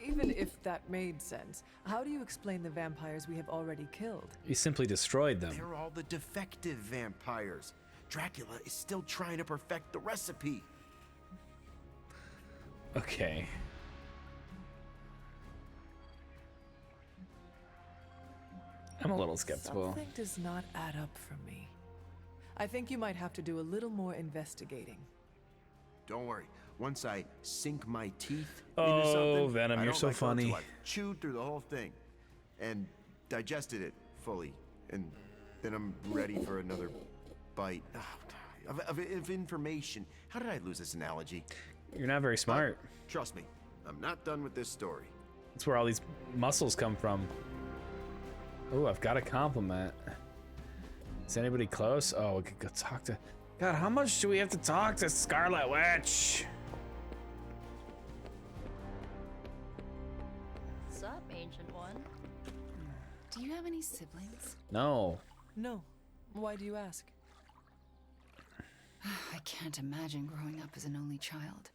Even if that made sense, how do you explain the vampires we have already killed? You simply destroyed them. They're all the defective vampires. Dracula is still trying to perfect the recipe. Okay. I'm a little skeptical. Something does not add up for me. I think you might have to do a little more investigating. Don't worry. Once I sink my teeth Oh, into something, Venom, I you're don't so let go until funny. I've chewed through the whole thing and digested it fully, and then I'm ready for another bite of information. How did I lose this analogy? You're not very smart. Trust me, I'm not done with this story. That's where all these muscles come from. Oh, I've got a compliment. Is anybody close? Oh, we could go talk to... God, how much do we have to talk to Scarlet Witch? What's up, Ancient One? Do you have any siblings? No. No. Why do you ask? I can't imagine growing up as an only child.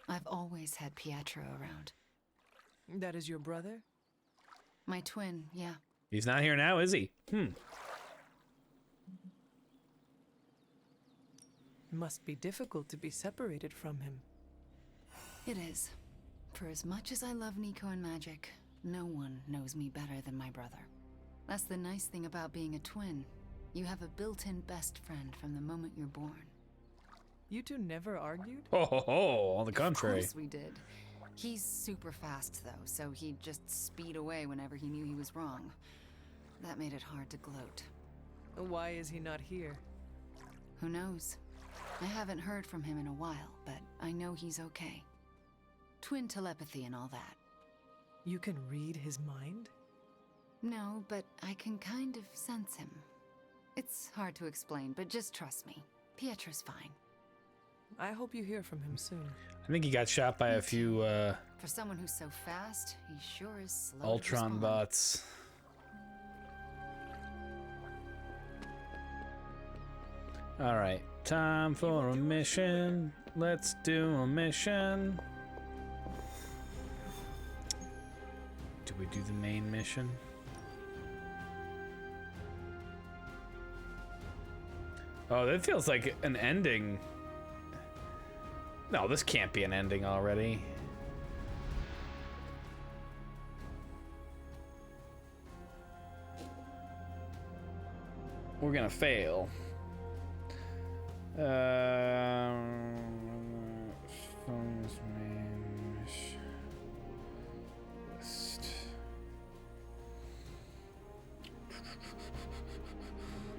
I've always had Pietro around. That is your brother? My twin, yeah. He's not here now, is he? Must be difficult to be separated from him. It is. For as much as I love Nico and magic, no one knows me better than my brother. That's the nice thing about being a twin. You have a built-in best friend from the moment you're born. You two never argued? Oh, on the contrary. Of course we did. He's super fast, though, so he'd just speed away whenever he knew he was wrong. That made it hard to gloat. Why is he not here? Who knows? I haven't heard from him in a while, but I know he's okay. Twin telepathy and all that. You can read his mind? No, but I can kind of sense him. It's hard to explain, but just trust me. Pietro's fine. I hope you hear from him soon. I think he got shot by a few For someone who's so fast, he sure is slow to Ultron respond. bots. All right, time for a mission. Let's do a mission. Do we do the main mission? Oh, that feels like an ending. No, this can't be an ending already. We're gonna fail. Phones main mission list.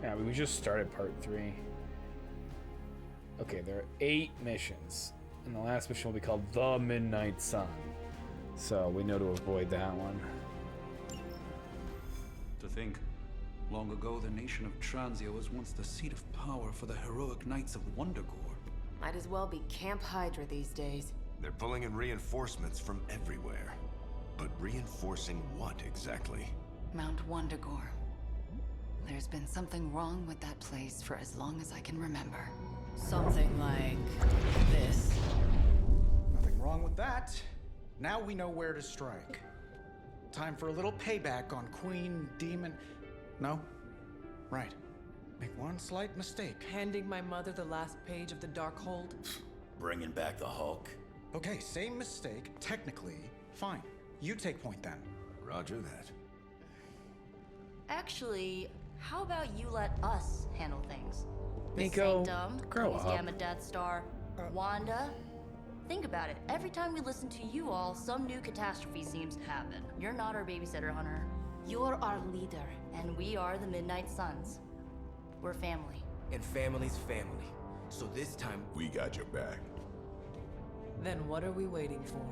Yeah, we just started part 3. Okay, there are 8 missions, and the last mission will be called The Midnight Sun. So we know to avoid that one. To think, long ago the nation of Transia was once the seat of power for the heroic knights of Wondergore. Might as well be Camp Hydra these days. They're pulling in reinforcements from everywhere. But reinforcing what exactly? Mount Wondagore. There's been something wrong with that place for as long as I can remember. Something like this. Nothing wrong with that. Now we know where to strike. Time for a little payback on Queen, Demon... No? Right. Make one slight mistake. Handing my mother the last page of the Darkhold? Bringing back the Hulk? Okay, same mistake. Technically, fine. You take point then. Roger that. Actually, how about you let us handle things? This Nico, ain't dumb. grow Queen's up. Gamma Death Star. Wanda, think about it. Every time we listen to you all, some new catastrophe seems to happen. You're not our babysitter, Hunter. You're our leader, and we are the Midnight Suns. We're family. And family's family. So this time, We got your back. Then what are we waiting for?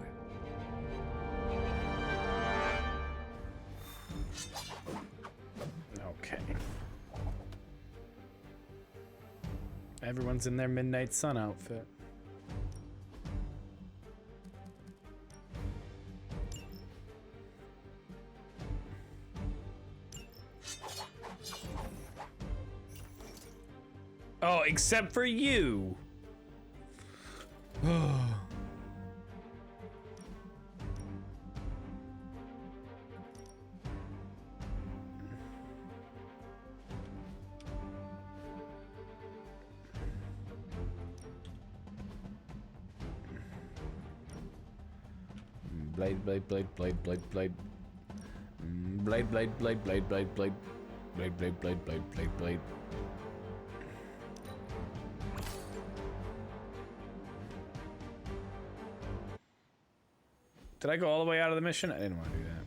Okay. Everyone's in their Midnight Sun outfit. Oh, except for you. Blade, blade, blade, blade, blade, blade. Blade, blade, blade, blade, blade, blade. Blade, blade, blade, blade, blade, blade. Did I go all the way out of the mission? I didn't want to do that.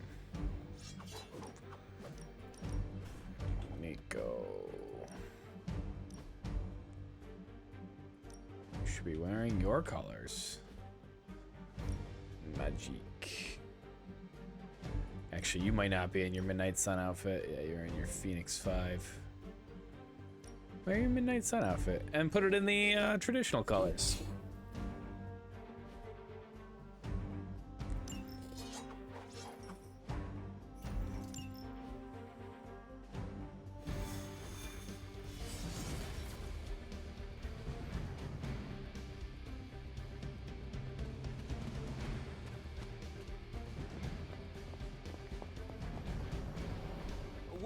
Nico. You should be wearing your colors. Magic. Actually, you might not be in your Midnight Sun outfit. Yeah, you're in your Phoenix 5. Wear your Midnight Sun outfit and put it in the traditional colors.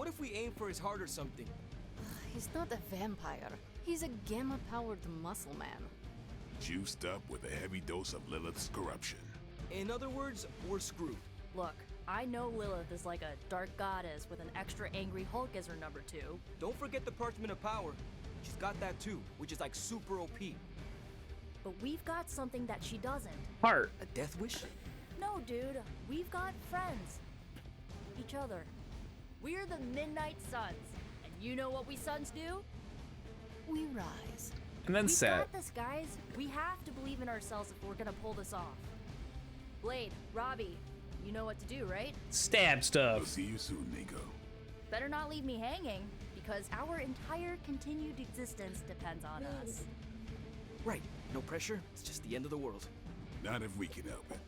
what if we aim for his heart or something? He's not a vampire. He's a gamma-powered muscle man. Juiced up with a heavy dose of Lilith's corruption. In other words, we're screwed. Look, I know Lilith is like a dark goddess with an extra angry Hulk as her number 2. Don't forget the Parchment of Power. She's got that too, which is like super OP. But we've got something that she doesn't. Heart. A death wish? No, dude. We've got friends. Each other. We're the Midnight Suns. And you know what we Suns do? We rise. And then we set. got this, guys. We have to believe in ourselves if we're gonna pull this off. Blade, Robbie, you know what to do, right? Stab stuff. We'll see you soon, Nico. Better not leave me hanging, because our entire continued existence depends on us. Right. No pressure. It's just the end of the world. Not if we can help it.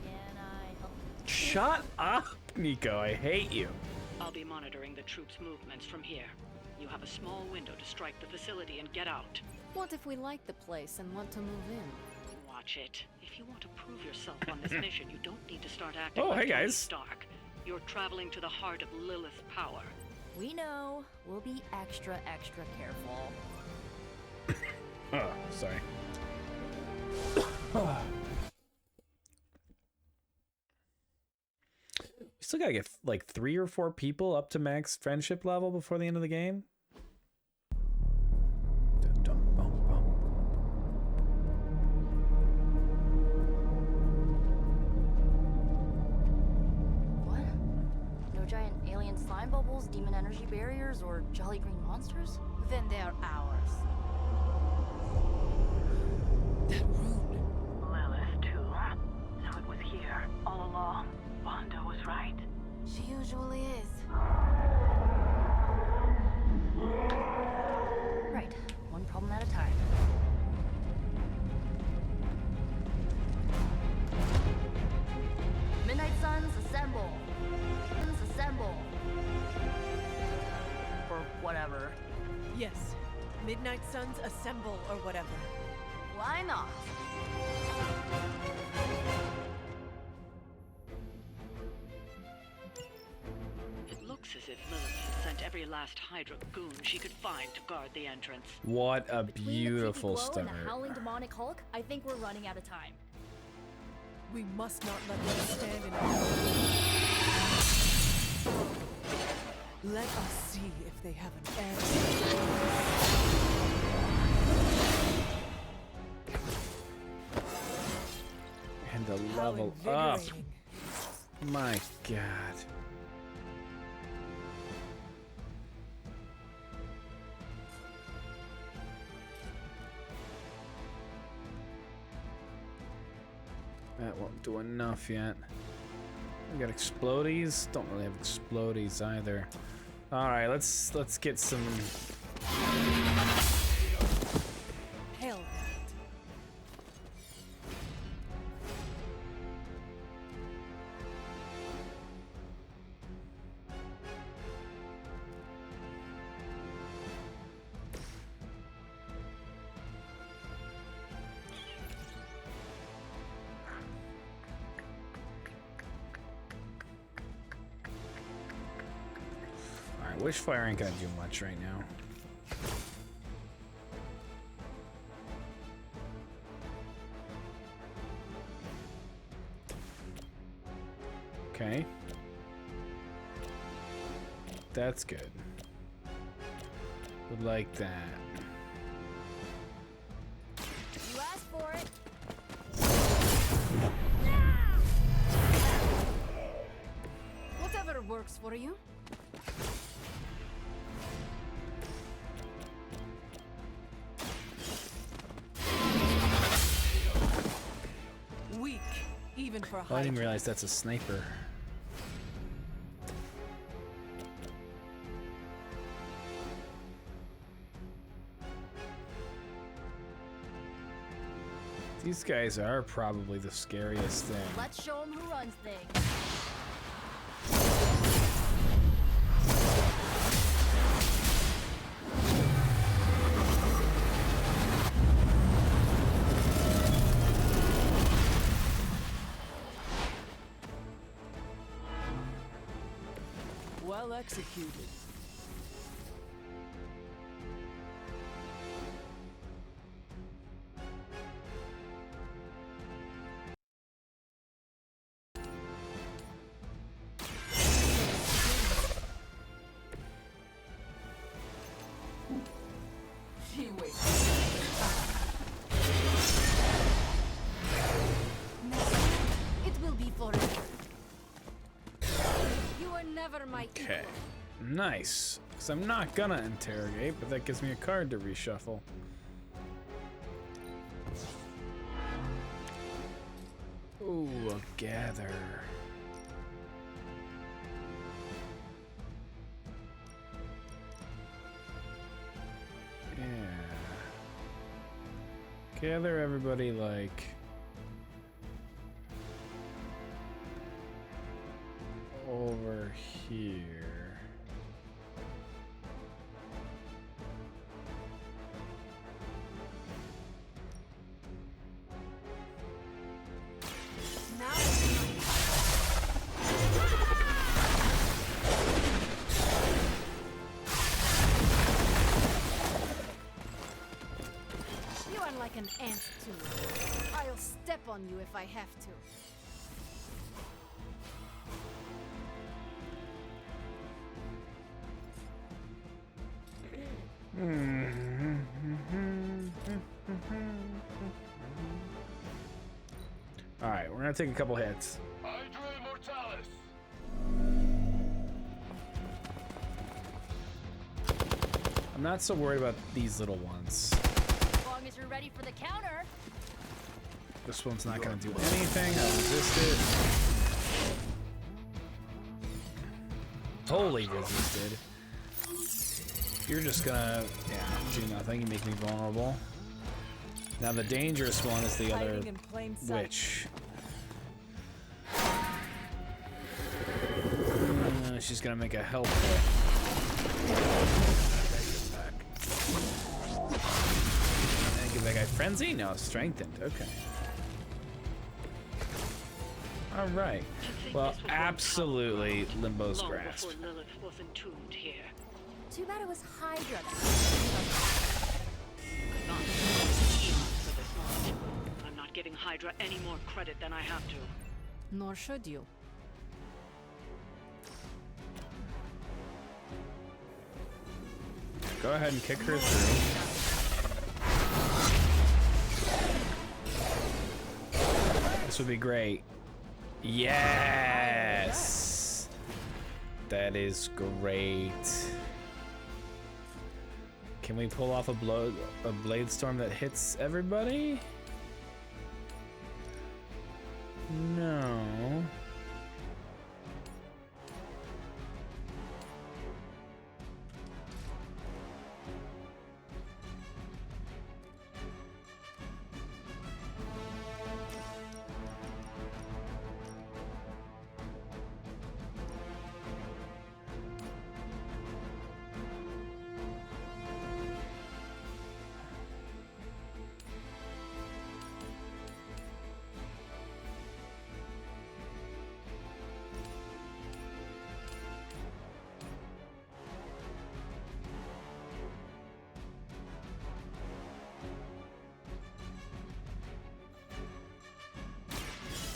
Can I help? Shut up, Nico. I hate you. I'll be monitoring the troops' movements from here. You have a small window to strike the facility and get out. What if we like the place and want to move in? Watch it. If you want to prove yourself on this mission, you don't need to start acting Oh, like hey, Tony guys. Stark. You're traveling to the heart of Lilith's power. We know. We'll be extra, extra careful. Oh, sorry. We still gotta get like 3 or 4 people up to max friendship level before the end of the game. What? No giant alien slime bubbles, demon energy barriers, or jolly green monsters? Then they're ours. Lilith, too. So it was here, all along. Wanda was right. She usually is. Right. One problem at a time. Midnight Suns, assemble! Suns, assemble! Or whatever. Yes. Midnight Suns assemble or whatever. Why not? It looks as if Lilith has sent every last Hydra goon she could find to guard the entrance. What a beautiful Between the start. Creepy Glow and the Howling Demonic Hulk, I think we're running out of time. We must not let them stand in our way. Let us see if they have an answer. And to How level up. invigorating. My God. That won't do enough yet. We got explodies. Don't really have explodies either. All right, let's get some. Hell. All right, Wishfire ain't gonna do much right now. Okay. That's good. Would like that. You asked for it. Whatever works for you. Weak, even for Oh, I didn't Hydra. realize that's a sniper. These guys are probably the scariest thing. Let's show him who runs things. Well executed. She waits. It will be forever. You were never my Okay. Nice. Because I'm not gonna interrogate, but that gives me a card to reshuffle. Ooh, a gather. Yeah. Gather everybody like over here. You are like an ant to me. I'll step on you if I have to. All right, we're gonna take a couple hits. I'm not so worried about these little ones. As long as you're ready for the counter. This one's not gonna do anything. I resist it. Totally resisted. You're just gonna, do nothing. You make me vulnerable. Now the dangerous one is the other Hiding in plain sight. witch. She's gonna make a help hit. And give that guy frenzy? No, strengthened. Okay. All right. Well, absolutely Limbo's Long grasp. before Lilith was entombed here. Too bad it was Hydra that Not for this lot. I'm not giving Hydra any more credit than I have to. Nor should you. Go ahead and kick her through. This would be great. Yes! That is great. Can we pull off a blade storm that hits everybody? No.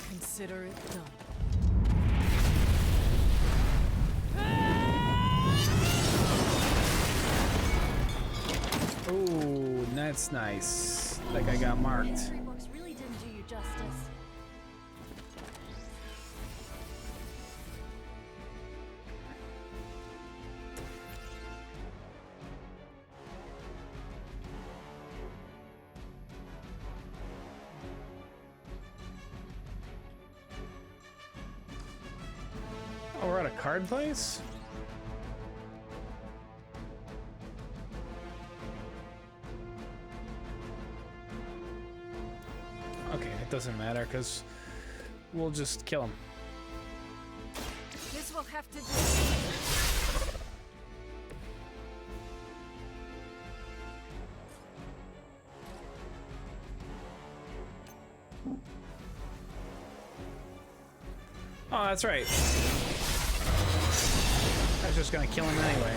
Consider it done. Ooh, that's nice. Like I got marked. History books really didn't do you justice. Oh, we're at a card place? Okay, it doesn't matter because we'll just kill him. This will have to do. Oh, that's right. I was just gonna kill him anyway.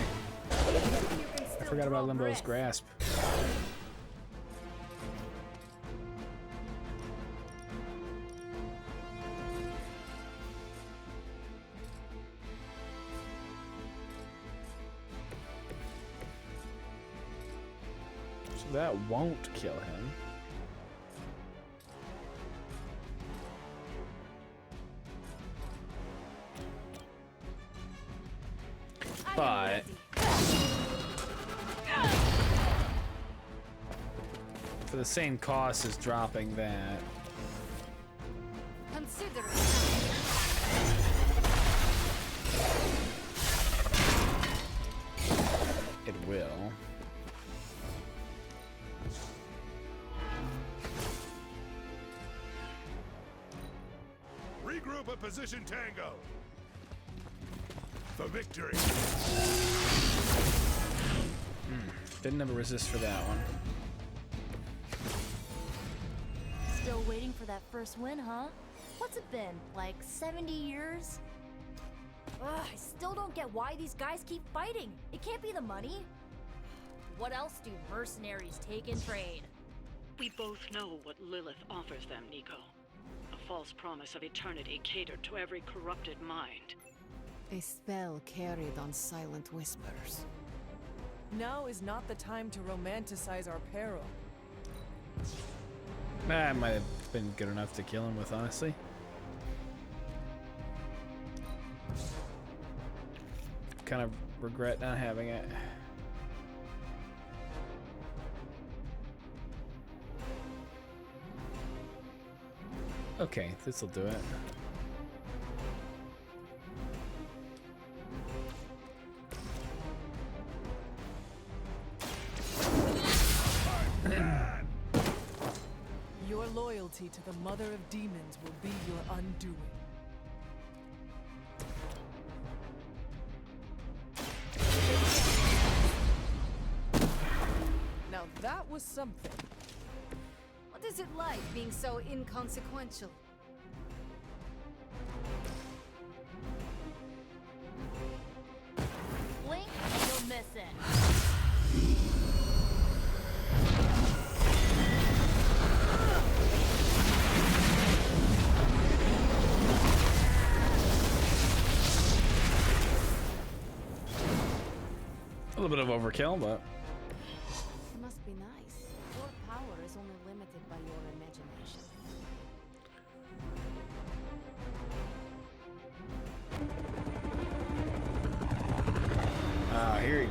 I forgot about Limbo's grasp. So that won't kill him. But for the same cost as dropping that. Consider it. It will. Regroup at position Tango. For victory. Didn't have a resist for that one. Still waiting for that first win, huh? What's it been, like 70 years? Ugh, I still don't get why these guys keep fighting. It can't be the money. What else do mercenaries take in trade? We both know what Lilith offers them, Nico. A false promise of eternity catered to every corrupted mind. A spell carried on silent whispers. Now is not the time to romanticize our peril. That might have been good enough to kill him with, honestly. Kind of regret not having it. Okay, this'll do it. Your loyalty to the Mother of Demons will be your undoing. Now that was something. What is it like being so inconsequential? Blink and you'll miss it. A little bit of overkill, but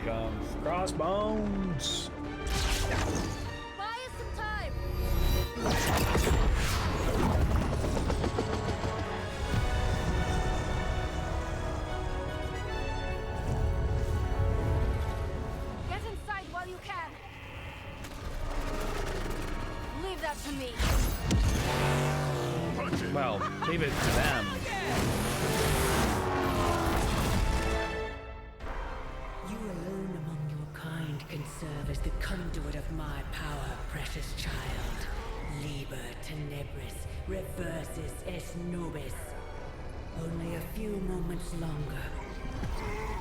comes Crossbones. Buy us some time. Get inside while you can. Leave that to me. Well, leave it to them. You alone among your kind can serve as the conduit of my power, precious child. Liber tenebris reversus es nobis. Only a few moments longer.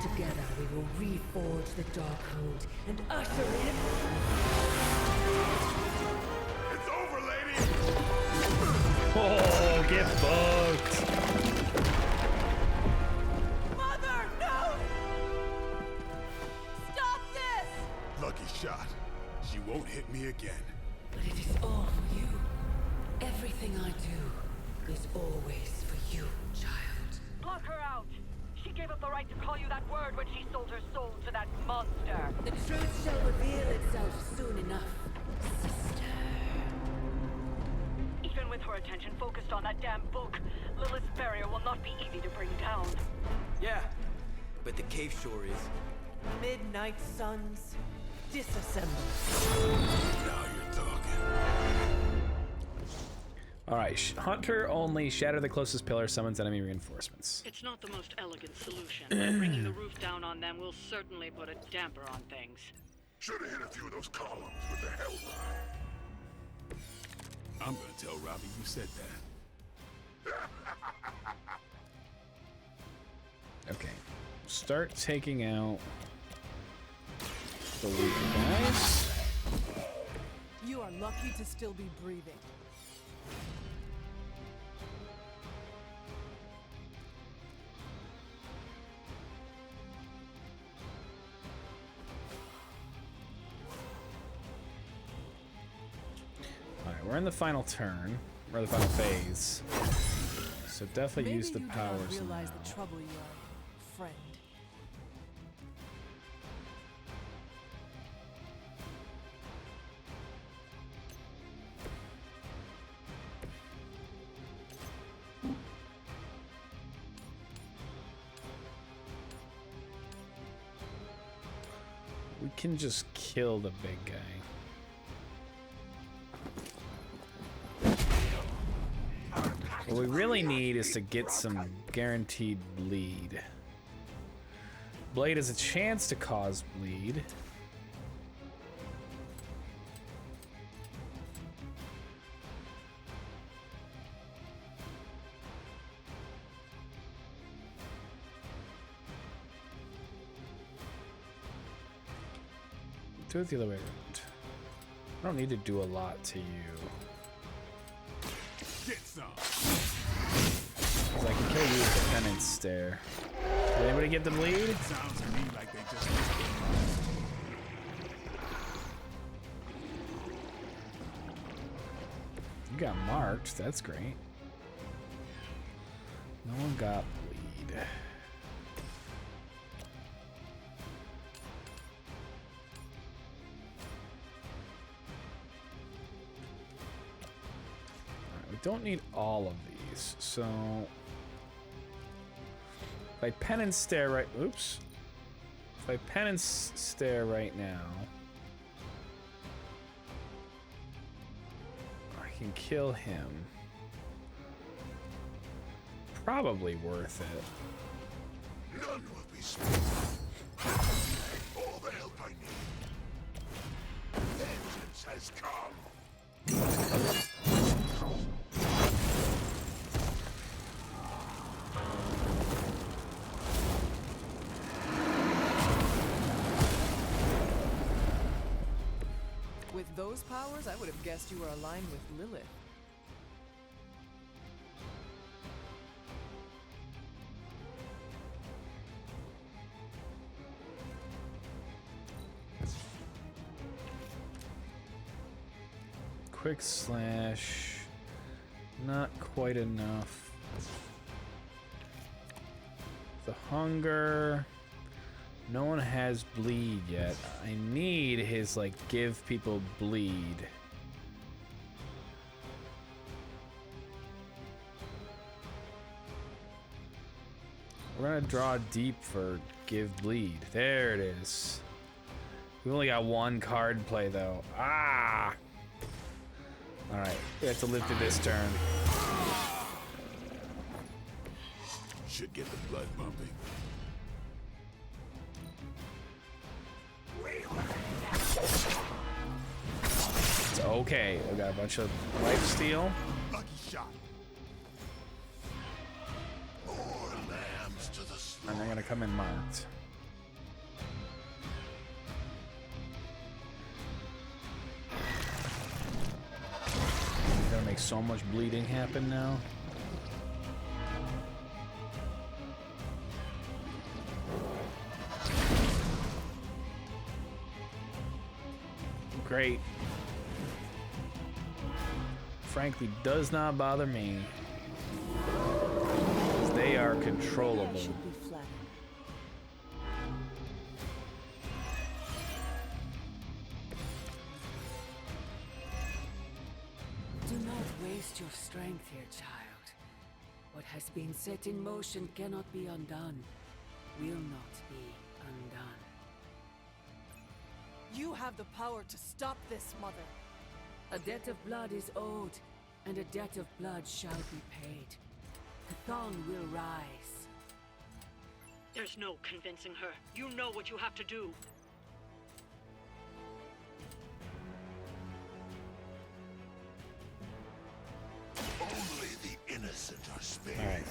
Together we will reforge the Darkhold and usher in... It's over, lady! Oh, get fucked. Mother, no! Stop this! Lucky shot. She won't hit me again. But it is all for you. Everything I do is always for you, child. Block her out! She gave up the right to call you that word when she sold her soul to that monster. The truth shall reveal itself soon enough, sister. Even with her attention focused on that damn book, Lilith's barrier will not be easy to bring down. Yeah, but the cave shore is. Midnight Suns, disassemble. Now you're talking. All right, Hunter only. Shatter the closest pillar. Summons enemy reinforcements. It's not the most elegant solution, but bringing the roof down on them will certainly put a damper on things. Should have hit a few of those columns with the hell. I'm gonna tell Robbie you said that. Okay, start taking out the weaker guys. You are lucky to still be breathing. Alright, we're in the final turn, or the final phase. So definitely use the powers Maybe you do not realize now. the trouble you are, friend. We can just kill the big guy. What we really need is to get some guaranteed bleed. Blade has a chance to cause bleed. Do it the other way around. I don't need to do a lot to you. Get some. 'Cause I can kill you with the penance stare. Did anybody get the bleed? Sounds to me like they just. You got marked. That's great. No one got bleed. Alright, we don't need all of these, so if I penance stare right, oops. If I penance stare right now, I can kill him. Probably worth it. None will be spared. All the help I need. Vengeance has come. With those powers, I would have guessed you were aligned with Lilith. Quick slash, not quite enough. The hunger, No one has bleed yet. I need his, like, give people bleed. We're gonna draw deep for give bleed. There it is. We only got one card play though. Ah! Alright, we have to live through this turn. Should get the blood pumping. It's okay. We got a bunch of life steal. Lucky shot. And they're gonna come in marked. Gonna make so much bleeding happen now. Great. Frankly, does not bother me. They are controllable. Do not waste your strength here, child. What has been set in motion cannot be undone. Will not be undone. You have the power to stop this, Mother. A debt of blood is owed, and a debt of blood shall be paid. Chthon will rise. There's no convincing her. You know what you have to do. Only the innocent are spared. Alright.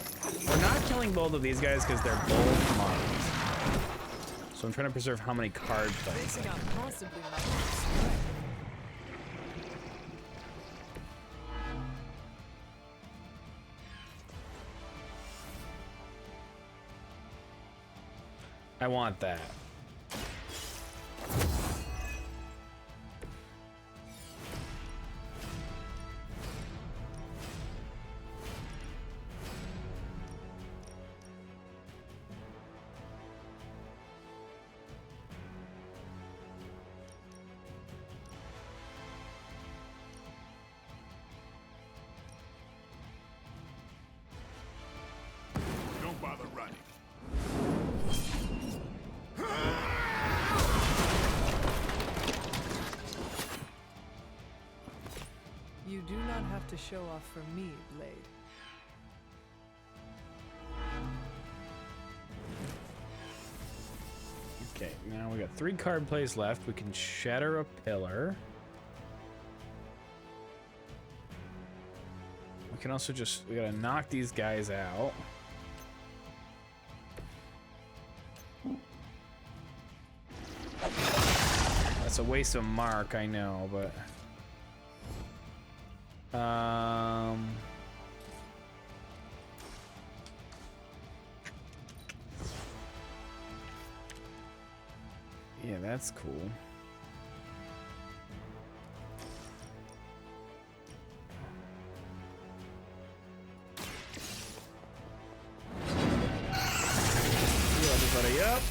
We're not killing both of these guys because they're both marked. So I'm trying to preserve how many card plays. I want that. Don't bother running. You do not have to show off for me, Blade. Okay, now we got 3 card plays left. We can shatter a pillar. We can also we gotta knock these guys out. That's a waste of mark, I know, but... yeah, that's cool. Heal everybody up.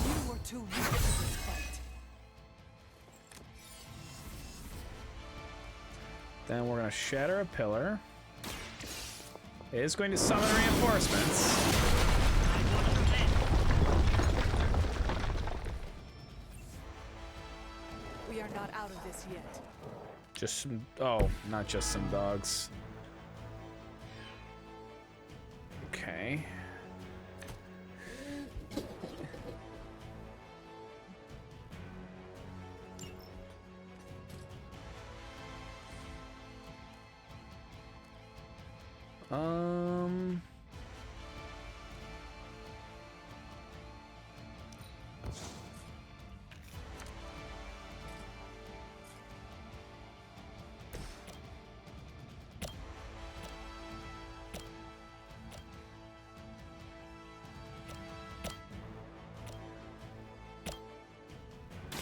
You were too weak for this fight. Then we're gonna shatter a pillar. It is going to summon reinforcements. We are not out of this yet. Just some, oh, not just some dogs. Okay.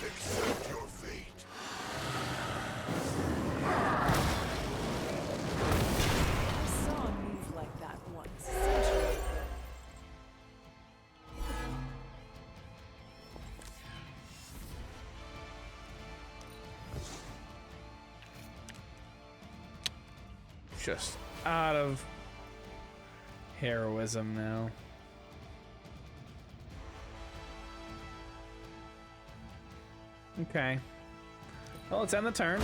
Accept your fate. I saw a move like that once. just out of heroism now. Okay. Well, let's end the turn.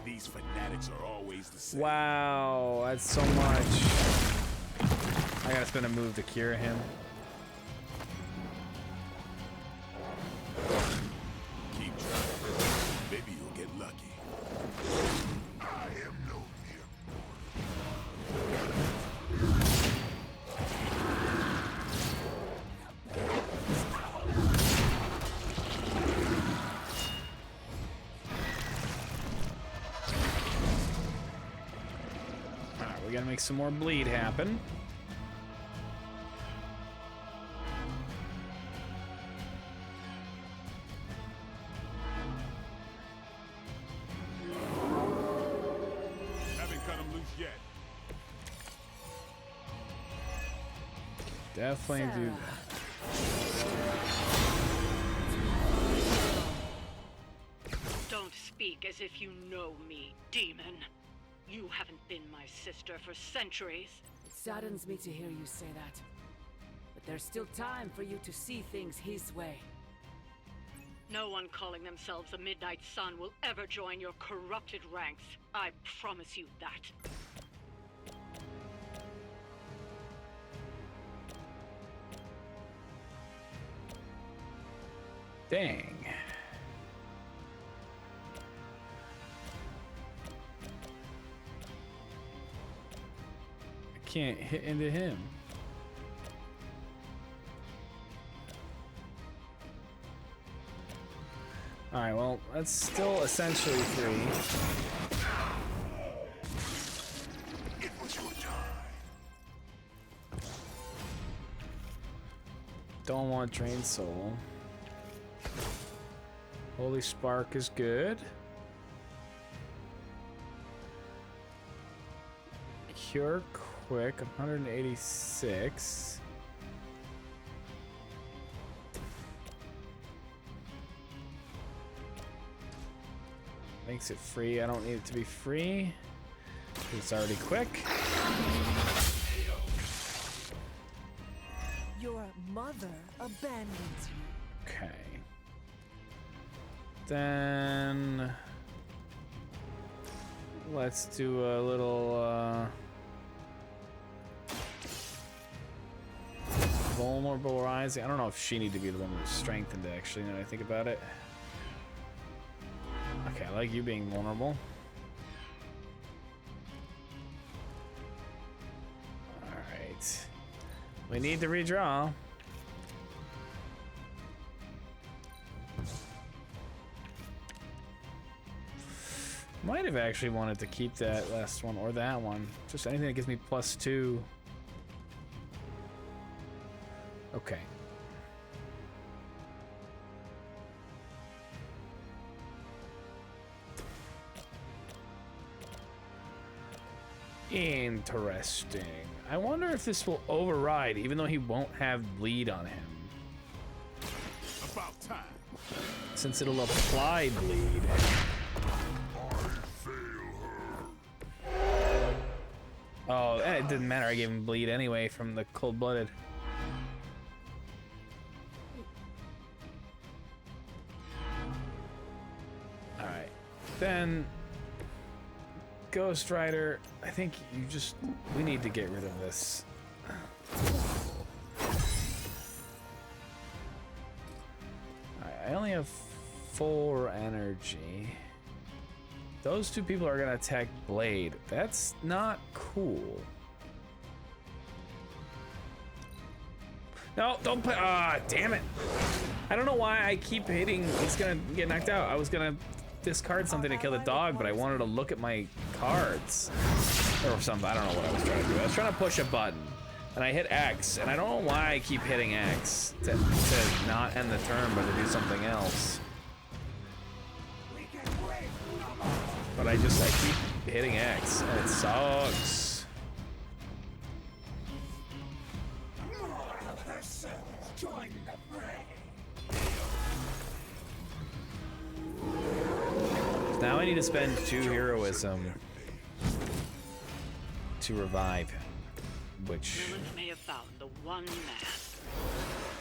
These fanatics are always the same. Wow, that's so much. I gotta spend a move to cure him. Keep trying. Maybe you'll get lucky. I am no Alright, we gotta make some more bleed happen. Definitely do that. Don't speak as if you know me, demon. You haven't been my sister for centuries. It saddens me to hear you say that. But there's still time for you to see things his way. No one calling themselves a Midnight Sun will ever join your corrupted ranks. I promise you that. Dang. I can't hit into him. Alright, well, that's still essentially free. It was your time. Don't want Drain Soul. Holy Spark is good. Cure quick, 186. Makes it free. I don't need it to be free. It's already quick. Your mother abandons you. Okay. Then let's do a little vulnerable rising. I don't know if she needs to be the one who's strengthened actually, now that I think about it. Okay, I like you being vulnerable. Alright. We need to redraw. Might have actually wanted to keep that last one or that one. Just anything that gives me +2. Okay. Interesting. I wonder if this will override, even though he won't have bleed on him. About time. Since it'll apply bleed. Oh, it didn't matter. I gave him bleed anyway from the cold-blooded. Alright. Then Ghost Rider, I think we need to get rid of this. Alright, I only have 4 energy. Those 2 people are gonna attack Blade. That's not cool. No, don't put. Ah, damn it. I don't know why I keep hitting. He's gonna get knocked out. I was gonna discard something to kill the dog, but I wanted to look at my cards. Or something. I don't know what I was trying to do. I was trying to push a button. And I hit X. And I don't know why I keep hitting X. To not end the turn, but to do something else. But I keep hitting X, and it sucks. Now I need to spend 2 heroism. to revive him, which... Lilith may have found the one man,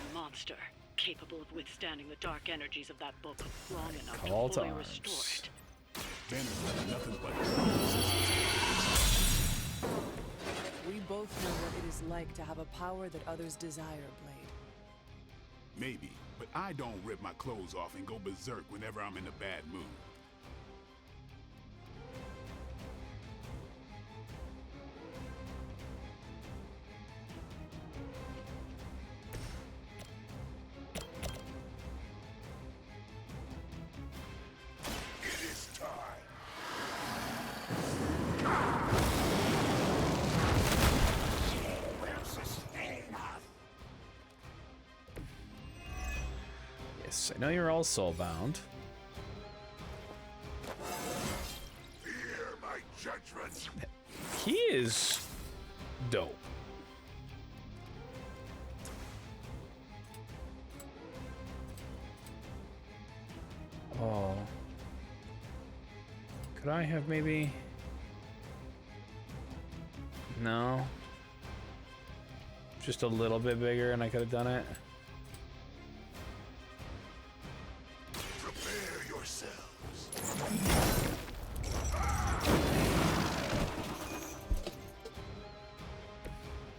a monster, capable of withstanding the dark energies of that book long enough Call to to fully arms. restore it. Banner's got nothing but We both know what it is like to have a power that others desire, Blade. maybe, but I don't rip my clothes off and go berserk whenever I'm in a bad mood. It is time. Yes, I know you're all soulbound. Fear my judgment. He is dope. Oh. Could I have maybe... No. Just a little bit bigger and I could have done it. Prepare yourselves.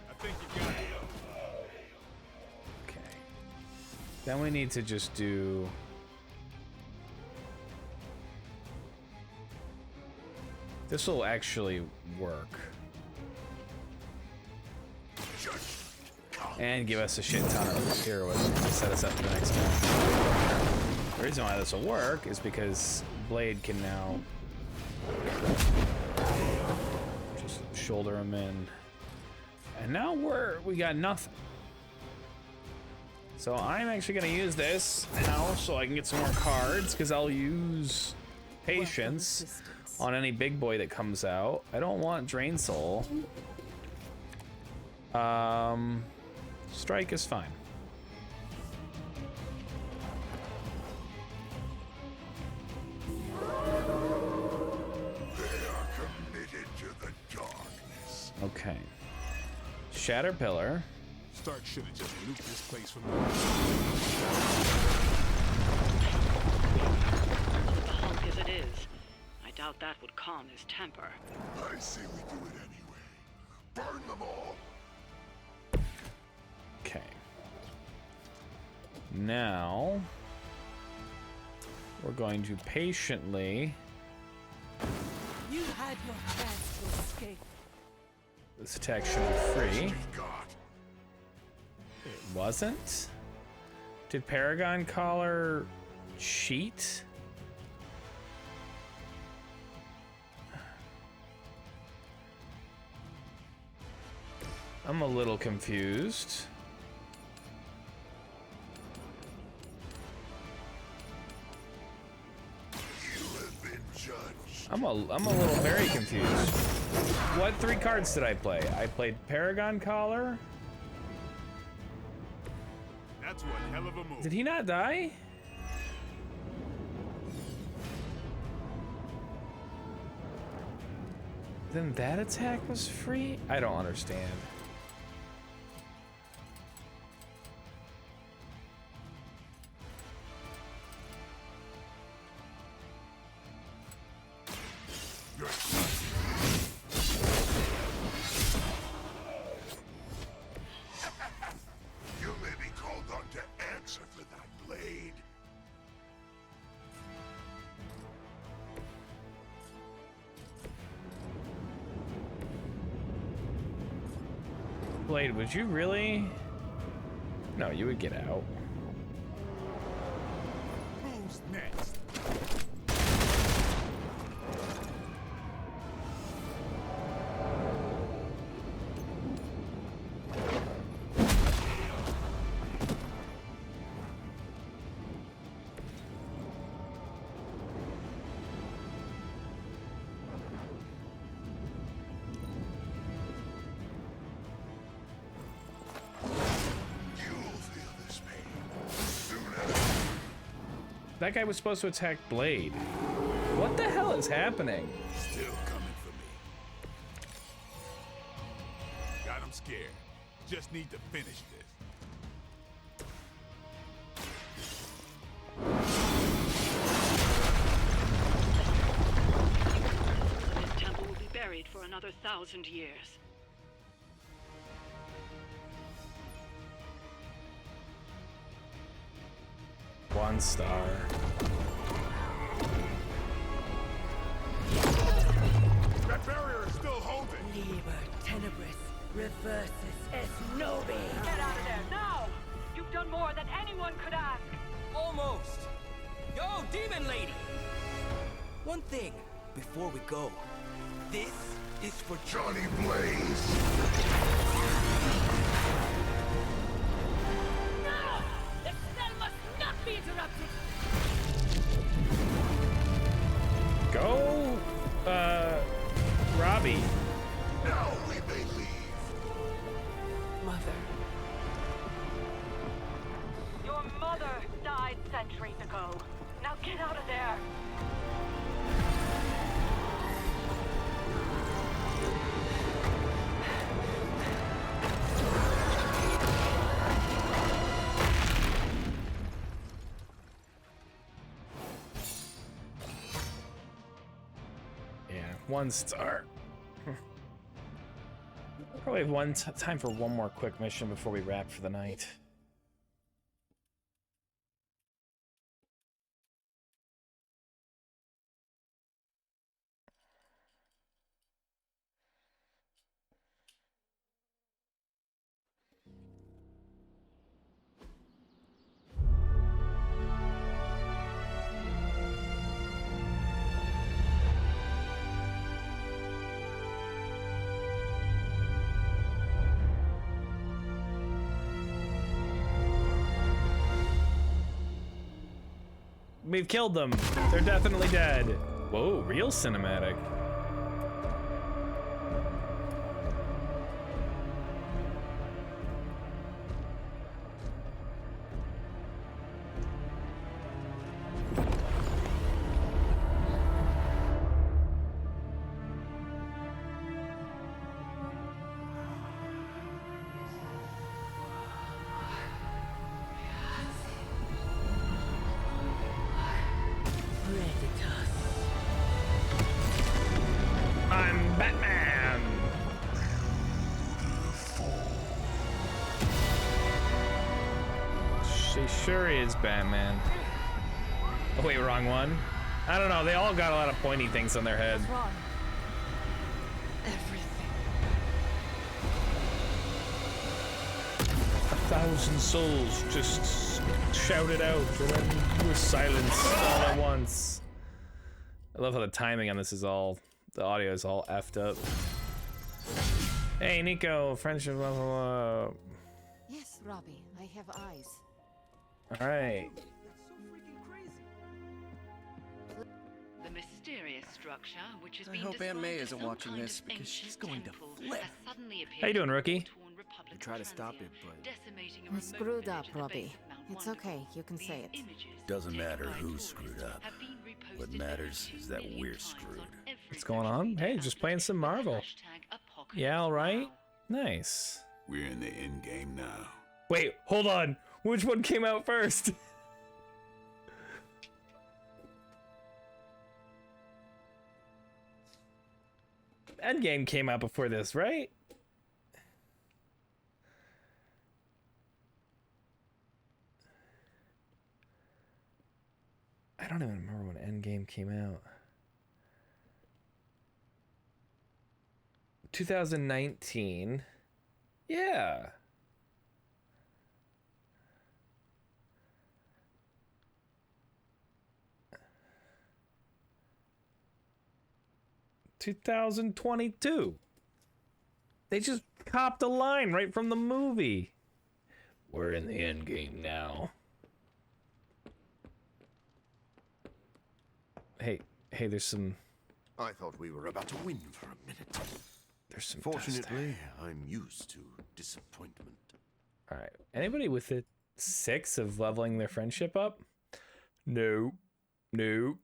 I think you got it. Okay. Then we need to just do... This will actually work. And give us a shit ton of heroism to set us up for the next one. The reason why this will work is because Blade can now just shoulder him in. And now we got nothing. So I'm actually gonna use this now so I can get some more cards, because I'll use Patience on any big boy that comes out. I don't want Drain Soul. Strike is fine. They are committed to the darkness. Okay. Shatter Pillar. Stark should have just nuked this place from The Hulk as it is, I doubt that would calm his temper. I say we do it anyway. Burn them all. Okay. Now we're going to patiently. You had your chance to escape. This attack should be free. It wasn't. Did Paragon Collar cheat? I'm a little confused. I'm a little very confused. What 3 cards did I play? I played Paragon Collar. That's one hell of a move. Did he not die? Then that attack was free? I don't understand. You may be called on to answer for that, Blade. Blade, would you really? No, you would get out. Who's next? That guy was supposed to attack Blade. What the hell is happening? Still coming for me. scared. Just need to finish this. This temple will be buried for another 1,000 years. One star. That barrier is still holding. Liber tenebris reversus es nobi. Get out of there, now! You've done more than anyone could ask. Almost. Yo, demon lady! One thing before we go. This is for Johnny Blaze. No! The spell must not be interrupted! Go, Robbie. Now we may leave. Mother. Your mother died centuries ago. Now get out of there. Yeah, 1 star. Probably have time for one more quick mission before we wrap for the night. We've killed them. They're definitely dead. Whoa, real cinematic. I'm Batman! She sure is Batman. Oh wait, wrong one. I don't know, they all got a lot of pointy things on their head. What's wrong? Everything. 1,000 souls just shouted out and then were silenced all at once. I love how the timing on this is all, the audio is all effed up. Hey Nico, friendship, blah, blah, blah. Yes, Robbie, I have eyes. All right. The mysterious structure, which has I been hope Aunt May described as isn't some watching kind this of because she's ancient going to temple, flip. has suddenly appeared How you doing, in the rookie? torn Republic I of try to stop Transia, it, but decimating a I remote screwed up, village at the Robbie. base of Mount It's Wonderful. okay, you can say it. These images, Doesn't taken matter by who tourists, screwed up. have been reposted What over matters 2 is that million we're times on screwed. every What's going social on? media Hey, just outlet playing some with the Marvel. hashtag Apocalypse Yeah, all right. Now. Nice. We're in the end game now. Wait, hold on. Which one came out first? Endgame came out before this, right? I don't even remember when Endgame came out. 2019. Yeah. $2022. They just copped a line right from the movie. We're in the end game now. Hey, there's some. I thought we were about to win for a minute. There's some. Fortunately, I'm used to disappointment. All right. Anybody with a 6 of leveling their friendship up? No. No.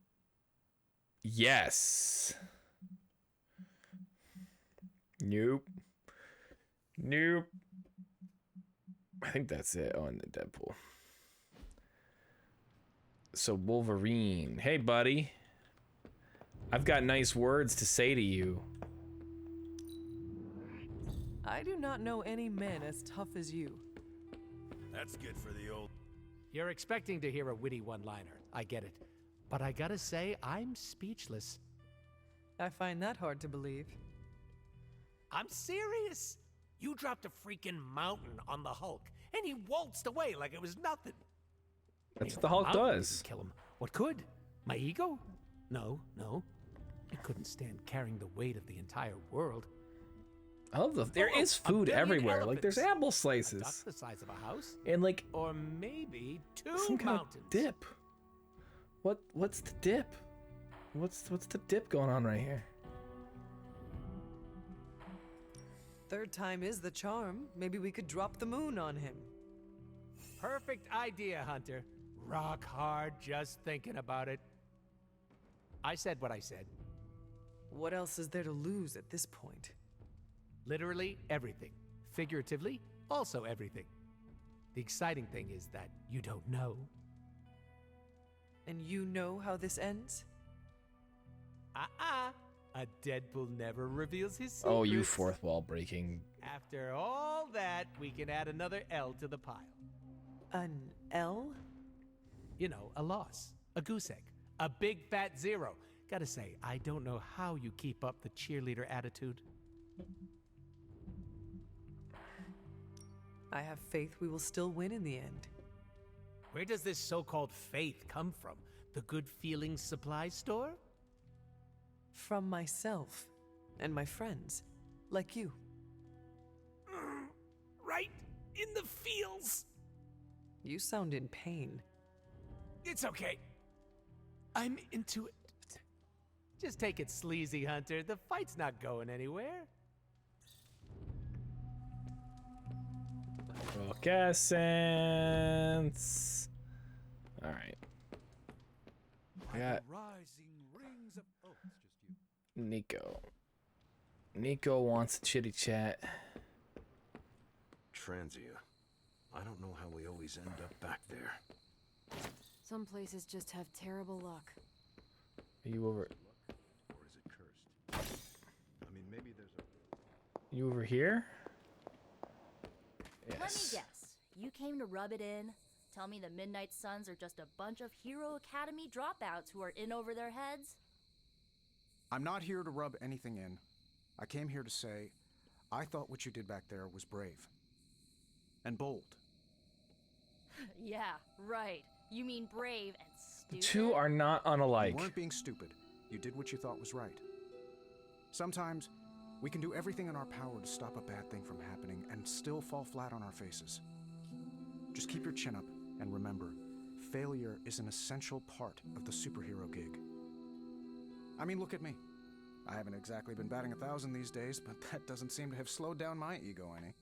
Yes. Nope. Nope. I think that's it. Oh, and the Deadpool. So Wolverine. Hey, buddy. I've got nice words to say to you. I do not know any men as tough as you. That's good for the old... You're expecting to hear a witty one-liner. I get it. But I gotta say, I'm speechless. I find that hard to believe. I'm serious. You dropped a freaking mountain on the Hulk, and he waltzed away like it was nothing. That's what the Hulk Mountain does. didn't kill him. What could? My ego? No. It couldn't stand carrying the weight of the entire world. I love the. There is food everywhere. Like there's apple slices. Duck the size of a house. And like. Or maybe two Some kind mountains. of dip. What's the dip? What's the dip going on right here? Third time is the charm. Maybe we could drop the moon on him. Perfect idea, Hunter. Rock hard just thinking about it. I said what I said. What else is there to lose at this point? Literally everything. Figuratively, also everything. The exciting thing is that you don't know. And you know how this ends? A Deadpool never reveals his secrets. Oh, you fourth wall breaking. After all that, we can add another L to the pile. An L? You know, a loss. A goose egg. A big fat zero. Gotta say, I don't know how you keep up the cheerleader attitude. I have faith we will still win in the end. Where does this so-called faith come from? The Good Feelings supply store? From myself and my friends, like you. Right in the feels. You sound in pain. It's okay. I'm into it. Just take it sleazy, Hunter. The fight's not going anywhere. Rock essence. All right. I got Nico. Nico wants a chitty chat. Transia. I don't know how we always end up back there. Some places just have terrible luck. Are you over? Or is it cursed? I mean, maybe there's a... You over here? Let me guess. You came to rub it in? Tell me the Midnight Suns are just a bunch of Hero Academy dropouts who are in over their heads? I'm not here to rub anything in. I came here to say, I thought what you did back there was brave. And bold. Yeah, right. You mean brave and The stupid? two are not unalike. You weren't being stupid. You did what you thought was right. Sometimes, we can do everything in our power to stop a bad thing from happening and still fall flat on our faces. Just keep your chin up and remember, failure is an essential part of the superhero gig. I mean, look at me. I haven't exactly been batting 1,000 these days, but that doesn't seem to have slowed down my ego any.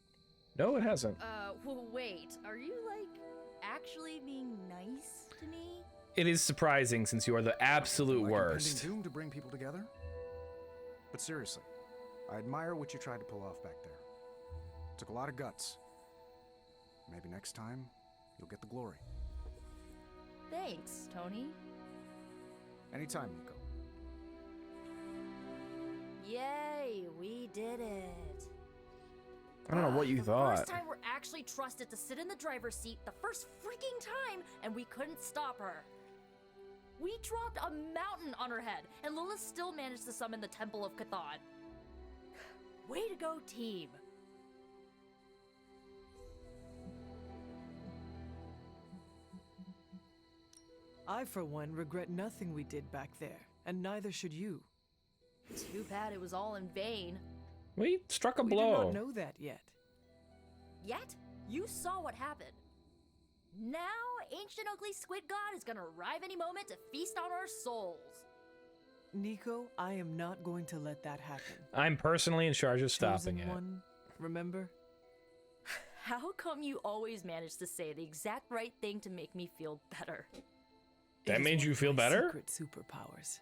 No, it hasn't. Well, wait. Are you, like, actually being nice to me? It is surprising since you are the absolute Like worst. impending doom to bring people together? But seriously, I admire what you tried to pull off back there. Took a lot of guts. Maybe next time, you'll get the glory. Thanks, Tony. Anytime, Nico. Yay, we did it. I don't know what you thought. First time we're actually trusted to sit in the driver's seat the first freaking time, and we couldn't stop her. We dropped a mountain on her head, and Lilith still managed to summon the Temple of Chthon. Way to go, team. I, for one, regret nothing we did back there, and neither should you. Too bad it was all in vain. We struck a We do blow. not know that yet. Yet, you saw what happened. Now, ancient ugly squid god is gonna arrive any moment to feast on our souls. Nico, I am not going to let that happen. I'm personally in charge of stopping Chosen it. one, remember? How come you always manage to say the exact right thing to make me feel better? That made you feel better? Secret superpowers.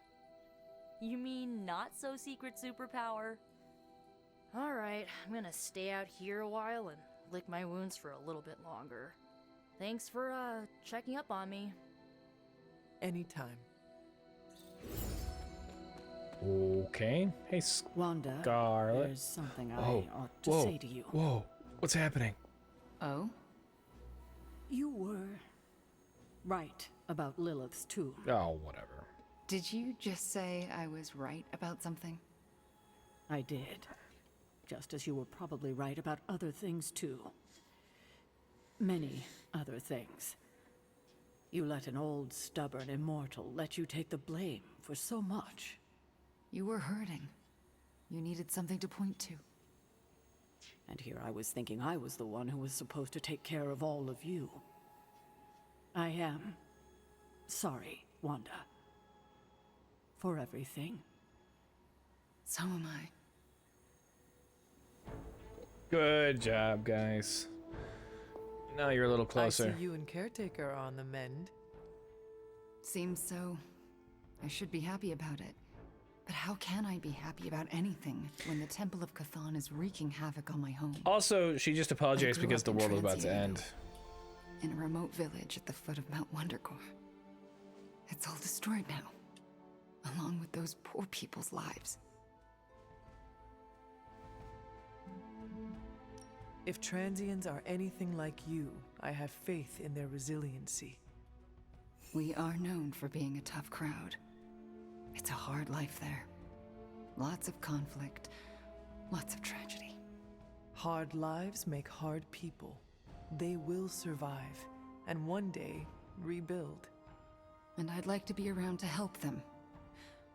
You mean not so secret superpower? Alright, I'm gonna stay out here a while and lick my wounds for a little bit longer. Thanks for, checking up on me. Anytime. Okay. Hey, Wanda, Scarlet. there's something I Oh, ought to whoa, say to you. Whoa, what's happening? Oh? You were right about Lilith's tomb. Oh, whatever. Did you just say I was right about something? I did. Just as you were probably right about other things too. Many other things. You let an old, stubborn immortal let you take the blame for so much. You were hurting. You needed something to point to. And here I was thinking I was the one who was supposed to take care of all of you. I am sorry, Wanda. For everything. So am I. Good job, guys. Now you're a little closer. I see you and Caretaker are on the mend. Seems so. I should be happy about it. But how can I be happy about anything when the Temple of Cthon is wreaking havoc on my home? Also, she just apologized because the world was about to end. In a remote village at the foot of Mount Wondergore. It's all destroyed now. Along with those poor people's lives. If Transians are anything like you, I have faith in their resiliency. We are known for being a tough crowd. It's a hard life there. Lots of conflict, lots of tragedy. Hard lives make hard people. They will survive, and one day, rebuild. And I'd like to be around to help them.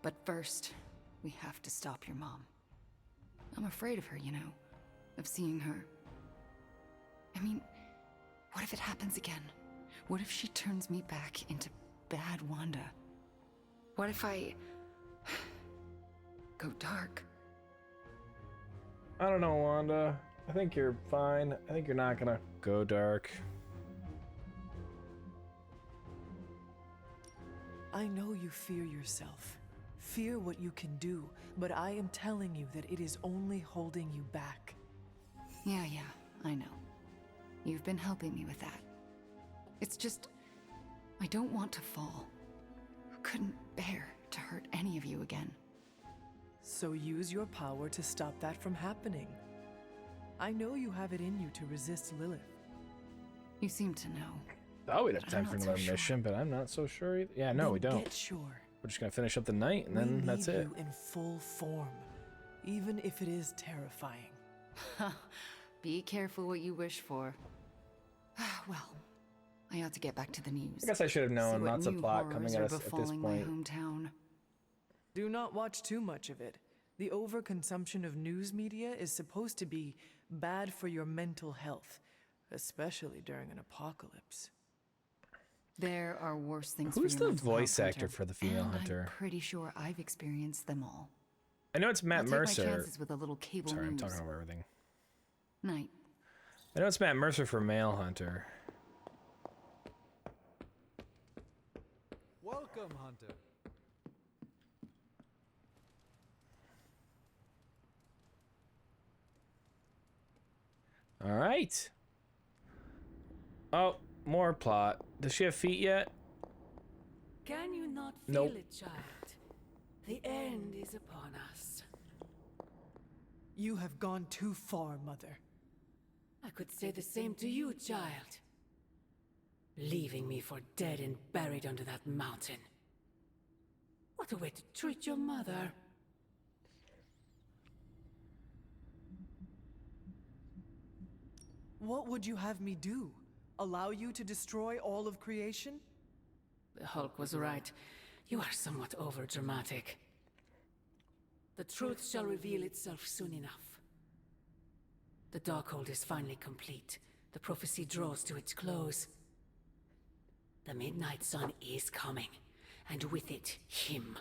But first, we have to stop your mom. I'm afraid of her, you know, of seeing her. I mean, what if it happens again? What if she turns me back into bad Wanda? What if I go dark? I don't know, Wanda. I think you're fine. I think you're not gonna go dark. I know you fear yourself. Fear what you can do, but I am telling you that it is only holding you back. Yeah, I know. You've been helping me with that. It's just, I don't want to fall. Couldn't bear to hurt any of you again. So use your power to stop that from happening. I know you have it in you to resist Lilith. You seem to know. Thought we'd have time for another mission, but I'm not so sure either. Yeah, no, we don't. Get sure. We're just gonna finish up the night, and then that's it. You in full form, even if it is terrifying. Be careful what you wish for. Well, I ought to get back to the news. I guess I should have known. Lots of plot coming at us at this point. My point. hometown. Do not watch too much of it. The overconsumption of news media is supposed to be bad for your mental health, especially during an apocalypse. There are worse things Who's for your the mental voice health, actor Hunter, for the female and hunter? I'm pretty sure I've experienced them all. I know it's Matt I'll Mercer. Take my chances with a little cable Sorry, I'm news. talking over everything. Night. I know it's Matt Mercer for Male Hunter. Welcome, Hunter. All right. Oh, more plot. Does she have feet yet? Can you not Nope. feel it, child? The end is upon us. You have gone too far, Mother. I could say the same to you, child. Leaving me for dead and buried under that mountain. What a way to treat your mother. What would you have me do? Allow you to destroy all of creation? The Hulk was right. You are somewhat overdramatic. The truth shall reveal itself soon enough. The Darkhold is finally complete. The prophecy draws to its close. The Midnight Sun is coming, and with it, him.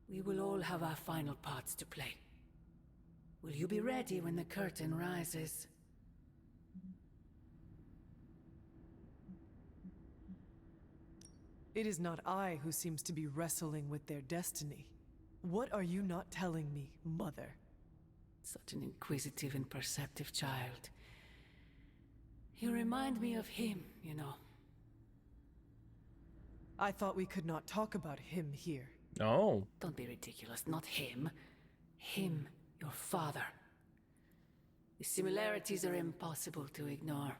We will all have our final parts to play. Will you be ready when the curtain rises? It is not I who seems to be wrestling with their destiny. What are you not telling me, Mother? Such an inquisitive and perceptive child. You remind me of him, you know. I thought we could not talk about him here. No. Don't be ridiculous. Not him. Him, your father. The similarities are impossible to ignore.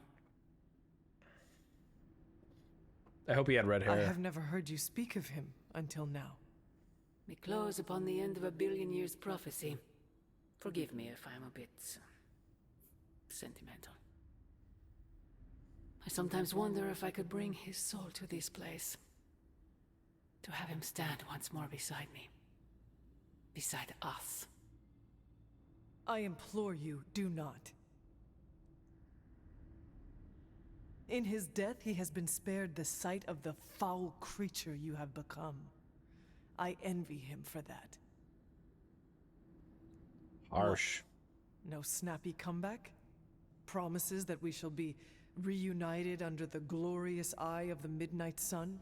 I hope he had red hair. I have never heard you speak of him until now. We close upon the end of a billion years prophecy. Forgive me if I'm a bit sentimental. I sometimes wonder if I could bring his soul to this place. To have him stand once more beside me. Beside us. I implore you, do not. In his death, he has been spared the sight of the foul creature you have become. I envy him for that. Harsh. No snappy comeback? Promises that we shall be reunited under the glorious eye of the midnight sun?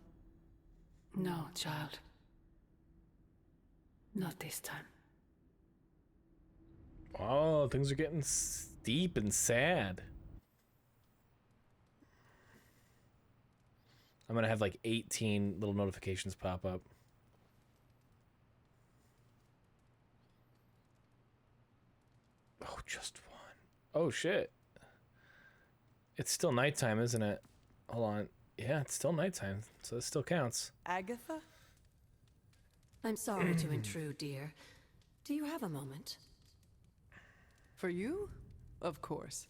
No, child. Not this time. Oh, things are getting steep and sad. I'm gonna have like 18 little notifications pop up. Oh, just one. Oh, shit. It's still nighttime, isn't it? Hold on. Yeah, it's still nighttime, so it still counts. Agatha? I'm sorry to intrude, dear. Do you have a moment? For you? Of course.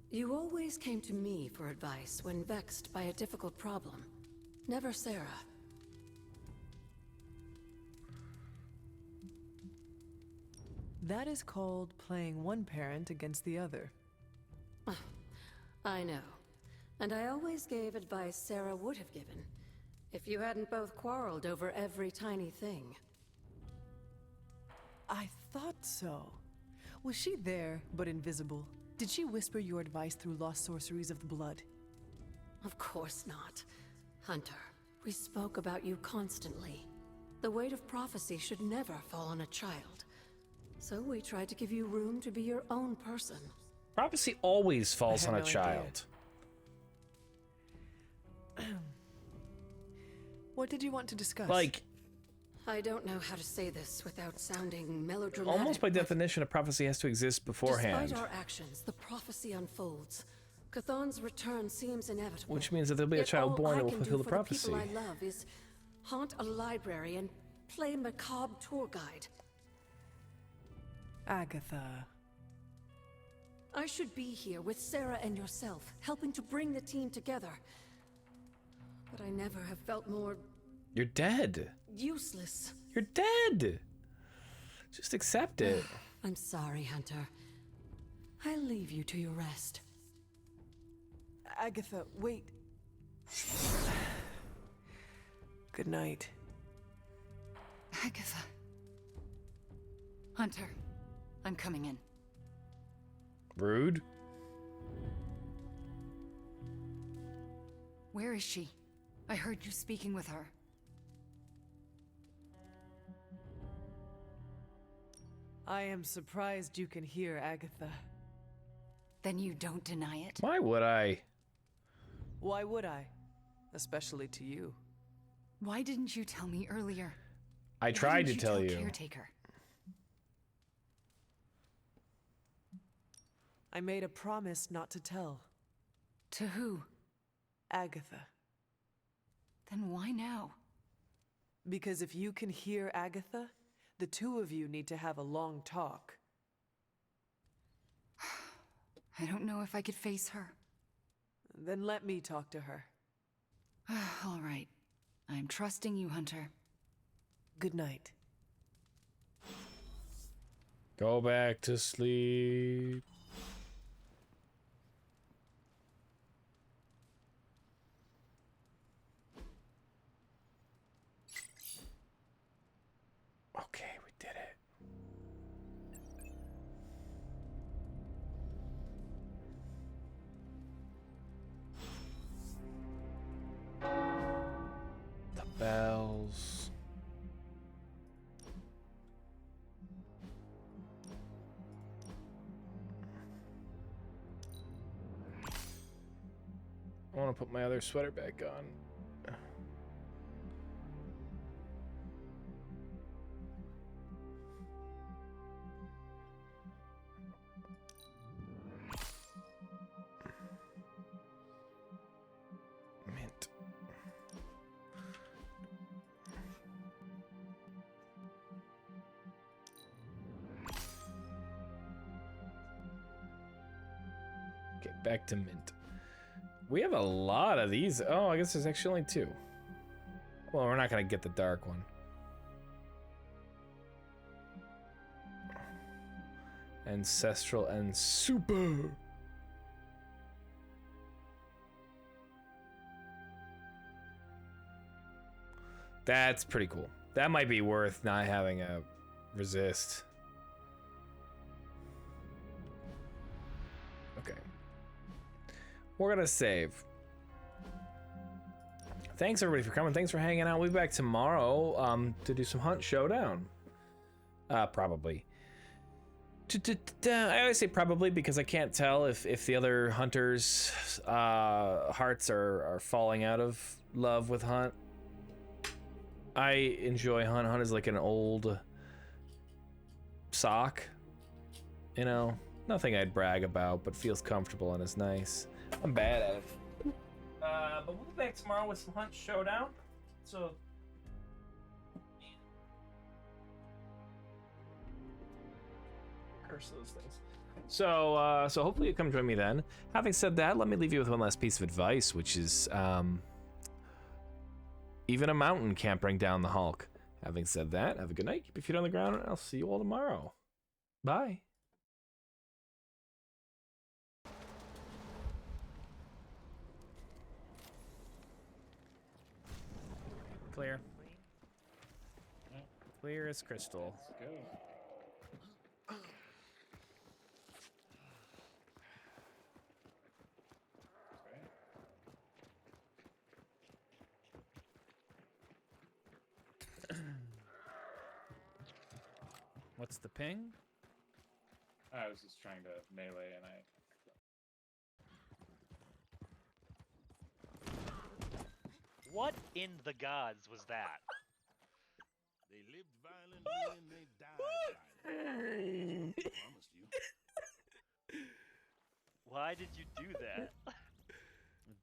You always came to me for advice when vexed by a difficult problem. Never Sarah. That is called playing one parent against the other. I know. And I always gave advice Sarah would have given, if you hadn't both quarreled over every tiny thing. I thought so. Was she there, but invisible? Did she whisper your advice through lost sorceries of the blood? Of course not. Hunter, we spoke about you constantly. The weight of prophecy should never fall on a child. So we tried to give you room to be your own person. Prophecy always falls on a no child. What did you want to discuss? Like, I don't know how to say this without sounding melodramatic. almost by definition, a prophecy has to exist beforehand. Despite our actions, the prophecy unfolds. Chthon's return seems inevitable. Which means that there'll be a Yet child all born I that will can fulfill do the for prophecy. The people I love is haunt a library and play macabre tour guide. Agatha. I should be here with Sarah and yourself, helping to bring the team together. But I never have felt more You're dead. useless. You're dead. Just accept it. I'm sorry, Hunter. I'll leave you to your rest. Agatha, wait. Good night. Agatha. Hunter, I'm coming in. Rude. Where is she? I heard you speaking with her. I am surprised you can hear Agatha. Then you don't deny it? Why would I? Why would I? Especially to you. Why didn't you tell me earlier? I tried to tell you. Caretaker? I made a promise not to tell. To who? Agatha. Then why now? Because if you can hear Agatha, the two of you need to have a long talk. I don't know if I could face her. Then let me talk to her. All right. I'm trusting you, Hunter. Good night. Go back to sleep. Okay, we did it. The bells. want to put my other sweater back on. Mint. Okay, back to mint. We have a lot of these. Oh, I guess there's actually only 2. Well, we're not gonna get the dark one. Ancestral and super. That's pretty cool. That might be worth not having a resist. Okay. We're gonna save. Thanks everybody for coming. Thanks for hanging out. We'll be back tomorrow to do some Hunt Showdown. Probably. I always say probably because I can't tell if the other hunters' hearts are falling out of love with Hunt. I enjoy Hunt. Hunt is like an old sock. You know, nothing I'd brag about, but feels comfortable and is nice. I'm bad at it. But we'll be back tomorrow with some Hunt Showdown. So. Curse those things. So hopefully you come join me then. Having said that, let me leave you with one last piece of advice, which is even a mountain can't bring down the Hulk. Having said that, have a good night, keep your feet on the ground, and I'll see you all tomorrow. Bye. Clear. Clear as crystal. Let's go. What's the ping? I was just trying to melee and What in the gods was that? They lived violently and they died. I promised you. Why did you do that?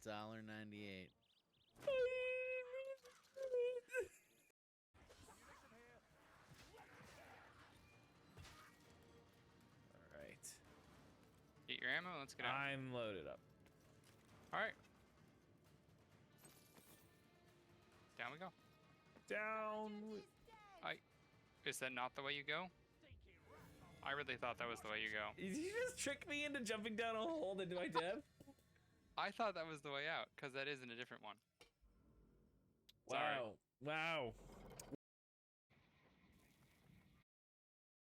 $1.98. Alright. Get your ammo, let's get out. I'm loaded up. Alright. Down we go. Down. Is that not the way you go? I really thought that was the way you go. Did you just trick me into jumping down a hole into my death? I thought that was the way out, because that isn't a different one.